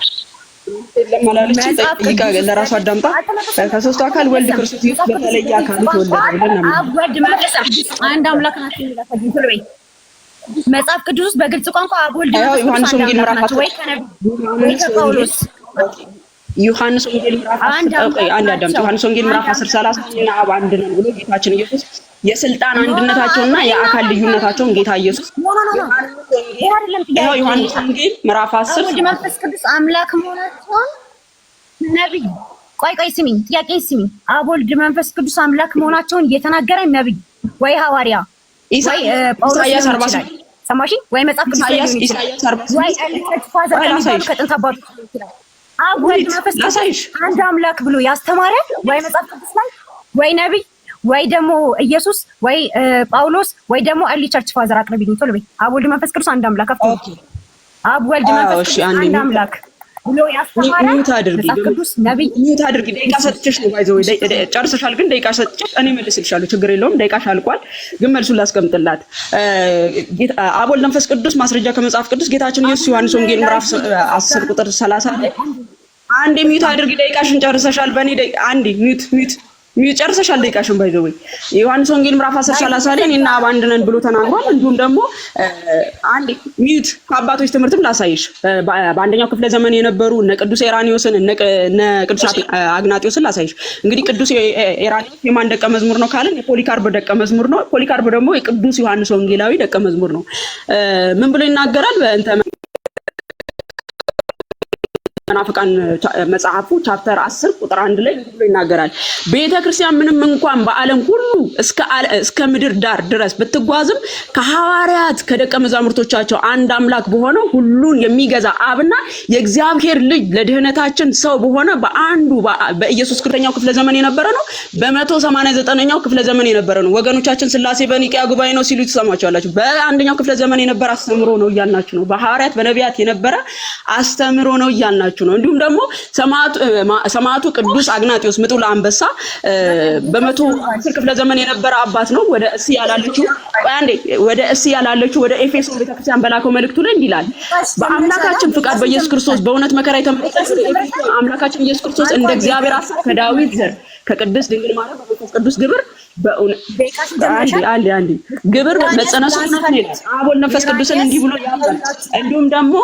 ለማላለች ጠይቃ ለራሱ አዳምጣ ከሶስቱ አካል ወልድ ክርስቶስ ኢየሱስ በተለየ አካል ተወለደ ብለን አብ ወልድ መንፈስ አንድ አምላክ ናቸው ይላል። ቶሎ በይ። መጽሐፍ ቅዱስ ውስጥ በግልጽ ቋንቋ አብ ወልድ ዮሐንስ ወንጌል ምዕራፍ 10 ወይ ከነብዩ ጳውሎስ ዮሐንስ ወንጌል ምዕራፍ 10:30 እና አብ አንድ ነን ብሎ ጌታችን ኢየሱስ የስልጣን አንድነታቸውና የአካል ልዩነታቸውን ጌታ ኢየሱስ ዮሐንስ ወንጌል ምዕራፍ 10 ወልድ መንፈስ ቅዱስ አምላክ መሆናቸውን ነብይ ቆይ ስሚኝ፣ ጥያቄ ስሚኝ። አብ ወልድ መንፈስ ቅዱስ አምላክ መሆናቸውን እየተናገረ ነብይ ወይ ሐዋርያ ወይ ጳውሎስ ሰማሽ ወይ መጽሐፍ ቅዱስ ኢሳይያስ 40 ወይ ፋዘር ከጥንት አባቶች ይችላል። አብ ወልድ መንፈስ ቅዱስ አንድ አምላክ ብሎ ያስተማረ ወይ መጽሐፍ ቅዱስ ላይ ወይ ነብይ ወይ ደግሞ ኢየሱስ ወይ ጳውሎስ ወይ ደግሞ አሊ ቸርች ፋዘር አቅርቢልኝ ቶሎ በይ። አብ ወልድ መንፈስ ቅዱስ አንድ አምላክ አፍቶ አብ ወልድ መንፈስ ቅዱስ አንድ አምላክ ብሎ ያስተማረ መጽሐፍ ቅዱስ ነብይ ሚዩት አድርጊ። ደቂቃ ሰጥቼሽ ነው ባይዘው ጨርሰሻል፣ ግን ደቂቃ ሰጥቼሽ እኔ መልስልሻለሁ። ችግር የለውም። ደቂቃሽ አልቋል፣ ግን መልሱን ላስቀምጥላት። አብ ወልድ መንፈስ ቅዱስ ማስረጃ ከመጽሐፍ ቅዱስ ጌታችን ኢየሱስ ዮሐንስ ወንጌል ምዕራፍ 10:30 አንዴ ሚዩት አድርጊ። ደቂቃሽን ጨርሰሻል። በእኔ አንዴ ሚዩት ጨርሰሻል። ደቂቃሽን ባይዘው ዮሐንስ ወንጌል ምዕራፍ 10:30 ላይ እኔና አብ አንድ ነን ብሎ ተናግሯል። እንዲሁም ደግሞ አንዴ ሚዩት ከአባቶች ትምህርትም ላሳይሽ። በአንደኛው ክፍለ ዘመን የነበሩ እነ ቅዱስ ኤራኒዮስን እነ ቅዱስ አግናጢዮስን ላሳይሽ። እንግዲህ ቅዱስ ኤራኒዮስ የማን ደቀ መዝሙር ነው ካለን የፖሊካርፕ ደቀ መዝሙር ነው። ፖሊካርፕ ደግሞ የቅዱስ ዮሐንስ ወንጌላዊ ደቀ መዝሙር ነው። ምን ብሎ ይናገራል? በእንተ መናፍቃን መጽሐፉ ቻፕተር 10:1 ላይ ብሎ ይናገራል። ቤተክርስቲያን ምንም እንኳን በዓለም ሁሉ እስከ ምድር ዳር ድረስ ብትጓዝም ከሐዋርያት ከደቀ መዛሙርቶቻቸው አንድ አምላክ በሆነው ሁሉን የሚገዛ አብና የእግዚአብሔር ልጅ ለድህነታችን ሰው በሆነ በአንዱ በኢየሱስ ክርስቶስ ክፍለ ዘመን የነበረ ነው። በ189ኛው ክፍለ ዘመን የነበረ ነው። ወገኖቻችን ሥላሴ በኒቅያ ጉባኤ ነው ሲሉ ትሰማቸዋላችሁ። በአንደኛው ክፍለ ዘመን የነበረ አስተምሮ ነው እያልናችሁ ነው። በሐዋርያት በነቢያት የነበረ አስተምሮ ነው እያልናችሁ ነው። እንዲሁም ደግሞ ሰማዕቱ ቅዱስ አግናጢዮስ ምጡላ አንበሳ በ110 ክፍለ ዘመን የነበረ አባት ነው። ወደ እስያ ያላለችው ወደ ኤፌሶን ቤተክርስቲያን በላከው መልእክቱ ላይ እንዲላል በአምላካችን ፍቃድ በኢየሱስ ክርስቶስ በእውነት መከራ የተመለከተ አምላካችን ኢየሱስ ክርስቶስ እንደ እግዚአብሔር አሳብ ከዳዊት ዘር ከቅድስት ድንግል ማርያም በመንፈስ ቅዱስ ግብር በእውነት አንዴ ግብር መጸነሱ ነው ይላል። አብ ወልድ መንፈስ ቅዱስን እንዲህ ብሎ ያዛል። እንዲሁም ደግሞ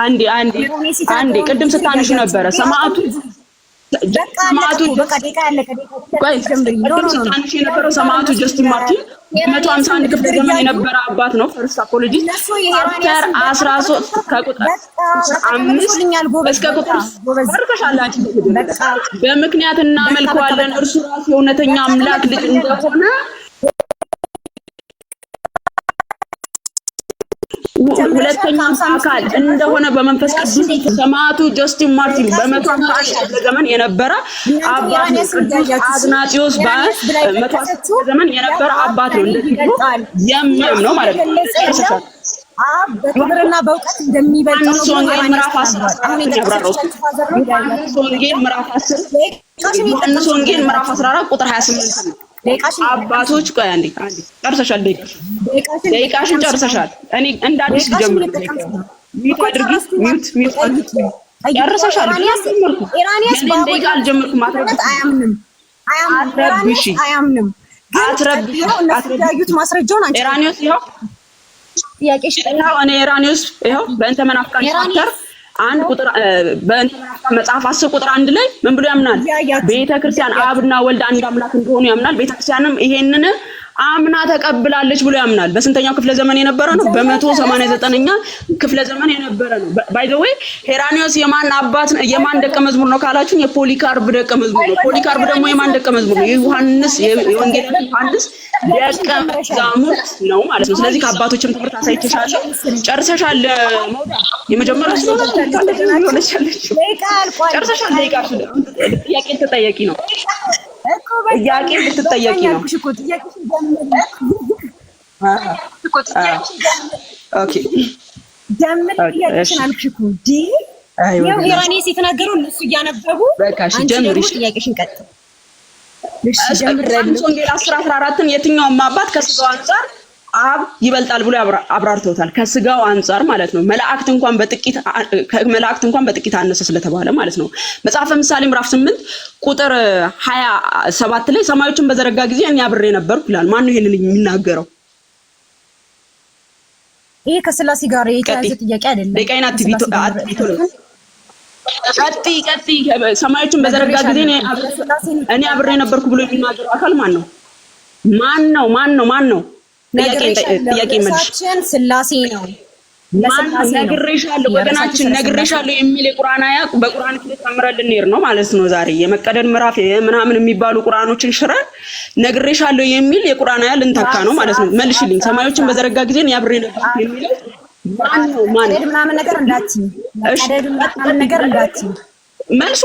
አንዴ ቅድም ስታንሹ ነበረ ሰማዕቱ ሰማዕቱ ጀስቲን ማርቲን 151 ክፍለ ዘመን የነበረ አባት ነው። ፈርስት አፖሎጂ ቻፕተር 13 ከቁጥር 5 እስከ ቁጥር በምክንያት እናመልከዋለን እርሱ ራሱ የእውነተኛ አምላክ ልጅ እንደሆነ ሁለተኛ አካል እንደሆነ በመንፈስ ቅዱስ ሰማዕቱ ጀስቲን ማርቲን በ151 ዘመን የነበረ አባት ነው። ቅዱስ አግናጢዮስ በ150 ዘመን የነበረ አባት ነው። እንደዚህ የሚያምነው ማለት ነው። በክብርና በእውቀት እንደሚበልጥ ወንጌል ምዕራፍ 10 ዮሐንስ ወንጌል ምዕራፍ 14 ቁጥር 28 ነው። አባቶች ቆይ አንዴ ጨርሰሻል። ደቂቃሽን ጨርሰሻል። እኔ እንደ አዲስ ልጀምር። ሚዩት አድርጊ። ሚዩት ጨርሰሻል። ኢራኒያስ ደቂቃ አልጀመርኩም። አያምንም። አትረብሽ ማስረጃውን አንቺ ኢራኒያስ ይኸው ጥያቄሽ ነው። እኔ ኢራኒያስ ይኸው በእንተ መናፍቃን ቻፕተር አንድ ቁጥር በመጽሐፍ 10 ቁጥር 1 ላይ ምን ብሎ ያምናል? ቤተክርስቲያን አብና ወልድ አንድ አምላክ እንደሆኑ ያምናል። ቤተክርስቲያንም ይሄንን አምና ተቀብላለች ብሎ ያምናል። በስንተኛው ክፍለ ዘመን የነበረ ነው? በ189ኛ ክፍለ ዘመን የነበረ ነው። ባይ ዘ ዌይ ሄራኒዮስ የማን አባት የማን ደቀ መዝሙር ነው ካላችሁ የፖሊካርብ ደቀ መዝሙር ነው። ፖሊካርብ ደግሞ የማን ደቀ መዝሙር ነው? የዮሐንስ የወንጌላዊ ዮሐንስ ደቀ መዝሙር ነው ማለት ነው። ስለዚህ ከአባቶችም ትምህርት አሳይተሻለሁ። ጨርሰሻል። መውዳ የመጀመሪያው ስለሆነ ጨርሰሻል። ጥያቄ ልትጠየቂ ነው። ጥያቄ ልትጠየቂ ነው። ኦኬ ጀምር ጥያቄሽን አልኩሽ እኮ ያው ሄራኒስ የተናገረው እነሱ እያነበቡ አንቺ ደግሞ ጥያቄሽን ቀጥል። እሺ ጀምር። ወንጌል 10:14ን የትኛውም አባት ከስጋው አንፃር አብ ይበልጣል ብሎ አብራርተውታል። ከስጋው አንፃር ማለት ነው። መላእክት እንኳን በጥቂት አነሰ ስለተባለ ማለት ነው። መጽሐፈ ምሳሌ ምዕራፍ 8 ቁጥር 27 ላይ ሰማዮችን በዘረጋ ጊዜ እኔ አብሬ ነበርኩ ይላል። ማን ነው ይሄንን የሚናገረው? ይሄ ከስላሴ ጋር የተያዘ ጥያቄ አይደለም። ደቂቃይና ቀጥይ ሰማዮችን በዘረጋ ጊዜ እኔ አብሬ ነበርኩ ብሎ የሚናገረው አካል ማን ነው? ጥያቄ መልሽ። ስላሴ ነው። ነግሬሻለሁ ወገናችን፣ ነግሬሻለሁ የሚል የቁርአን አያ በቁርአን ላይ ተምረን ልንሄድ ነው ማለት ነው። ዛሬ የመቀደድ ምዕራፍ ምናምን የሚባሉ ቁርአኖችን ሽረን ነግሬሻለሁ የሚል የቁርአን አያ ልንተካ ነው ማለት ነው። መልሽልኝ። ሰማዮችን በዘረጋ ጊዜ ያብሬ ነበር የሚለው ማን ነው? ምናምን ነገር እንዳትዪ፣ መቀደድ ምናምን ነገር እንዳትዪ። መልሱ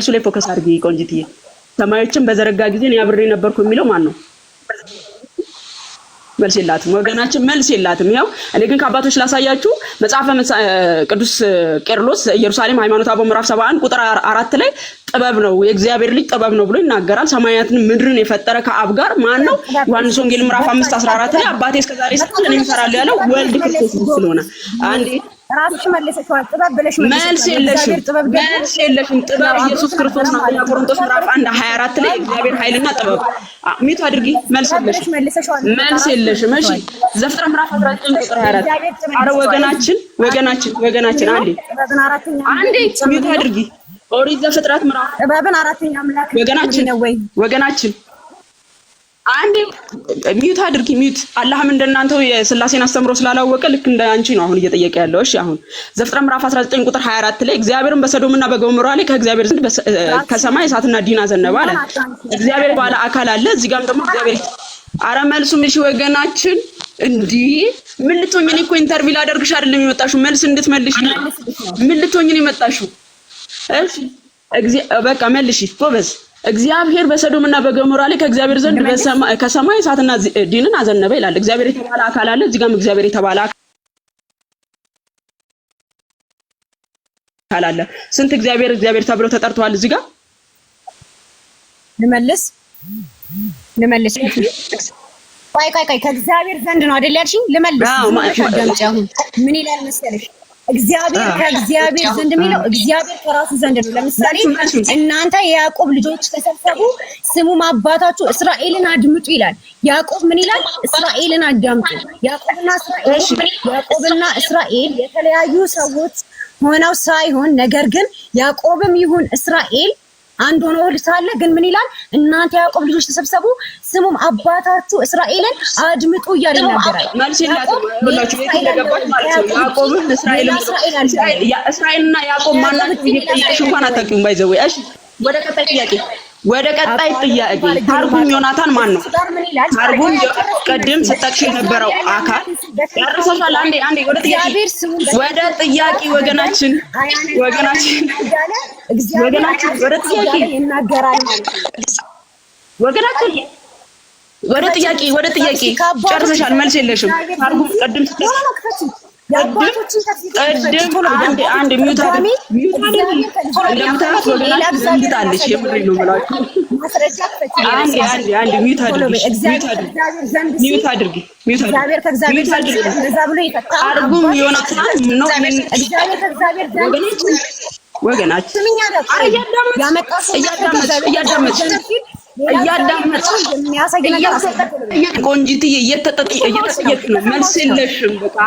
ላይ ፎከስ አድርጊ ቆንጂትዬ። ሰማዮችን በዘረጋ ጊዜ ያብሬ ነበርኩ የሚለው ማን ነው? መልስ የላትም ወገናችን፣ መልስ የላትም። ያው እኔ ግን ከአባቶች ላሳያችሁ። መጽሐፈ ቅዱስ ቄርሎስ ኢየሩሳሌም ሃይማኖተ አበው ምዕራፍ 71 ቁጥር 4 ላይ ጥበብ ነው የእግዚአብሔር ልጅ ጥበብ ነው ብሎ ይናገራል። ሰማያትን ምድርን የፈጠረ ከአብ ጋር ማን ነው? ዮሐንስ ወንጌል ምዕራፍ 5:14 ላይ አባቴ እስከዛሬ ስለ እኔ እሰራለሁ ያለው ወልድ ክርስቶስ ስለሆነ አንዴ ራስሽ መልሰሽዋል። ጥበብ ብለሽ መልስ የለሽም። ጥበብ ኢየሱስ ክርስቶስ ነው። ቆሮንቶስ ምዕራፍ 1:24 ላይ እግዚአብሔር ኃይልና ጥበብ ሚቱ አድርጊ። መልስ የለሽም። እሺ ዘፍጥረት ምዕራፍ 19 ቁጥር 24 አረ ወገናችን አንዴ ሚቱ አድርጊ። ኦሪት ዘፍጥረት ምዕራፍ ጥበብን አራተኛ አምላክ ወገናችን አንዴ ሚዩት አድርጊ። ሚዩት አላህም እንደናንተው የሥላሴን አስተምሮ ስላላወቀ ልክ እንደ አንቺ ነው አሁን እየጠየቀ ያለው። እሺ አሁን ዘፍጥረት ምዕራፍ 19 ቁጥር 24 ላይ እግዚአብሔርን በሰዶምና በገሞራ ላይ ከእግዚአብሔር ዘንድ ከሰማይ እሳትና ዲን አዘነበ አለ። እግዚአብሔር ባለ አካል አለ። እዚህ ጋርም ደግሞ እግዚአብሔር አረ መልሱም እሺ ወገናችን እንዴ ምን ልትሆኚ ነው? እኮ ኢንተርቪው ላደርግሽ አይደለም የመጣሽው መልስ እንድትመልሽ ነው። ምን ልትሆኚ ነው የመጣሽው? እሺ በቃ መልሺ ጎበዝ። እግዚአብሔር በሰዶምና በገሞራ ላይ ከእግዚአብሔር ዘንድ ከሰማይ እሳትና ዲንን አዘነበ ይላል። እግዚአብሔር የተባለ አካል አለ። እዚህ ጋርም እግዚአብሔር የተባለ አካል አለ። ስንት እግዚአብሔር ተብለው ተጠርተዋል? እዚህ ጋር ልመልስ ቆይ ከእግዚአብሔር ዘንድ ነው አይደል ያልሽኝ? ልመልስ አሁን ምን ይላል መሰለሽ? እግዚአብሔር ከእግዚአብሔር ዘንድ የሚለው እግዚአብሔር ከራሱ ዘንድ ነው። ለምሳሌ እናንተ የያዕቆብ ልጆች ተሰብሰቡ፣ ስሙም አባታችሁ እስራኤልን አድምጡ ይላል። ያዕቆብ ምን ይላል? እስራኤልን አዳምጡ። ያዕቆብና እስራኤል የተለያዩ ሰዎች ሆነው ሳይሆን ነገር ግን ያዕቆብም ይሁን እስራኤል አንድ ሆኖ ሳለ ግን ምን ይላል? እናንተ ያዕቆብ ልጆች ተሰብሰቡ፣ ስሙም አባታችሁ እስራኤልን አድምጡ እያለ ይናገራል። መልስ የላትም ሁላችሁ የት እንደገባች ማለት ነው። ያዕቆብን እስራኤልና ያዕቆብ ማናቸው ይጠይቅሽ እንኳን አታውቂውም። ባይዘው እሺ ወደ ቀጣይ ጥያቄ ታርጉም ዮናታን ማን ነው? ታርጉም ቀደም ስጠቅሽ የነበረው አካል ያርሰሻል። አንዴ ወደ ጥያቄ ወገናችን ወደ ጥያቄ ጨርሰሻል። መልስ የለሽም። ታርጉም ቀደም ስጠቅሽ አንድ ሚዩት አድርጊ። ወገናችን እያዳመጥሽ የሚያሳይ ነገር ቆንጂትዬ እየተጠየቅ ነው። መልስ የለሽም። በቃ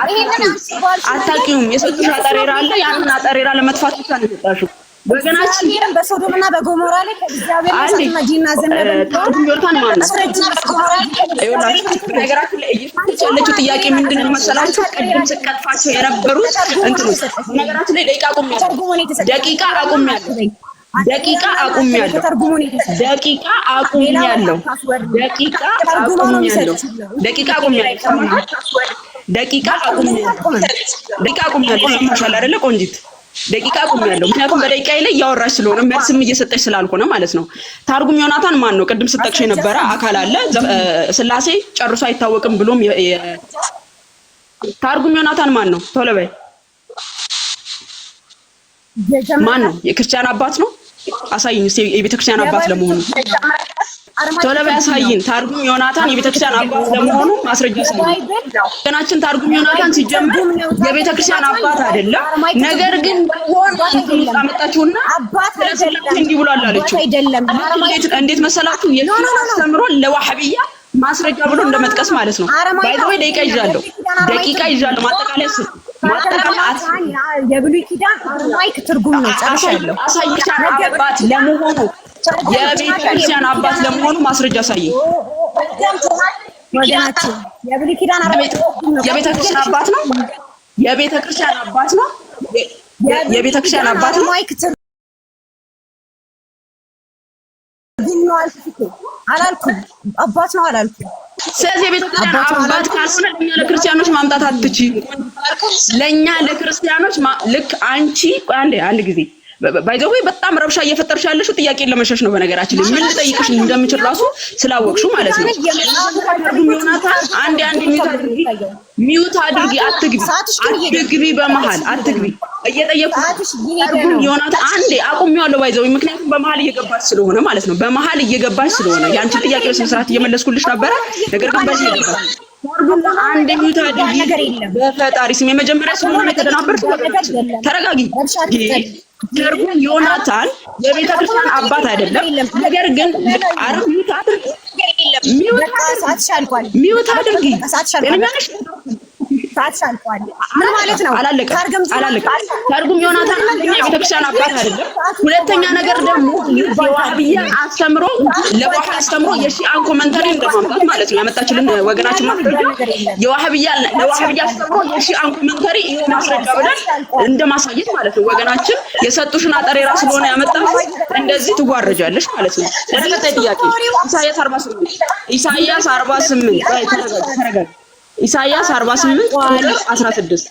አታውቂውም። የሰጡሽ አጠሬራ አለ። ያንን አጠሬራ ለመጥፋት ብቻ ነው የሰጣሽው። ወገናችን በሶዶምና በጎሞራ ላይ ከእግዚአብሔር እሳትና ዲና ዘነበ ታርጉምዮታን ማለት ነው። ነገራችን ላይ ያለችው ጥያቄ ምንድን ነው መሰላችሁ? ቅድም ስቀጥፋቸው የነበሩት እንትኖች ነገራችን ላይ ደቂቃ አቁሜያለሁ። ደቂቃ አቁሜያለሁ። ደቂቃ አቁሜያለሁ። ደቂቃ አቁሜያለሁ። ደቂቃ አቁሜያለሁ። ደቂቃ አቁሜያለሁ። ደቂቃ አቁሜያለሁ። ሰማሻል አይደለ ቆንጂት? ደቂቃ አቁሜያለሁ። ምክንያቱም በደቂቃ ላይ እያወራሽ ስለሆነ መልስም እየሰጠሽ ስላልሆነ ማለት ነው። ታርጉም ዮናታን ማን ነው? ቅድም ስጠቅሽ የነበረ አካል አለ። ስላሴ ጨርሶ አይታወቅም ብሎም ታርጉም ዮናታን ማን ነው? ቶሎ በይ። ማን ነው? የክርስቲያን አባት ነው? አሳይኝ እስኪ የቤተክርስቲያን አባት ለመሆኑ ቶሎ በይ አሳይን። ታርጉም ዮናታን የቤተክርስቲያን አባት ለመሆኑ ማስረጃ አሳይኝ። ገናችን ታርጉም ዮናታን ሲጀምር የቤተክርስቲያን አባት አይደለም። ነገር ግን ሆነ አመጣችውና ስለሰላም እንዲህ ብሏል አለችው። እንዴት መሰላችሁ? የአስተምሮ ለዋህብያ ማስረጃ ብሎ እንደመጥቀስ ማለት ነው። ባይዘው ደቂቃ ይዣለሁ ማጠቃለያ የብሉይ ኪዳን አርማይክ ትርጉም ነው። ጨርሻለሁ። አሳይሻለሁ አባት ለመሆኑ የቤተክርስቲያን አባት ለመሆኑ ማስረጃ አሳየኝ። ወገናችን የብሉይ ኪዳን አርማይክ የቤተክርስቲያን አባት ነው። የቤተክርስቲያን አባት ነው። የቤተክርስቲያን አባት ነው። አላልኩም አባት ነው አላልኩም። ስለዚህ የቤተክርስቲያን አባት ካልሆነ ለኛ ለክርስቲያኖች ማምጣት አትችይም። ለኛ ለክርስቲያኖች ልክ አንቺ አንድ ጊዜ ባይዘው በጣም ረብሻ እየፈጠርሽ ያለሽው ጥያቄን ለመሸሽ ነው። በነገራችን ላይ ምን ልጠይቅሽ እንደምችል ራሱ ስላወቅሽው ማለት ነው። ዮናታን አንዴ ሚውት አድርጊ። አትግቢ፣ በመሃል አትግቢ። እየጠየቅኩሽ ዮናታን አንዴ አቁሜዋለሁ። ባይዘው ምክንያቱም በመሃል እየገባሽ ስለሆነ ማለት ነው። በመሃል እየገባሽ ስለሆነ ያንቺ ጥያቄ በስነ ስርዓት እየመለስኩልሽ ነበረ። ነገር ግን በዚህ እየገባሽ አንዴ ሚውት አድርጊ። በፈጣሪ ስም የመጀመሪያ ስለሆነ የተደናበርሽ ተረጋጊ። ታርጉም ዮናታን የቤተክርስቲያን አባት አይደለም። ነገር ግን አረብ ሚውት አድርጊ። ምን ማለት ነው? አላለቀም። ታርጉም ዮናታን የቤተክርስቲያን አባት አይደለም። ሁለተኛ ነገር ደግሞ የዋህብያ አስተምሮ ለዋህብያ አስተምሮ የሺአን ኮመንተሪ እንደማምጣት ማለት ነው ያመጣችልን ወገናችን ማለት የዋህብያ ለዋህብያ አስተምሮ የሺአን ኮመንተሪ ይሄ ማስረጃ ብለን እንደማሳየት ማለት ነው። ወገናችን የሰጡሽን አጠሬራ ስለሆነ ያመጣው እንደዚህ ትዋረጃለሽ ማለት ነው። ለተከታይ ጥያቄ ኢሳይያስ 48 ተረጋጋ። ኢሳይያስ 48 ቁጥር 16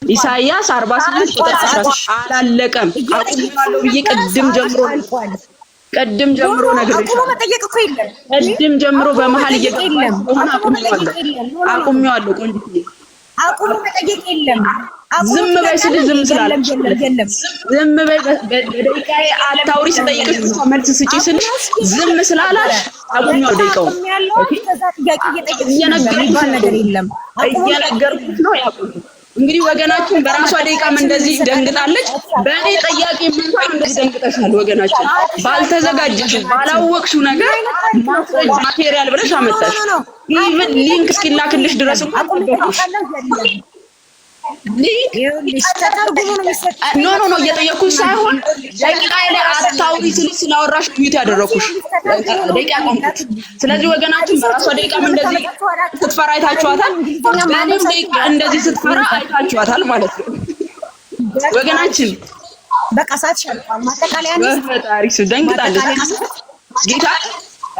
ኢሳይያስ 48 ቁጥር 16 አላለቀም። አቁሜዋለሁ ብዬ ቅድም ጀምሮ ነግሬሻለሁ። ቅድም ጀምሮ በመሃል እየገባሽ ሆነ አቁሜዋለሁ። ቆንጆ አቁሙ መጠየቅ የለም። ዝም በይ ስልሽ ዝም ስላለሽ ዝም በይ። በደቂቃዬ አታውሪ ስጠይቅሽ መልስ ስጪ ስልሽ ዝም ስላላሽ አቁሜዋለሁ። ደቂቃውን እየነገርኩሽ ነው። ያቁም እንግዲህ ወገናችን በራሷ ደቂቃም እንደዚህ ደንግጣለች። በእኔ ጠያቂ እንኳን እንደዚህ ደንግጠሻል። ወገናችን ባልተዘጋጀሽ ባላወቅሽው ነገር ማቴሪያል ብለሽ አመጣሽ። ኢቭን ሊንክ እስኪላክልሽ ድረስ እንኳን ኖ እየጠየኩሽ ሳይሆን ደቂቃዬ ላይ አታውሪ ስልሽ ስላወራሽ ሚዩት ያደረኩሽ ደቂቃ ቆምኩት። ስለዚህ ወገናችን በራሷ ደቂቃም እንደዚህ ስትፈራ አይታችኋታል። በእኔም ደቂቃ እንደዚህ ስትፈራ አይታችኋታል ማለት ነው ወገናችን። በቃ ሳትሻልቋል ማጠቃለያ ነው። በፈጣሪ ስም ደንግጣለች ጌታ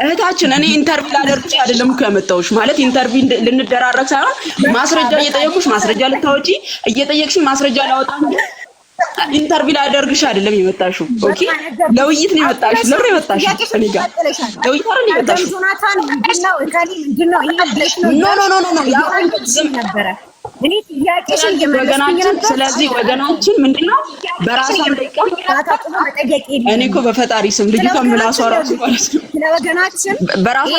እህታችን። እኔ ኢንተርቪው ላደርግሽ አይደለም እኮ ያመጣሁሽ። ማለት ኢንተርቪው ልንደራረግ ሳይሆን ማስረጃ እየጠየኩሽ ማስረጃ ልታወጪ እየጠየቅሽ ማስረጃ ላወጣ ኢንተርቪው ላደርግሽ አይደለም የመጣሽው። ኦኬ ለውይይት ነው የመጣሽው። ለምን የመጣሽው? እኔ ጋር ለውይይት አይደል የመጣሽው? ጆናታን ምንድነው እካሊ ምንድነው? ይሄ ቤት ነው። ኖ ያው ዝም ነበረ እኔ ጥያቄሽን ወገናችን። ስለዚህ ወገናችን ምንድነው በራሷ ደቂቃ እኔ እኮ በፈጣሪ ስም ልጅቷ ምላሷ ራሱ ማለት ነው ለወገናችን በራሷ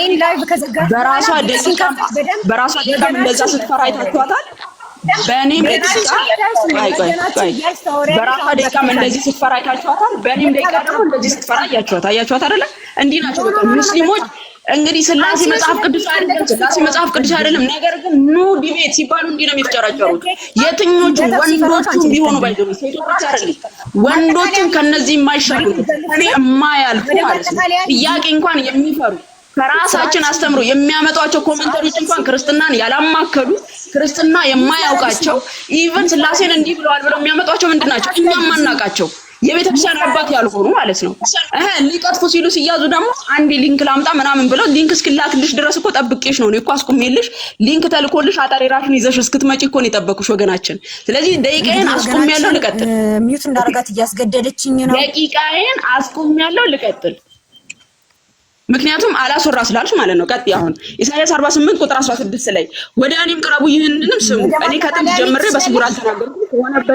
ደቂቃ እንደዛ ስትፈራ አይታችኋታል። በእኔም በራሷ ደቂቃም እንደዚህ ስትፈራ አይታችኋታል። በእኔም ደቂቃ ደግሞ እንደዚህ ስትፈራ አያችኋት አይደለ? እንዲህ ናቸው በቃ ሙስሊሞች። እንግዲህ ስላሴ መጽሐፍ ቅዱስ አይደለም። ነገር ግን ኑ ዲቤት ሲባሉ እንዲህ ነው የሚፍጨረጨሩት። የትኞቹ ወንዶቹም ቢሆኑ ባይዘው ሴቶች አይደለም ወንዶቹም ከነዚህ የማይሻሉ እኔ የማያልፉ ማለት ነው። ጥያቄ እንኳን የሚፈሩ ከራሳችን አስተምሮ የሚያመጧቸው ኮሜንተሮች እንኳን ክርስትናን ያላማከሉ ክርስትና የማያውቃቸው ኢቭን ስላሴን እንዲህ ብለዋል ብለው የሚያመጧቸው ምንድን ናቸው? እኛም ማናውቃቸው የቤተክርስቲያን አባት ያልሆኑ ማለት ነው። ሊቀጥፉ ሲሉ ሲያዙ ደግሞ አንድ ሊንክ ላምጣ ምናምን ብለው ሊንክ እስክላክልሽ ድረስ እኮ ጠብቄሽ ነው እኮ አስቆሜልሽ ሊንክ ተልኮልሽ አጣሪራሽን ይዘሽ እስክትመጪ እኮ ነው የጠበኩሽ ወገናችን። ስለዚህ ደቂቃዬን አስቆሜያለሁ ልቀጥል። ሚውት እንዳደረጋት እያስገደደችኝ ነው። ደቂቃዬን አስቆሜያለሁ ልቀጥል። ምክንያቱም አላስወራ ስላልሽ ማለት ነው። ቀጥ አሁን ኢሳይያስ 48 ቁጥር 16 ላይ ወደ እኔም ቅረቡ ይህንንም ስሙ እኔ ከጥንት ጀምሬ በስውር አልተናገርኩም ሆነበት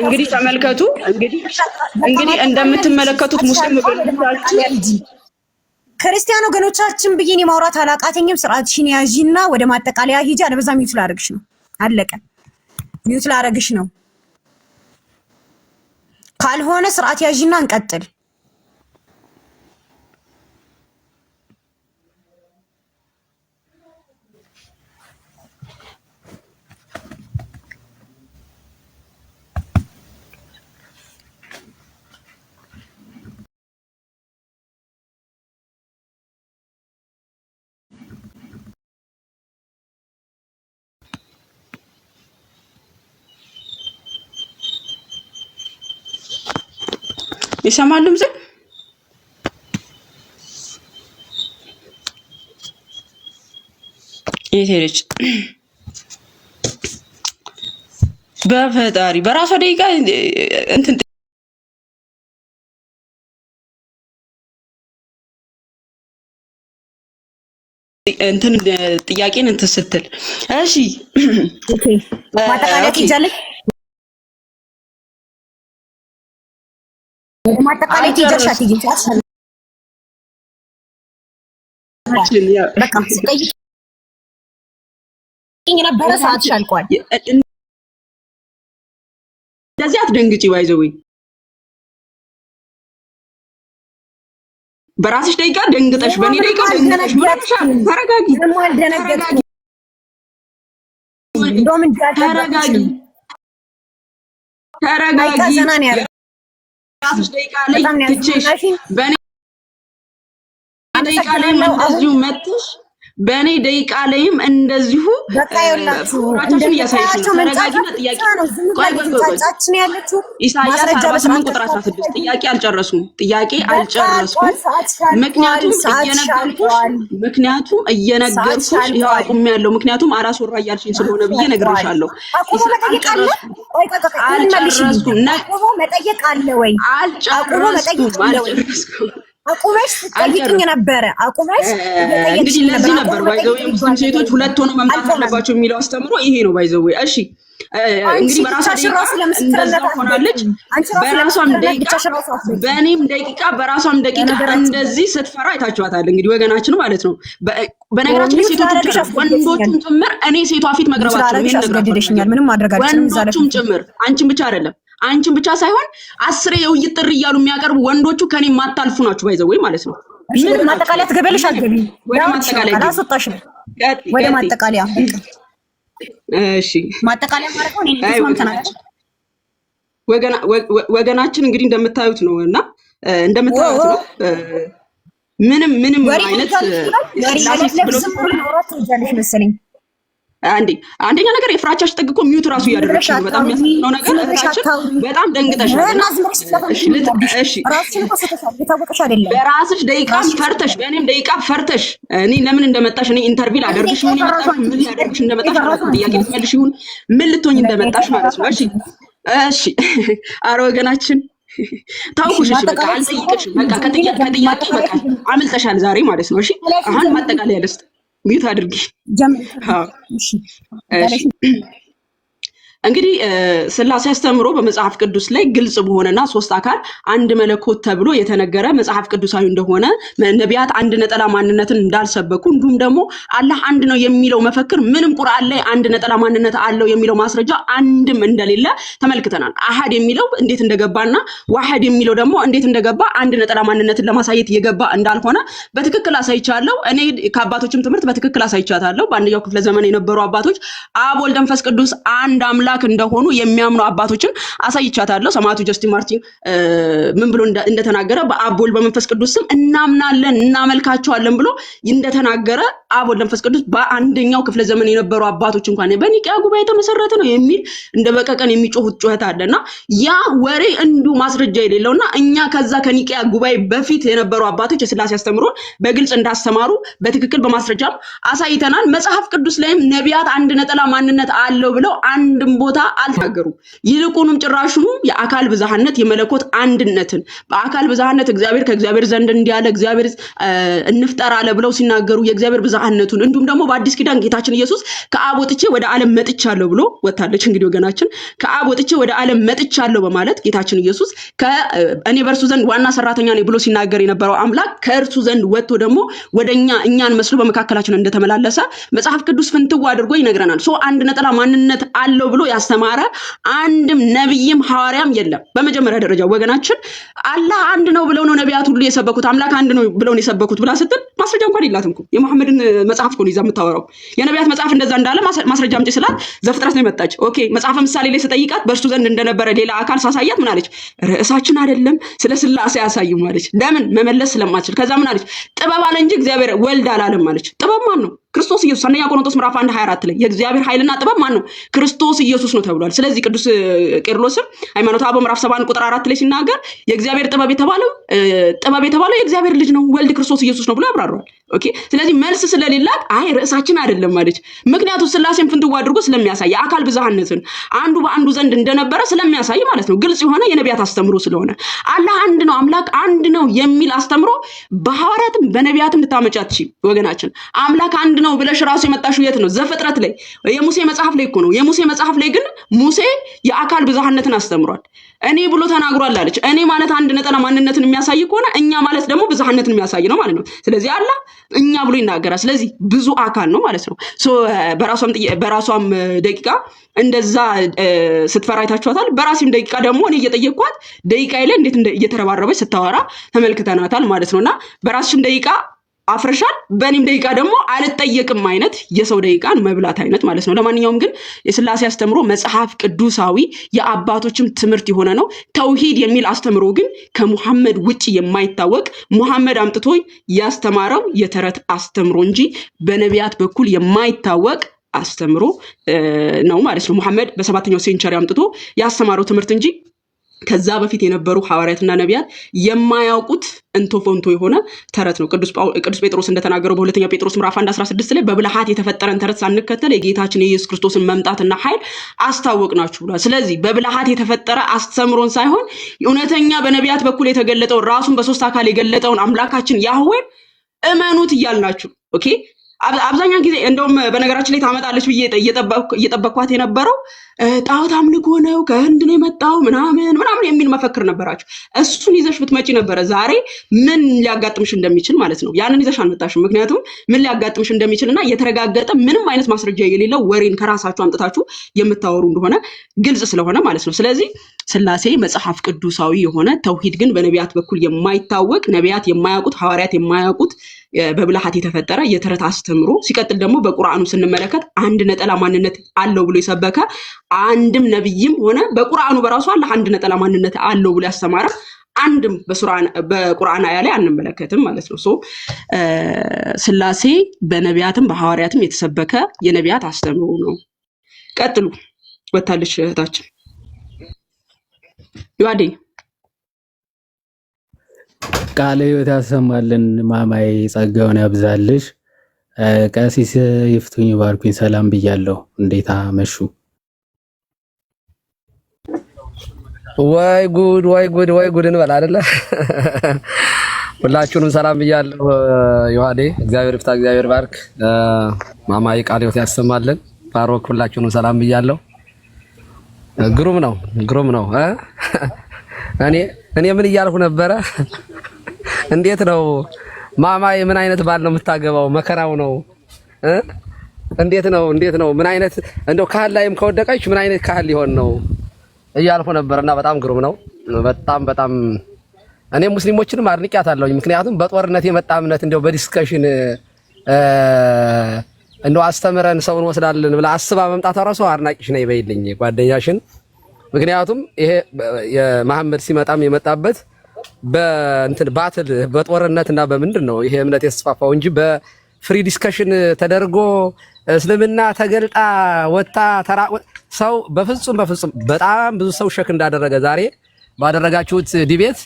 እንግዲህ ተመልከቱ። እንግዲህ እንደምትመለከቱት ሙስሊም ወገኖቻችን ክርስቲያን ወገኖቻችን ብዬ እኔ ማውራት አላቃተኝም። ስርዓትሽን ያዢና ወደ ማጠቃለያ ሂጂ። አለበዛ ሚውት ላደርግሽ ነው። አለቀ። ሚውት ላደርግሽ ነው። ካልሆነ ስርዓት ያዢና እንቀጥል። ይሰማሉም ዝም የት ሄደች? በፈጣሪ በራሷ ደቂቃ እንትን ጥያቄን እንትን ስትል እሺ ኦኬ ማጠቃለያ ትይዛለች። ማጠቃለያ ትይዛለች። በቃ ስጠይቅ ነበረ ሰዓት ሻልቋል። እንደዚህ አትደንግጪ። ባይዘዌ በራስሽ ደቂቃ ደንግጠሽ በእኔ ደቂቃ ደንግጠሽ ተረጋጊ። ተረጋጊ። በራስሽ ደቂቃ ላይ ትችሽ በእኔ ደቂቃ ላይ እንደዚሁ መጥተሽ በእኔ ደቂቃ ላይም እንደዚሁ ራሳችን እያሳየሽ ነው። ተረጋጊና ጥያቄ ኢሳይያስ 48 ቁጥር 16 ጥያቄ አልጨረስኩም። ምክንያቱም እየነገርኩሽ ይኸው አቁሜያለሁ። ምክንያቱም አላስወራ እያልሽኝ ስለሆነ ብዬ እነግርሻለሁ። አልጨረስኩም። መጠየቅ አለ ወይ? አልጨረስኩም። አቁመሽ ጠይቅኝ ነበረ። አቁመሽ እንግዲህ ለዚህ ነበር ባይዘው ሙስሊም ሴቶች ሁለት ሆነው መምጣት አለባቸው የሚለው አስተምሮ ይሄ ነው ባይዘው። እሺ እንግዲህ በራሷ ደቂቃ እንደዛ ሆናለች። በራሷም ደቂቃ በእኔም ደቂቃ በራሷም ደቂቃ እንደዚህ ስትፈራ አይታችኋታል። እንግዲህ ወገናችን ማለት ነው። በነገራችን ላይ ሴቶች ወንዶቹም ጭምር እኔ ሴቷ ፊት መግረባቸው ምን ነግረሽኛል። ምንም ማድረግ አልችልም። ወንዶቹም ጭምር አንቺም ብቻ አይደለም አንቺን ብቻ ሳይሆን 10 የውይይት ጥሪ እያሉ የሚያቀርቡ ወንዶቹ ከኔ ማታልፉ ናችሁ ባይዘው ወይ ማለት ነው። ምን ማጠቃለያ ትገበልሽ አትገቢ? ወደ ማጠቃለያ አላስወጣሽም። ወደ ማጠቃለያ እሺ፣ ማጠቃለያ ማለት ነው። እኔ ተስማምተናል። ወገናችን እንግዲህ እንደምታዩት ነው እና እንደምታዩት ነው ምንም አይነት መሰለኝ። አንደኛ ነገር የፍራቻሽ ጥግ እኮ ሚውት ራሱ እያደረግሽ ነው። በጣም የሚያስነው ነገር እታችን በጣም ደንግጠሽ በራስሽ ደቂቃ ፈርተሽ በእኔም ደቂቃ ፈርተሽ እኔ ለምን እንደመጣሽ እኔ ኢንተርቪው አደርግሽ ምን ያመጣሽ ምን ያደርግሽ እንደመጣሽ ማለት ነው። ጥያቄ ልትመልሽ ይሁን ምን ልትሆኝ እንደመጣሽ ማለት ነው። እሺ አረ ወገናችን ታውቁሽ። እሺ በቃ አልጠይቅሽም። በቃ ከጥያቄ በቃ አምልጠሻል ዛሬ ማለት ነው። እሺ አሁን ማጠቃለያ ልስጥ ሚውት አድርጊ። እንግዲህ ስላሴ አስተምሮ በመጽሐፍ ቅዱስ ላይ ግልጽ በሆነና ሶስት አካል አንድ መለኮት ተብሎ የተነገረ መጽሐፍ ቅዱሳዊ እንደሆነ ነቢያት አንድ ነጠላ ማንነትን እንዳልሰበኩ እንዲሁም ደግሞ አላህ አንድ ነው የሚለው መፈክር ምንም ቁርአን ላይ አንድ ነጠላ ማንነት አለው የሚለው ማስረጃ አንድም እንደሌለ ተመልክተናል። አሐድ የሚለው እንዴት እንደገባና ዋህድ የሚለው ደግሞ እንዴት እንደገባ አንድ ነጠላ ማንነትን ለማሳየት የገባ እንዳልሆነ በትክክል አሳይቻለሁ። እኔ ከአባቶችም ትምህርት በትክክል አሳይቻታለሁ። በአንደኛው ክፍለ ዘመን የነበሩ አባቶች አብ ወልድ መንፈስ ቅዱስ አንድ አምላክ እንደሆኑ የሚያምኑ አባቶችን አሳይቻታለሁ። ሰማዕቱ ጀስቲን ማርቲን ምን ብሎ እንደተናገረ በአብ ወልድ በመንፈስ ቅዱስ ስም እናምናለን እናመልካቸዋለን ብሎ እንደተናገረ አብ ወልድ መንፈስ ቅዱስ በአንደኛው ክፍለ ዘመን የነበሩ አባቶች እንኳን በኒቂያ ጉባኤ የተመሰረተ ነው የሚል እንደ በቀቀን የሚጮሁት ጩኸት አለና ያ ወሬ እንዱ ማስረጃ የሌለውና እኛ ከዛ ከኒቂያ ጉባኤ በፊት የነበሩ አባቶች የስላሴ አስተምሮን በግልጽ እንዳስተማሩ በትክክል በማስረጃም አሳይተናል። መጽሐፍ ቅዱስ ላይም ነቢያት አንድ ነጠላ ማንነት አለው ብለው አንድም ቦታ አልተናገሩ። ይልቁንም ጭራሹኑ የአካል ብዛህነት የመለኮት አንድነትን በአካል ብዛህነት እግዚአብሔር ከእግዚአብሔር ዘንድ እንዲያለ እግዚአብሔር እንፍጠር አለ ብለው ሲናገሩ የእግዚአብሔር ብዛህነቱን እንዲሁም ደግሞ በአዲስ ኪዳን ጌታችን ኢየሱስ ከአብ ወጥቼ ወደ ዓለም መጥቻለሁ ብሎ ወጣለች። እንግዲህ ወገናችን ከአብ ወጥቼ ወደ ዓለም መጥቻለሁ በማለት ጌታችን ኢየሱስ እኔ በእርሱ ዘንድ ዋና ሰራተኛ ነኝ ብሎ ሲናገር የነበረው አምላክ ከእርሱ ዘንድ ወጥቶ ደግሞ ወደኛ እኛን መስሎ በመካከላችን እንደተመላለሰ መጽሐፍ ቅዱስ ፍንትው አድርጎ ይነግረናል። አንድ ነጠላ ማንነት አለው ብሎ ያስተማረ አንድም ነብይም ሐዋርያም የለም። በመጀመሪያ ደረጃ ወገናችን አላህ አንድ ነው ብለው ነው ነቢያት ሁሉ የሰበኩት፣ አምላክ አንድ ነው ብለው ነው የሰበኩት ብላ ስትል ማስረጃ እንኳን የላትም እኮ። የመሐመድን መጽሐፍ እኮ ነው ይዛ የምታወራው። የነቢያት መጽሐፍ እንደዛ እንዳለ ማስረጃ አምጪ ስላት ዘፍጥረት ነው የመጣች። ኦኬ መጽሐፈ ምሳሌ ላይ ስጠይቃት በእርሱ ዘንድ እንደነበረ ሌላ አካል ሳሳያት ምን አለች? ርዕሳችን አይደለም ስለ ስላሴ ያሳዩ ማለች። ለምን መመለስ ስለማትችል። ከዛ ምን አለች? ጥበብ አለ እንጂ እግዚአብሔር ወልድ አላለም ማለች። ጥበብ ማን ነው? ክርስቶስ ኢየሱስ። አንደኛ ቆሮንቶስ ምዕራፍ 1:24 ላይ የእግዚአብሔር ኃይልና ጥበብ ማን ነው? ክርስቶስ ኢየሱስ ነው ተብሏል። ስለዚህ ቅዱስ ቄርሎስም ሃይማኖተ አበው ምዕራፍ 7 ቁጥር 4 ላይ ሲናገር የእግዚአብሔር ጥበብ የተባለው የእግዚአብሔር ልጅ ነው ወልድ ክርስቶስ ኢየሱስ ነው ብሎ ያብራራዋል። ኦኬ ስለዚህ መልስ ስለሌላት አይ ርዕሳችን አይደለም ማለች። ምክንያቱም ስላሴን ፍንትው አድርጎ ስለሚያሳይ የአካል ብዛህነትን አንዱ በአንዱ ዘንድ እንደነበረ ስለሚያሳይ ማለት ነው። ግልጽ የሆነ የነቢያት አስተምሮ ስለሆነ አላህ አንድ ነው አምላክ አንድ ነው የሚል አስተምሮ በሐዋርያትም በነቢያትም ልታመጫት ወገናችን አምላክ አንድ ነው ብለሽ ራሱ የመጣሽው የት ነው? ዘፍጥረት ላይ የሙሴ መጽሐፍ ላይ እኮ ነው። የሙሴ መጽሐፍ ላይ ግን ሙሴ የአካል ብዛህነትን አስተምሯል። እኔ ብሎ ተናግሯል አለች። እኔ ማለት አንድ ነጠላ ማንነትን የሚያሳይ ከሆነ እኛ ማለት ደግሞ ብዛህነትን የሚያሳይ ነው ማለት ነው። ስለዚህ አላህ እኛ ብሎ ይናገራል። ስለዚህ ብዙ አካል ነው ማለት ነው። በራሷም ደቂቃ እንደዛ ስትፈራ አይታችኋታል። በራሴም ደቂቃ ደግሞ እኔ እየጠየቅኳት ደቂቃዬ ላይ እንዴት እየተረባረበች ስታወራ ተመልክተናታል ማለት ነውና በራስሽም ደቂቃ አፍረሻል፣ በእኔም ደቂቃ ደግሞ አልጠየቅም አይነት የሰው ደቂቃን መብላት አይነት ማለት ነው። ለማንኛውም ግን የስላሴ አስተምሮ መጽሐፍ ቅዱሳዊ የአባቶችም ትምህርት የሆነ ነው። ተውሂድ የሚል አስተምሮ ግን ከሙሐመድ ውጭ የማይታወቅ ሙሐመድ አምጥቶ ያስተማረው የተረት አስተምሮ እንጂ በነቢያት በኩል የማይታወቅ አስተምሮ ነው ማለት ነው። ሙሐመድ በ7ኛው ሴንቸሪ አምጥቶ ያስተማረው ትምህርት እንጂ ከዛ በፊት የነበሩ ሐዋርያትና ነቢያት የማያውቁት እንቶፎንቶ የሆነ ተረት ነው። ቅዱስ ጴጥሮስ እንደተናገረው በሁለተኛ ጴጥሮስ ምዕራፍ 1:16 ላይ በብልሃት የተፈጠረን ተረት ሳንከተል የጌታችን የኢየሱስ ክርስቶስን መምጣትና ኃይል አስታወቅናችሁ ብሏል። ስለዚህ በብልሃት የተፈጠረ አስተምሮን ሳይሆን እውነተኛ በነቢያት በኩል የተገለጠው ራሱን በሶስት አካል የገለጠውን አምላካችን ያህዌን እመኑት እያልናችሁ ኦኬ። አብዛኛው ጊዜ እንደውም በነገራችን ላይ ታመጣለች ብዬ እየጠበቅኳት የነበረው ጣዖት አምልኮ ነው ከህንድ ነው የመጣው ምናምን የሚል መፈክር ነበራችሁ። እሱን ይዘሽ ብትመጪ ነበረ ዛሬ ምን ሊያጋጥምሽ እንደሚችል ማለት ነው። ያንን ይዘሽ አልመጣሽም። ምክንያቱም ምን ሊያጋጥምሽ እንደሚችልና የተረጋገጠ ምንም አይነት ማስረጃ የሌለው ወሬን ከራሳችሁ አምጥታችሁ የምታወሩ እንደሆነ ግልጽ ስለሆነ ማለት ነው። ስለዚህ ስላሴ መጽሐፍ ቅዱሳዊ የሆነ ተውሂድ ግን በነቢያት በኩል የማይታወቅ ነቢያት የማያውቁት ሐዋርያት የማያውቁት በብልሃት የተፈጠረ የተረት አስተምሮ ሲቀጥል ደግሞ በቁርአኑ ስንመለከት አንድ ነጠላ ማንነት አለው ብሎ የሰበከ አንድም ነብይም ሆነ በቁርአኑ በራሱ አለ አንድ ነጠላ ማንነት አለው ብሎ ያስተማረ አንድም በቁርአን አያ ላይ አንመለከትም ማለት ነው። ስላሴ በነቢያትም በሐዋርያትም የተሰበከ የነቢያት አስተምሮ ነው። ቀጥሉ ወታለች እህታችን ይዋዴ ቃለ ሕይወት ያሰማልን። ማማዬ ጸጋውን ያብዛልሽ። ቀሲስ ይፍቱኝ ባርኩኝ ሰላም ብያለሁ። እንዴት አመሹ? ወይ ጉድ እንበል አይደለ? ሁላችሁንም ሰላም ብያለሁ። ዮሐዴ እግዚአብሔር ይፍታ፣ እግዚአብሔር ባርክ። ማማዬ ቃለ ሕይወት ያሰማልን። ባሮክ ሁላችሁንም ሰላም ብያለሁ። ግሩም ነው ግሩም ነው። እኔ ምን እያልኩ ነበረ? እንዴት ነው ማማዬ ምን አይነት ባል ነው የምታገባው? መከራው ነው እንዴት ነው ምን አይነት እንደው ካህል ላይም ከወደቀች ምን አይነት ካህል ሊሆን ነው እያልኩ ነበርና በጣም ግሩም ነው። በጣም እኔ ሙስሊሞችንም አድንቂያታለሁ። ምክንያቱም በጦርነት የመጣ እምነት እንደው በዲስከሽን እንደው አስተምረን ሰውን ወስዳለን ብላ አስባ መምጣት ራሱ አድናቂሽ ነኝ በይልኝ ጓደኛሽን። ምክንያቱም ይሄ የመሐመድ ሲመጣም የመጣበት በእንትን ባትል በጦርነትና በምንድን ነው ይሄ እምነት የተስፋፋው እንጂ በፍሪ ዲስከሽን ተደርጎ እስልምና ተገልጣ ወጣ ሰው በፍጹም በጣም ብዙ ሰው ሸክ እንዳደረገ ዛሬ ባደረጋችሁት ዲቤት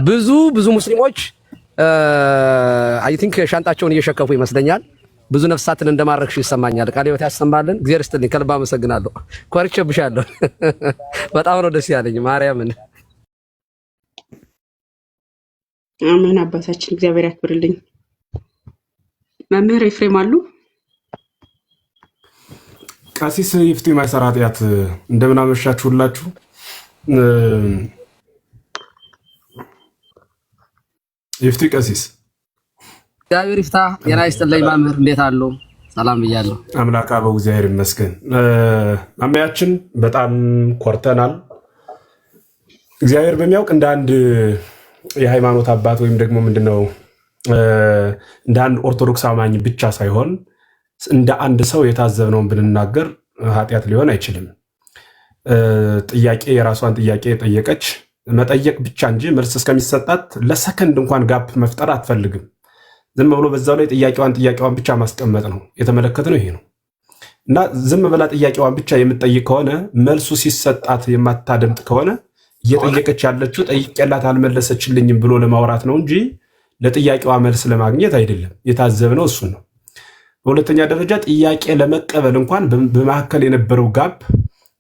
ብዙ ሙስሊሞች አይ ቲንክ ሻንጣቸውን እየሸከፉ ይመስለኛል። ብዙ ነፍሳትን እንደማረክሽ ይሰማኛል። ቃለ ሕይወት ያሰማልን። እግዚአብሔር ይስጥልኝ። ከልብ አመሰግናለሁ። ኮርቼብሻለሁ። በጣም ነው ደስ ያለኝ ማርያምን። አሜን። አባታችን እግዚአብሔር ያክብርልኝ። መምህር ኤፍሬም አሉ። ቀሲስ ይፍቱ የማይሰራ ኃጢአት እንደምን አመሻችሁላችሁ። ይፍቱ ቀሲስ እግዚአብሔር ይፍታ። ጤና ይስጥልኝ መምህር፣ እንዴት አሉ? ሰላም ብያለሁ። አምላክ አበው እግዚአብሔር ይመስገን። ማማያችን በጣም ኮርተናል። እግዚአብሔር በሚያውቅ እንደ አንድ የሃይማኖት አባት ወይም ደግሞ ምንድነው እንደ አንድ ኦርቶዶክስ አማኝ ብቻ ሳይሆን እንደ አንድ ሰው የታዘብነውን ብንናገር ኃጢአት ሊሆን አይችልም። ጥያቄ የራሷን ጥያቄ የጠየቀች መጠየቅ ብቻ እንጂ መልስ እስከሚሰጣት ለሰከንድ እንኳን ጋፕ መፍጠር አትፈልግም። ዝም ብሎ በዛው ላይ ጥያቄዋን ብቻ ማስቀመጥ ነው የተመለከትነው ይሄ ነው። እና ዝም ብላ ጥያቄዋን ብቻ የምትጠይቅ ከሆነ መልሱ ሲሰጣት የማታደምጥ ከሆነ እየጠየቀች ያለችው ጠይቄላት አልመለሰችልኝም ብሎ ለማውራት ነው እንጂ ለጥያቄዋ መልስ ለማግኘት አይደለም። የታዘብነው እሱን ነው። በሁለተኛ ደረጃ ጥያቄ ለመቀበል እንኳን በመካከል የነበረው ጋፕ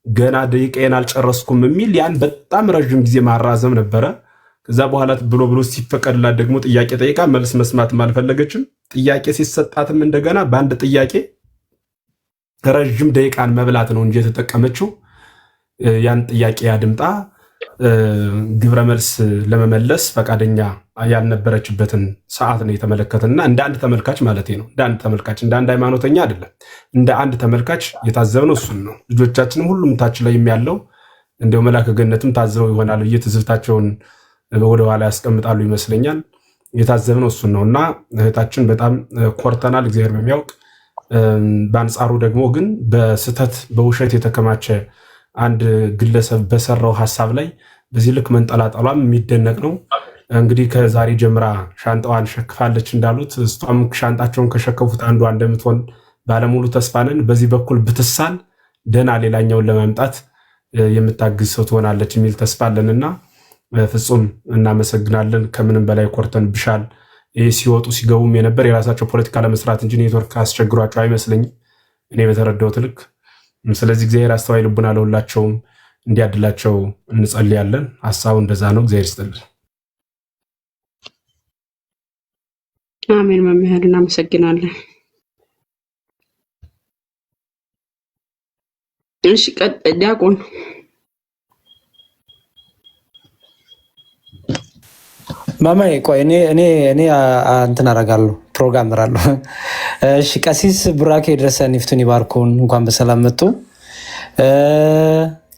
ገና ደቂቃዬን አልጨረስኩም የሚል ያን በጣም ረዥም ጊዜ ማራዘም ነበረ። ከዛ በኋላ ብሎ ሲፈቀድላት ደግሞ ጥያቄ ጠይቃ መልስ መስማትም አልፈለገችም። ጥያቄ ሲሰጣትም እንደገና በአንድ ጥያቄ ረዥም ደቂቃን መብላት ነው እንጂ የተጠቀመችው ያን ጥያቄ አድምጣ ግብረ መልስ ለመመለስ ፈቃደኛ ያልነበረችበትን ሰዓት ነው የተመለከተና እንደ አንድ ተመልካች ማለት ነው። እንደ አንድ ተመልካች እንደ አንድ ሃይማኖተኛ አይደለም፣ እንደ አንድ ተመልካች የታዘብነው እሱን ነው። ልጆቻችንም ሁሉም ታች ላይ ያለው እንደው መላከ ገነትም ታዘበው ይሆናል ብዬ ትዝብታቸውን ወደኋላ ያስቀምጣሉ ይመስለኛል። የታዘብነው እሱን ነው እና እህታችን በጣም ኮርተናል፣ እግዚአብሔር በሚያውቅ። በአንጻሩ ደግሞ ግን በስተት በውሸት የተከማቸ አንድ ግለሰብ በሰራው ሀሳብ ላይ በዚህ ልክ መንጠላጠሏም የሚደነቅ ነው። እንግዲህ ከዛሬ ጀምራ ሻንጣዋን ሸክፋለች እንዳሉት እሷም ሻንጣቸውን ከሸከፉት አንዷ እንደምትሆን ባለሙሉ ተስፋ ነን። በዚህ በኩል ብትሳል ደህና ሌላኛውን ለማምጣት የምታግዝ ሰው ትሆናለች የሚል ተስፋ አለንና ፍጹም እናመሰግናለን። ከምንም በላይ ኮርተን ብሻል። ይህ ሲወጡ ሲገቡም የነበር የራሳቸው ፖለቲካ ለመስራት እንጂ ኔትወርክ አስቸግሯቸው አይመስለኝም እኔ በተረዳሁት ልክ። ስለዚህ እግዚአብሔር አስተዋይ ልቡና ለሁላቸውም እንዲያድላቸው እንጸልያለን። ሀሳቡ እንደዛ ነው። እግዚአብሔር ይስጥልን። አሜን። መምህር እናመሰግናለን። እሺ ዲያቆን ማማዬ ቆይ እኔ እንትን አደርጋለሁ ፕሮግራም እራለሁ። እሺ ቀሲስ ቡራኬ ድረሰን ይፍቱን ይባርኩን። እንኳን በሰላም መጡ።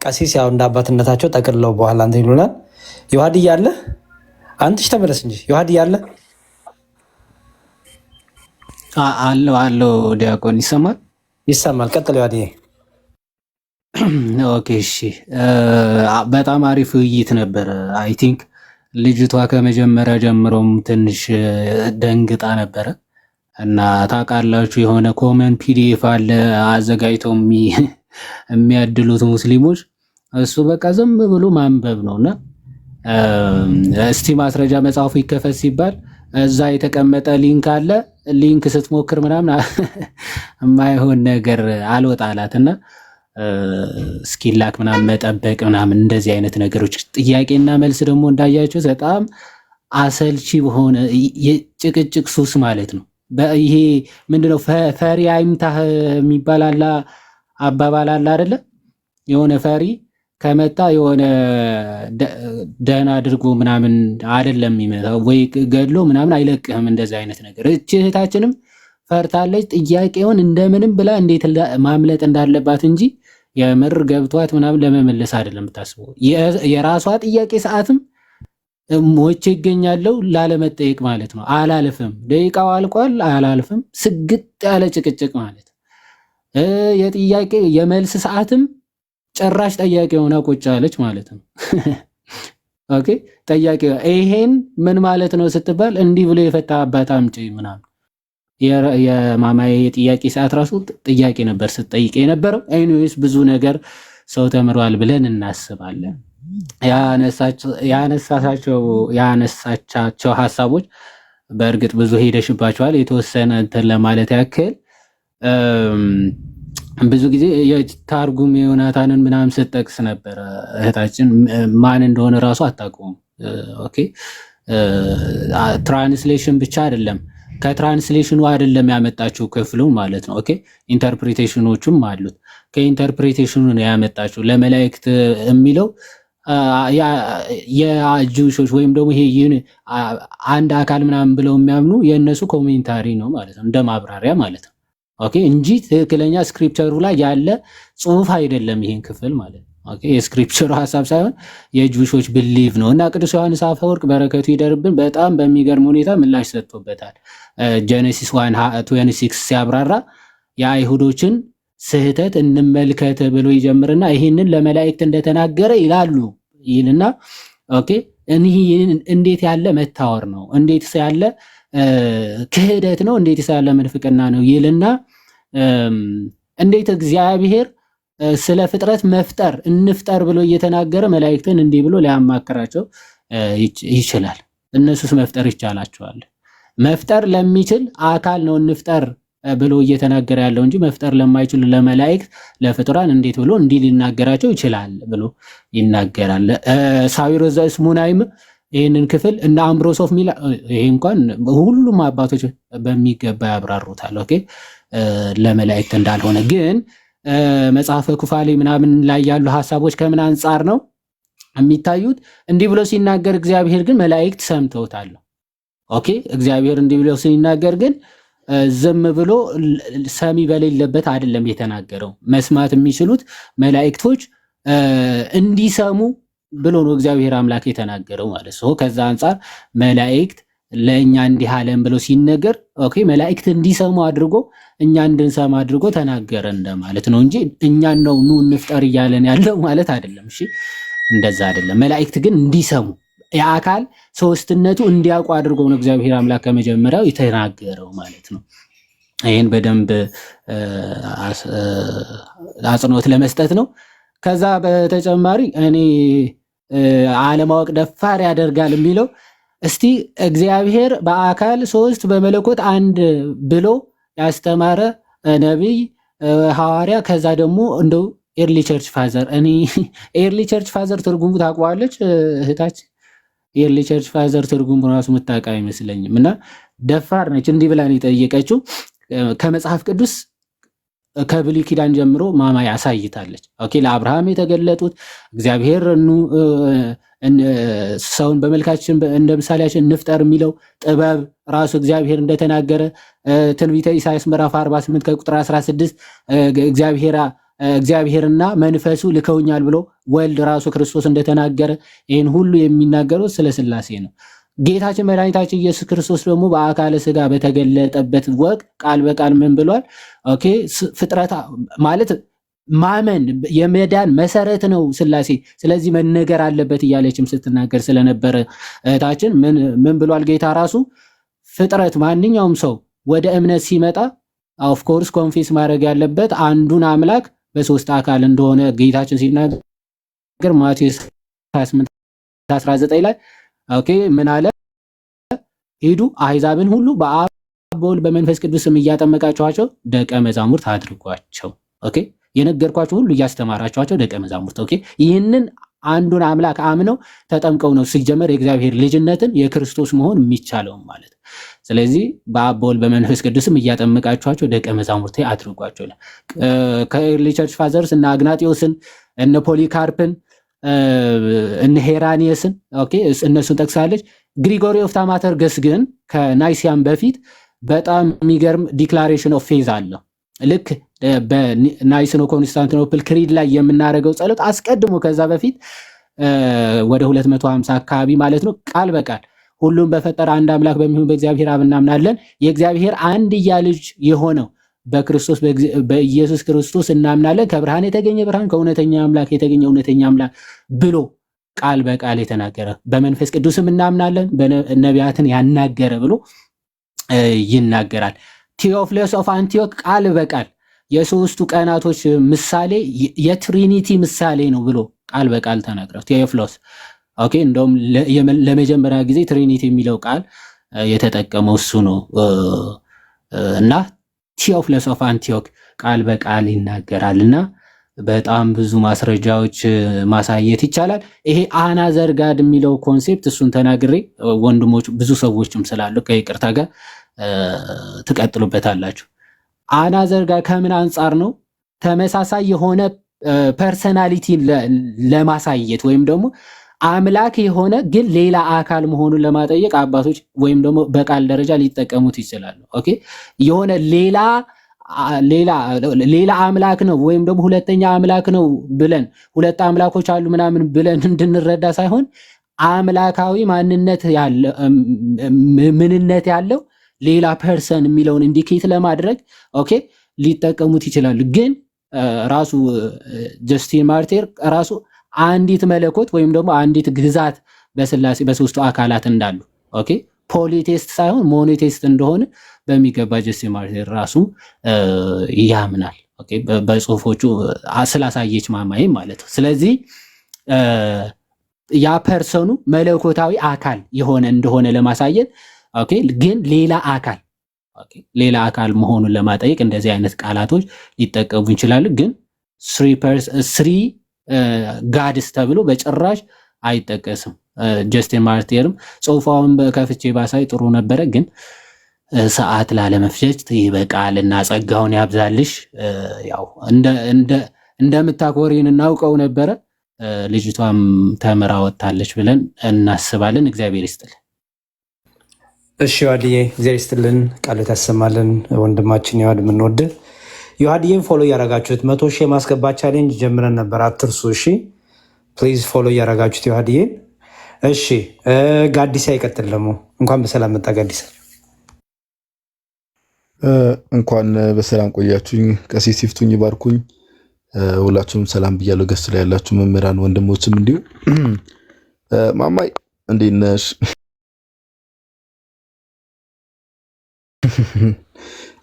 ቀሲስ ያው እንደ አባትነታቸው ጠቅልለው በኋላ እንትን ይሉናል። ዮሐድዬ አለ? አንተሽ ተመለስ እንጂ ዮሐድዬ አለ? አለው ዲያቆን ይሰማል? ይሰማል። ቀጥል ዮሐድዬ። ኦኬ እሺ። በጣም አሪፍ ውይይት ነበረ። አይ ቲንክ ልጅቷ ከመጀመሪያ ጀምሮም ትንሽ ደንግጣ ነበረ እና ታውቃላችሁ የሆነ ኮመን ፒዲኤፍ አለ አዘጋጅተው የሚያድሉት ሙስሊሞች፣ እሱ በቃ ዝም ብሎ ማንበብ ነውና እስቲ ማስረጃ መጽሐፉ ይከፈት ሲባል እዛ የተቀመጠ ሊንክ አለ። ሊንክ ስትሞክር ምናምን የማይሆን ነገር አልወጣላትና ስኪላክ ምናምን መጠበቅ ምናምን እንደዚህ አይነት ነገሮች፣ ጥያቄና መልስ ደግሞ እንዳያችሁት በጣም አሰልቺ በሆነ የጭቅጭቅ ሱስ ማለት ነው። ይሄ ምንድነው ፈሪ አይምታህ የሚባል አባባል አለ አይደለ? የሆነ ፈሪ ከመጣ የሆነ ደህና አድርጎ ምናምን አይደለም የሚመጣው ወይ ገድሎ ምናምን አይለቅህም። እንደዚህ አይነት ነገር እህታችንም ፈርታለች። ጥያቄውን እንደምንም ብላ እንዴት ማምለጥ እንዳለባት እንጂ የምር ገብቷት ምናምን ለመመለስ አይደለም የምታስበው። የራሷ ጥያቄ ሰዓትም ሞቼ ይገኛለው ላለመጠየቅ ማለት ነው። አላልፍም፣ ደቂቃው አልቋል፣ አላልፍም። ስግጥ ያለ ጭቅጭቅ ማለት የጥያቄ የመልስ ሰዓትም ጭራሽ ጠያቂ ሆና ቁጭ አለች ማለት ነው። ኦኬ ጠያቂ ይሄን ምን ማለት ነው ስትባል እንዲህ ብሎ የፈታ አባት አምጪ ምናምን የማማዬ የጥያቄ ሰዓት ራሱ ጥያቄ ነበር ስትጠይቅ የነበረው። ኤኒዌይስ ብዙ ነገር ሰው ተምሯል ብለን እናስባለን። ያነሳቻቸው ሀሳቦች በእርግጥ ብዙ ሄደሽባቸዋል። የተወሰነ እንትን ለማለት ያክል ብዙ ጊዜ የታርጉም ዮናታንን ምናምን ስትጠቅስ ነበረ እህታችን። ማን እንደሆነ ራሱ አታውቀውም። ኦኬ ትራንስሌሽን ብቻ አይደለም ከትራንስሌሽኑ አይደለም ያመጣችው ክፍሉን ማለት ነው። ኦኬ ኢንተርፕሪቴሽኖቹም አሉት። ከኢንተርፕሪቴሽኑ ነው ያመጣችው። ለመላእክት የሚለው የጁሾች ወይም ደግሞ ይሄ አንድ አካል ምናምን ብለው የሚያምኑ የእነሱ ኮሜንታሪ ነው ማለት ነው፣ እንደ ማብራሪያ ማለት ነው። ኦኬ እንጂ ትክክለኛ ስክሪፕቸሩ ላይ ያለ ጽሁፍ አይደለም ይሄን ክፍል ማለት ነው። ኦኬ የስክሪፕቸሩ ሀሳብ ሳይሆን የጁሾች ብሊቭ ነው። እና ቅዱስ ዮሐንስ አፈወርቅ በረከቱ ይደርብን በጣም በሚገርም ሁኔታ ምላሽ ሰጥቶበታል። ጄኔሲስ 1:26 ሲያብራራ የአይሁዶችን ስህተት እንመልከት ብሎ ይጀምርና ይህንን ለመላእክት እንደተናገረ ይላሉ ይልና ኦኬ እንዴት ያለ መታወር ነው፣ እንዴት ያለ ክህደት ነው፣ እንዴት ያለ ምንፍቅና ነው ይልና እንዴት እግዚአብሔር ስለ ፍጥረት መፍጠር እንፍጠር ብሎ እየተናገረ መላእክትን እንዲህ ብሎ ሊያማክራቸው ይችላል። እነሱስ መፍጠር ይቻላቸዋል? መፍጠር ለሚችል አካል ነው እንፍጠር ብሎ እየተናገረ ያለው እንጂ መፍጠር ለማይችሉ ለመላእክት ለፍጡራን እንዴት ብሎ እንዲህ ሊናገራቸው ይችላል ብሎ ይናገራል። ሳዊሮስ ዘእስሙናይም ይህንን ክፍል እና አምብሮስ ኦፍ ሚላ ይሄ እንኳን ሁሉም አባቶች በሚገባ ያብራሩታል። ኦኬ ለመላእክት እንዳልሆነ ግን መጽሐፈ ኩፋሌ ምናምን ላይ ያሉ ሀሳቦች ከምን አንጻር ነው የሚታዩት? እንዲህ ብሎ ሲናገር እግዚአብሔር ግን መላእክት ሰምተውታል። ኦኬ እግዚአብሔር እንዲህ ብሎ ሲናገር ግን ዝም ብሎ ሰሚ በሌለበት አይደለም የተናገረው። መስማት የሚችሉት መላእክቶች እንዲሰሙ ብሎ ነው እግዚአብሔር አምላክ የተናገረው ማለት ነው። ከዛ አንጻር መላእክት ለእኛ እንዲህ አለን ብሎ ሲነገር ኦኬ መላእክት እንዲሰሙ አድርጎ እኛ እንድንሰማ አድርጎ ተናገረ እንደማለት ነው እንጂ እኛን ነው ኑ እንፍጠር እያለን ያለው ማለት አይደለም። እሺ እንደዛ አይደለም። መላእክት ግን እንዲሰሙ የአካል ሶስትነቱ እንዲያውቁ አድርጎ ነው እግዚአብሔር አምላክ ከመጀመሪያው የተናገረው ማለት ነው። ይህን በደንብ አጽንኦት ለመስጠት ነው። ከዛ በተጨማሪ እኔ አለማወቅ ደፋር ያደርጋል የሚለው እስቲ እግዚአብሔር በአካል ሶስት በመለኮት አንድ ብሎ ያስተማረ ነቢይ ሐዋርያ፣ ከዛ ደግሞ እንደው ኤርሊ ቸርች ፋዘር። እኔ ኤርሊ ቸርች ፋዘር ትርጉሙ ታውቀዋለች እህታችን? ኤርሊ ቸርች ፋዘር ትርጉሙ ራሱ የምታውቅ አይመስለኝም። እና ደፋር ነች። እንዲህ ብላ ነው የጠየቀችው። ከመጽሐፍ ቅዱስ ከብሉይ ኪዳን ጀምሮ ማማ ያሳይታለች። ኦኬ ለአብርሃም የተገለጡት እግዚአብሔር ሰውን በመልካችን እንደ ምሳሌያችን እንፍጠር የሚለው ጥበብ ራሱ እግዚአብሔር እንደተናገረ ትንቢተ ኢሳይያስ ምዕራፍ 48 ከቁጥር 16 እግዚአብሔርና መንፈሱ ልከውኛል ብሎ ወልድ ራሱ ክርስቶስ እንደተናገረ ይህን ሁሉ የሚናገረው ስለ ሥላሴ ነው። ጌታችን መድኃኒታችን ኢየሱስ ክርስቶስ ደግሞ በአካለ ሥጋ በተገለጠበት ወቅት ቃል በቃል ምን ብሏል? ኦኬ ፍጥረት ማለት ማመን የመዳን መሰረት ነው ሥላሴ፣ ስለዚህ መነገር አለበት እያለችም ስትናገር ስለነበረ እህታችን ምን ብሏል ጌታ ራሱ? ፍጥረት ማንኛውም ሰው ወደ እምነት ሲመጣ ኦፍኮርስ ኮንፌስ ማድረግ ያለበት አንዱን አምላክ በሶስት አካል እንደሆነ ጌታችን ሲናገር ማቴዎስ 28:19 ላይ ኦኬ ምን አለ? ሂዱ አሕዛብን ሁሉ በአብ በወልድ በመንፈስ ቅዱስ ስም እያጠመቃችኋቸው ደቀ መዛሙርት አድርጓቸው። ኦኬ የነገርኳቸው ሁሉ እያስተማራችኋቸው ደቀ መዛሙርት። ኦኬ ይህንን አንዱን አምላክ አምነው ተጠምቀው ነው ሲጀመር የእግዚአብሔር ልጅነትን የክርስቶስ መሆን የሚቻለው ማለት። ስለዚህ በአብ በወልድ በመንፈስ ቅዱስም እያጠመቃችኋቸው ደቀ መዛሙርቴ አድርጓቸው። ከኤርሊ ቸርች ፋዘርስ እና አግናጢዮስን እነ ፖሊካርፕን እነ ሄራኒየስን ኦኬ እነሱን ጠቅሳለች። ግሪጎሪ ኦፍ ታማተርገስ ግን ከናይሲያን በፊት በጣም የሚገርም ዲክላሬሽን ኦፍ ፌዝ አለው። ልክ በናይስኖ ኮንስታንቲኖፕል ክሪድ ላይ የምናደርገው ጸሎት አስቀድሞ ከዛ በፊት ወደ 250 አካባቢ ማለት ነው ቃል በቃል ሁሉም በፈጠረ አንድ አምላክ በሚሆን በእግዚአብሔር አብ እናምናለን፣ የእግዚአብሔር አንድያ ልጅ የሆነው በክርስቶስ በኢየሱስ ክርስቶስ እናምናለን፣ ከብርሃን የተገኘ ብርሃን ከእውነተኛ አምላክ የተገኘ እውነተኛ አምላክ ብሎ ቃል በቃል የተናገረ፣ በመንፈስ ቅዱስም እናምናለን ነቢያትን ያናገረ ብሎ ይናገራል። ቴዎፍሎስ ኦፍ አንቲዮክ ቃል በቃል የሶስቱ ቀናቶች ምሳሌ የትሪኒቲ ምሳሌ ነው ብሎ ቃል በቃል ተናግረው ቴዎፍሎስ ኦኬ። እንደውም ለመጀመሪያ ጊዜ ትሪኒቲ የሚለው ቃል የተጠቀመው እሱ ነው እና ቴዎፍሎስ ኦፍ አንቲዮክ ቃል በቃል ይናገራል እና በጣም ብዙ ማስረጃዎች ማሳየት ይቻላል። ይሄ አናዘር ጋድ የሚለው ኮንሴፕት እሱን ተናግሬ ወንድሞች ብዙ ሰዎችም ስላሉ ከይቅርታ ጋር ትቀጥሉበታላችሁ። አናዘር ጋድ ከምን አንጻር ነው? ተመሳሳይ የሆነ ፐርሰናሊቲን ለማሳየት ወይም ደግሞ አምላክ የሆነ ግን ሌላ አካል መሆኑን ለማጠየቅ አባቶች ወይም ደግሞ በቃል ደረጃ ሊጠቀሙት ይችላሉ። ኦኬ የሆነ ሌላ አምላክ ነው ወይም ደግሞ ሁለተኛ አምላክ ነው ብለን ሁለት አምላኮች አሉ ምናምን ብለን እንድንረዳ ሳይሆን አምላካዊ ምንነት ያለው ሌላ ፐርሰን የሚለውን ኢንዲኬት ለማድረግ ኦኬ ሊጠቀሙት ይችላሉ። ግን ራሱ ጀስቲን ማርቲር ራሱ አንዲት መለኮት ወይም ደግሞ አንዲት ግዛት በስላሴ በሶስቱ አካላት እንዳሉ ኦኬ ፖሊቴስት ሳይሆን ሞኖቴስት እንደሆነ በሚገባ ጀስቲን ማርቲር ራሱ ያምናል። ኦኬ በጽሁፎቹ ስላሳየች ማማዬ ማለት ነው። ስለዚህ ያ ፐርሰኑ መለኮታዊ አካል የሆነ እንደሆነ ለማሳየት ኦኬ ግን ሌላ አካል መሆኑን ለማጠየቅ እንደዚህ አይነት ቃላቶች ሊጠቀሙ ይችላሉ። ግን ስሪ ጋድስ ተብሎ በጭራሽ አይጠቀስም። ጀስቲን ማርቲርም ጽሁፋውን ከፍቼ ባሳይ ጥሩ ነበረ፣ ግን ሰዓት ላለመፍጀት ይበቃል እና ጸጋውን ያብዛልሽ። ያው እንደምታኮሪን እናውቀው ነበረ። ልጅቷም ተምራ ወጣለች ብለን እናስባለን። እግዚአብሔር ይስጥልን። እሺ ዮሐድዬ እግዚአብሔር ይስጥልን፣ ቃል ታሰማልን። ወንድማችን ዮሐድ የምንወድ ዮሐድዬን ፎሎ እያረጋችሁት 100 ሺህ ማስገባት ቻሌንጅ ጀምረን ነበር፣ አትርሱ። እሺ ፕሊዝ ፎሎ እያረጋችሁት ዮሐድዬን። እሺ ጋዲሳ ይቀጥል። ደግሞ እንኳን በሰላም መጣ ጋዲሳ። እንኳን በሰላም ቆያችሁኝ። ቀሲስ ይፍቱኝ ይባርኩኝ። ሁላችሁም ሰላም ብያለሁ። ገስት ላይ ያላችሁ መምህራን ወንድሞችም እንዲሁ። ማማይ እንዴት ነሽ?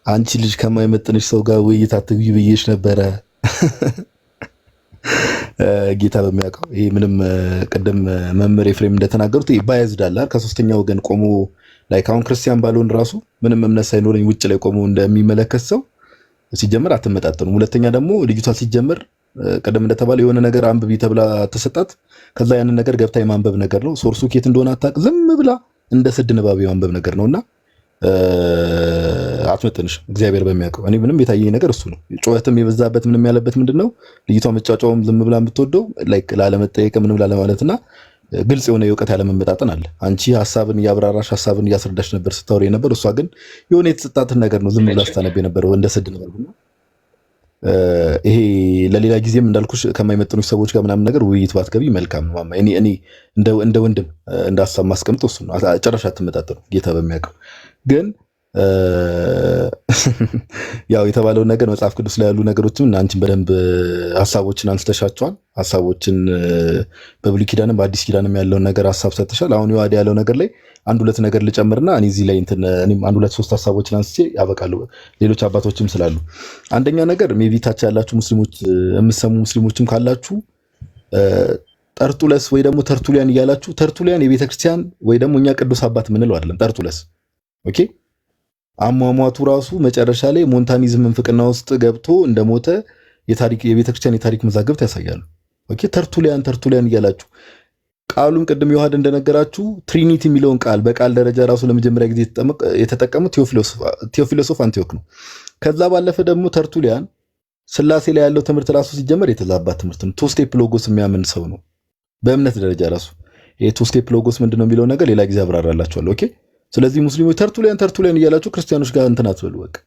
አንቺ ልጅ ከማይመጥንሽ ሰው ጋር ውይይት አትግቢ ብዬሽ ነበረ። ጌታ በሚያውቀው ይሄ ምንም ቅድም መምህር ኤፍሬም እንደተናገሩት ባያዝዳላ ከሶስተኛ ወገን ቆሞ ላይ አሁን ክርስቲያን ባልሆን ራሱ ምንም እምነት ሳይኖረኝ ውጭ ላይ ቆሞ እንደሚመለከት ሰው ሲጀምር አትመጣጠኑም። ሁለተኛ ደግሞ ልጅቷ ሲጀምር ቅድም እንደተባለ የሆነ ነገር አንብቢ ተብላ ተሰጣት። ከዛ ያንን ነገር ገብታ የማንበብ ነገር ነው። ሶርሱ ኬት እንደሆነ አታውቅ፣ ዝም ብላ እንደ ስድ ንባብ የማንበብ ነገር ነውና አትመጥንሽ። እግዚአብሔር በሚያውቀው እኔ ምንም የታየኝ ነገር እሱ ነው። ጩኸትም የበዛበት ምንም ያለበት ምንድነው ልጅቷ መጫጫውም ዝም ብላ የምትወደው ላይክ ላለመጠየቅ ምንም ላለማለትና ግልጽ የሆነ የእውቀት ያለመመጣጠን አለ። አንቺ ሐሳብን እያብራራሽ ሐሳብን እያስረዳሽ ነበር ስታወሪ ነበር። እሷ ግን የሆነ የተሰጣትን ነገር ነው ዝም ብላ ስታነብ ነበር እንደ ስድ ነበር። ይሄ ለሌላ ጊዜም እንዳልኩሽ ከማይመጥኑሽ ሰዎች ጋር ምናምን ነገር ውይይት ባትገቢ መልካም ነው ማማ። እኔ እንደ ወንድም እንደ ሐሳብ ማስቀምጠው እሱ ነው። ጨረሻ አትመጣጠኑ ጌታ በሚያውቀው ግን ያው የተባለውን ነገር መጽሐፍ ቅዱስ ላይ ያሉ ነገሮችም አንቺን በደንብ ሐሳቦችን አንስተሻቸዋል። ሐሳቦችን በብሉይ ኪዳንም በአዲስ ኪዳንም ያለውን ነገር ሐሳብ ሰጥተሻል። አሁን ዮሐድ ያለው ነገር ላይ አንድ ሁለት ነገር ልጨምርና እኔ እዚህ ላይ እኔም አንድ ሁለት ሶስት ሐሳቦችን አንስቼ ያበቃሉ። ሌሎች አባቶችም ስላሉ አንደኛ ነገር ሜቢ ታች ያላችሁ ሙስሊሞች የምትሰሙ ሙስሊሞችም ካላችሁ ጠርጡለስ ወይ ደግሞ ተርቱሊያን እያላችሁ ተርቱሊያን የቤተክርስቲያን ወይ ደግሞ እኛ ቅዱስ አባት ምንለው አይደለም። ጠርጡለስ ኦኬ አሟሟቱ ራሱ መጨረሻ ላይ ሞንታኒዝም ፍቅና ውስጥ ገብቶ እንደሞተ የቤተክርስቲያን የታሪክ መዛግብት ያሳያሉ። ኦኬ ተርቱሊያን እያላችሁ ቃሉን ቅድም ዮሐድ እንደነገራችሁ ትሪኒቲ የሚለውን ቃል በቃል ደረጃ ራሱ ለመጀመሪያ ጊዜ የተጠቀሙት ቴዎፊሎስ ኦፍ አንቲዮክ ነው። ከዛ ባለፈ ደግሞ ተርቱሊያን ስላሴ ላይ ያለው ትምህርት ራሱ ሲጀመር የተዛባ ትምህርት ነው። ቱ ስቴፕ ሎጎስ የሚያምን ሰው ነው። በእምነት ደረጃ ራሱ የቱ ስቴፕ ሎጎስ ምንድነው የሚለው ነገር ሌላ ጊዜ አብራራላችኋለሁ። ኦኬ። ስለዚህ ሙስሊሞች ተርቱሊያን እያላችሁ ክርስቲያኖች ጋር እንትን አትበሉ። በቃ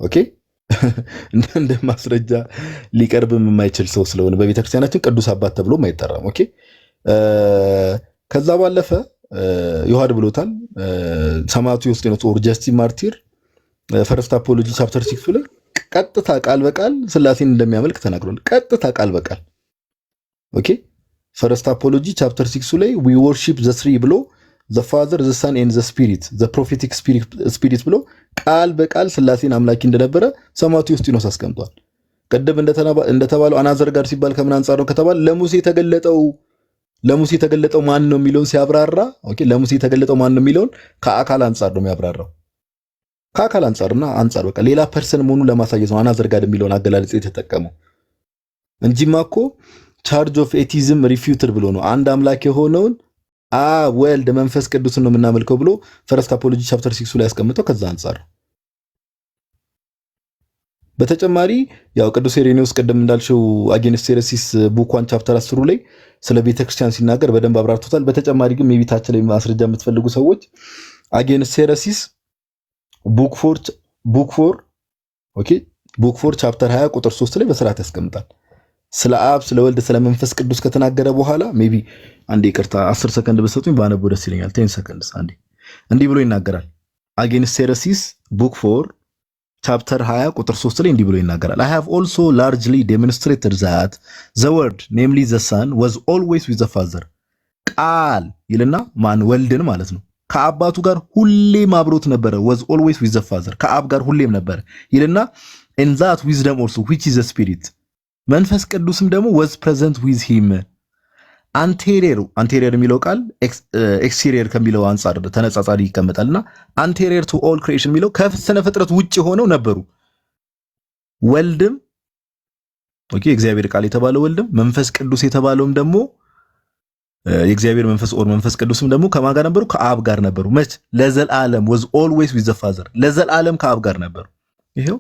ኦኬ። እንደ ማስረጃ ሊቀርብም የማይችል ሰው ስለሆነ በቤተክርስቲያናችን ቅዱስ አባት ተብሎም አይጠራም። ኦኬ። ከዛ ባለፈ ዮሐድ ብሎታል። ሰማዕቱ ዮስጢኖስ ኦር ጀስቲን ማርቲር ፈርስት አፖሎጂ ቻፕተር 6 ላይ ቀጥታ ቃል በቃል ስላሴን እንደሚያመልክ ተናግሯል። ቀጥታ ቃል በቃል ኦኬ። ፈርስት አፖሎጂ ቻፕተር 6 ላይ ዊ ወርሺፕ ዘ ትሪ ብሎ ዘ ፋዘር ዘ ሰን ኤንድ ዘ ስፒሪት ዘ ፕሮፌቲክ ስፒሪት ብሎ ቃል በቃል ስላሴን አምላኪ እንደነበረ ሰማዕቱ ዮስጢኖስ አስቀምጧል። ቀደም እንደተባለው አናዘር ጋር ሲባል ከምን አንጻር ነው ከተባለ ለሙሴ የተገለጠው ማን ነው የሚለውን ሲያብራራ ኦኬ። ለሙሴ የተገለጠው ማን ነው የሚለውን ከአካል አንጻር ነው የሚያብራራው። ከአካል አንጻርና አንጻር በቃ ሌላ ፐርሰን መሆኑን ለማሳየት ነው አናዘር ጋር የሚለውን አገላለጽ የተጠቀመው እንጂማ እኮ ቻርጅ ኦፍ ኤቲዝም ሪፊዩትድ ብሎ ነው አንድ አምላክ የሆነውን ወልድ መንፈስ ቅዱስን ነው የምናመልከው ብሎ ፈርስት አፖሎጂ ቻፕተር 6 ላይ ያስቀምጠው ከዛ አንጻር። በተጨማሪ ያው ቅዱስ ኢሬኔዎስ ቀደም እንዳልሽው አጌንስት ሄረሲስ ቡክ 1 ቻፕተር 10 ላይ ስለ ቤተክርስቲያን ሲናገር በደንብ አብራርቶታል። በተጨማሪ ግን የቤታችን ላይ ማስረጃ የምትፈልጉ ሰዎች አጌንስት ሄረሲስ ቡክ 4 ኦኬ ቡክ 4 ቻፕተር 20 ቁጥር 3 ላይ በስርዓት ያስቀምጣል። ስለ አብ ስለ ወልድ ስለ መንፈስ ቅዱስ ከተናገረ በኋላ ሜቢ አንዴ ይቅርታ 10 ሰከንድ በሰጡኝ ባነበው ደስ ይለኛል። 10 ሰከንድስ አንዴ እንዲህ ብሎ ይናገራል። አጌንስት ሄረሲስ ቡክ 4 ቻፕተር 20 ቁጥር 3 ላይ እንዲህ ብሎ ይናገራል። I have also largely demonstrated that the word namely the son was always with the father ቃል ይልና ማን ወልድን ማለት ነው ከአባቱ ጋር ሁሌም አብሮት ነበረ። was always with the father ከአብ ጋር ሁሌም ነበረ ይልና in that wisdom also which is the spirit መንፈስ ቅዱስም ደግሞ was present with him anterior የሚለው ቃል exterior ከሚለው አንፃር ተነጻጻሪ ይቀመጣልና anterior to all creation የሚለው ከስነ ፍጥረት ውጪ ሆነው ነበሩ። ወልድም ኦኬ እግዚአብሔር ቃል የተባለው ወልድም መንፈስ ቅዱስ የተባለውም ደግሞ የእግዚአብሔር መንፈስ ኦር መንፈስ ቅዱስም ደግሞ ከማን ጋር ነበሩ? ከአብ ጋር ነበሩ። መች ለዘላለም was always with the father ለዘላለም ከአብ ጋር ነበሩ። ይሄው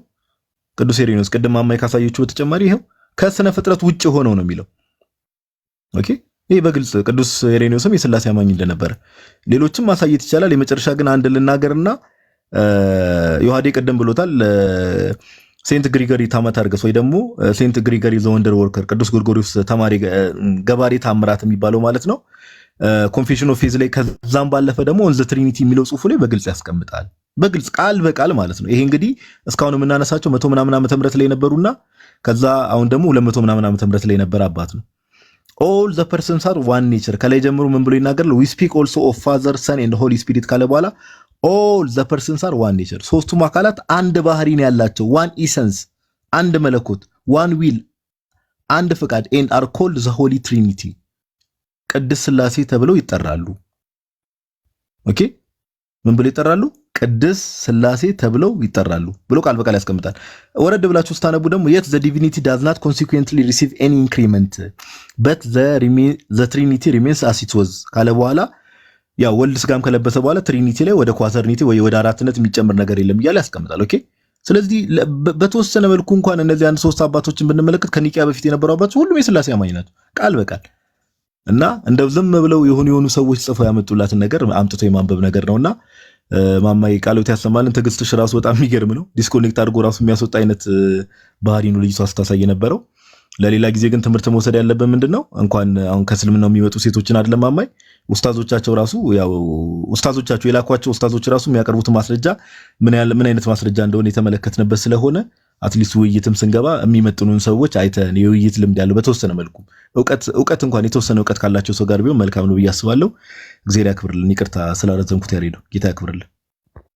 ቅዱስ ኢሬኔዎስ ቅድም ማማይ ካሳየችው በተጨማሪ ይሄው ከስነ ፍጥረት ውጪ ሆነው ነው የሚለው። ኦኬ ይሄ በግልጽ ቅዱስ ኢሬኔዎስም የሥላሴ አማኝ እንደነበረ ሌሎችም ማሳየት ይቻላል። የመጨረሻ ግን አንድ ልናገርና ዮሐዴ ቀደም ብሎታል። ሴንት ግሪጎሪ ታማታርገስ ወይ ደግሞ ሴንት ግሪጎሪ ዘ ወንደር ወርከር ቅዱስ ጎርጎሪዮስ ተማሪ ገባሬ ታምራት የሚባለው ማለት ነው ኮንፌሽን ኦፍ ፌዝ ላይ ከዛም ባለፈ ደግሞ ኦን ዘ ትሪኒቲ የሚለው ጽሑፉ ላይ በግልጽ ያስቀምጣል። በግልጽ ቃል በቃል ማለት ነው። ይሄ እንግዲህ እስካሁን የምናነሳቸው 100 ምናምን ዓመተ ምህረት ላይ ነበሩና ከዛ አሁን ደግሞ 200 ምናምን ዓመተ ምህረት ላይ ነበር አባት ነው። all the persons are one nature ከላይ ጀምሮ ምን ብሎ ይናገራል? we speak also of father son and holy spirit ካለ በኋላ all the persons are one nature ሶስቱም አካላት አንድ ባህሪ ነው ያላቸው one essence አንድ መለኮት one will አንድ ፍቃድ and are called the holy trinity ቅድስት ሥላሴ ተብለው ይጠራሉ። ኦኬ ምን ብለው ይጠራሉ? ቅድስት ሥላሴ ተብለው ይጠራሉ ብሎ ቃል በቃል ያስቀምጣል። ወረድ ብላችሁ ስታነቡ ደግሞ yet the divinity does not consequently receive any increment but the trinity remains as it was ካለ በኋላ ያው ወልድ ስጋም ከለበሰ በኋላ ትሪኒቲ ላይ ወደ ኳተርኒቲ ወይ ወደ አራትነት የሚጨምር ነገር የለም እያለ ያስቀምጣል። ኦኬ ስለዚህ በተወሰነ መልኩ እንኳን እነዚህ አንድ ሶስት አባቶችን ብንመለከት ከኒቂያ በፊት የነበሩ አባቶች ሁሉም የሥላሴ አማኝ ናቸው ቃል በቃል እና እንደው ዝም ብለው የሆኑ ሰዎች ጽፈው ያመጡላትን ነገር አምጥቶ የማንበብ ነገር ነውና ማማይ ቃሎት ያሰማልን። ትዕግስትሽ ራሱ በጣም የሚገርም ነው። ዲስኮኔክት አድርጎ ራሱ የሚያስወጣ አይነት ባህሪ ነው ልጅቷ ስታሳይ ነበረው። ለሌላ ጊዜ ግን ትምህርት መውሰድ ያለበት ምንድነው እንኳን አሁን ከእስልምናው የሚመጡ ሴቶችን አይደለም ማማይ ኡስታዞቻቸው ራሱ ያው ኡስታዞቻቸው የላኳቸው ኡስታዞች ራሱ የሚያቀርቡት ማስረጃ ምን አይነት ማስረጃ እንደሆነ የተመለከትንበት ስለሆነ አትሊስት ውይይትም ስንገባ የሚመጥኑን ሰዎች አይተን የውይይት ልምድ ያለው በተወሰነ መልኩ እውቀት እንኳን የተወሰነ እውቀት ካላቸው ሰው ጋር ቢሆን መልካም ነው ብዬ አስባለሁ። እግዚአብሔር ያክብርልን። ይቅርታ ስላረዘምኩት ያሬ ነው። ጌታ ያክብርልን።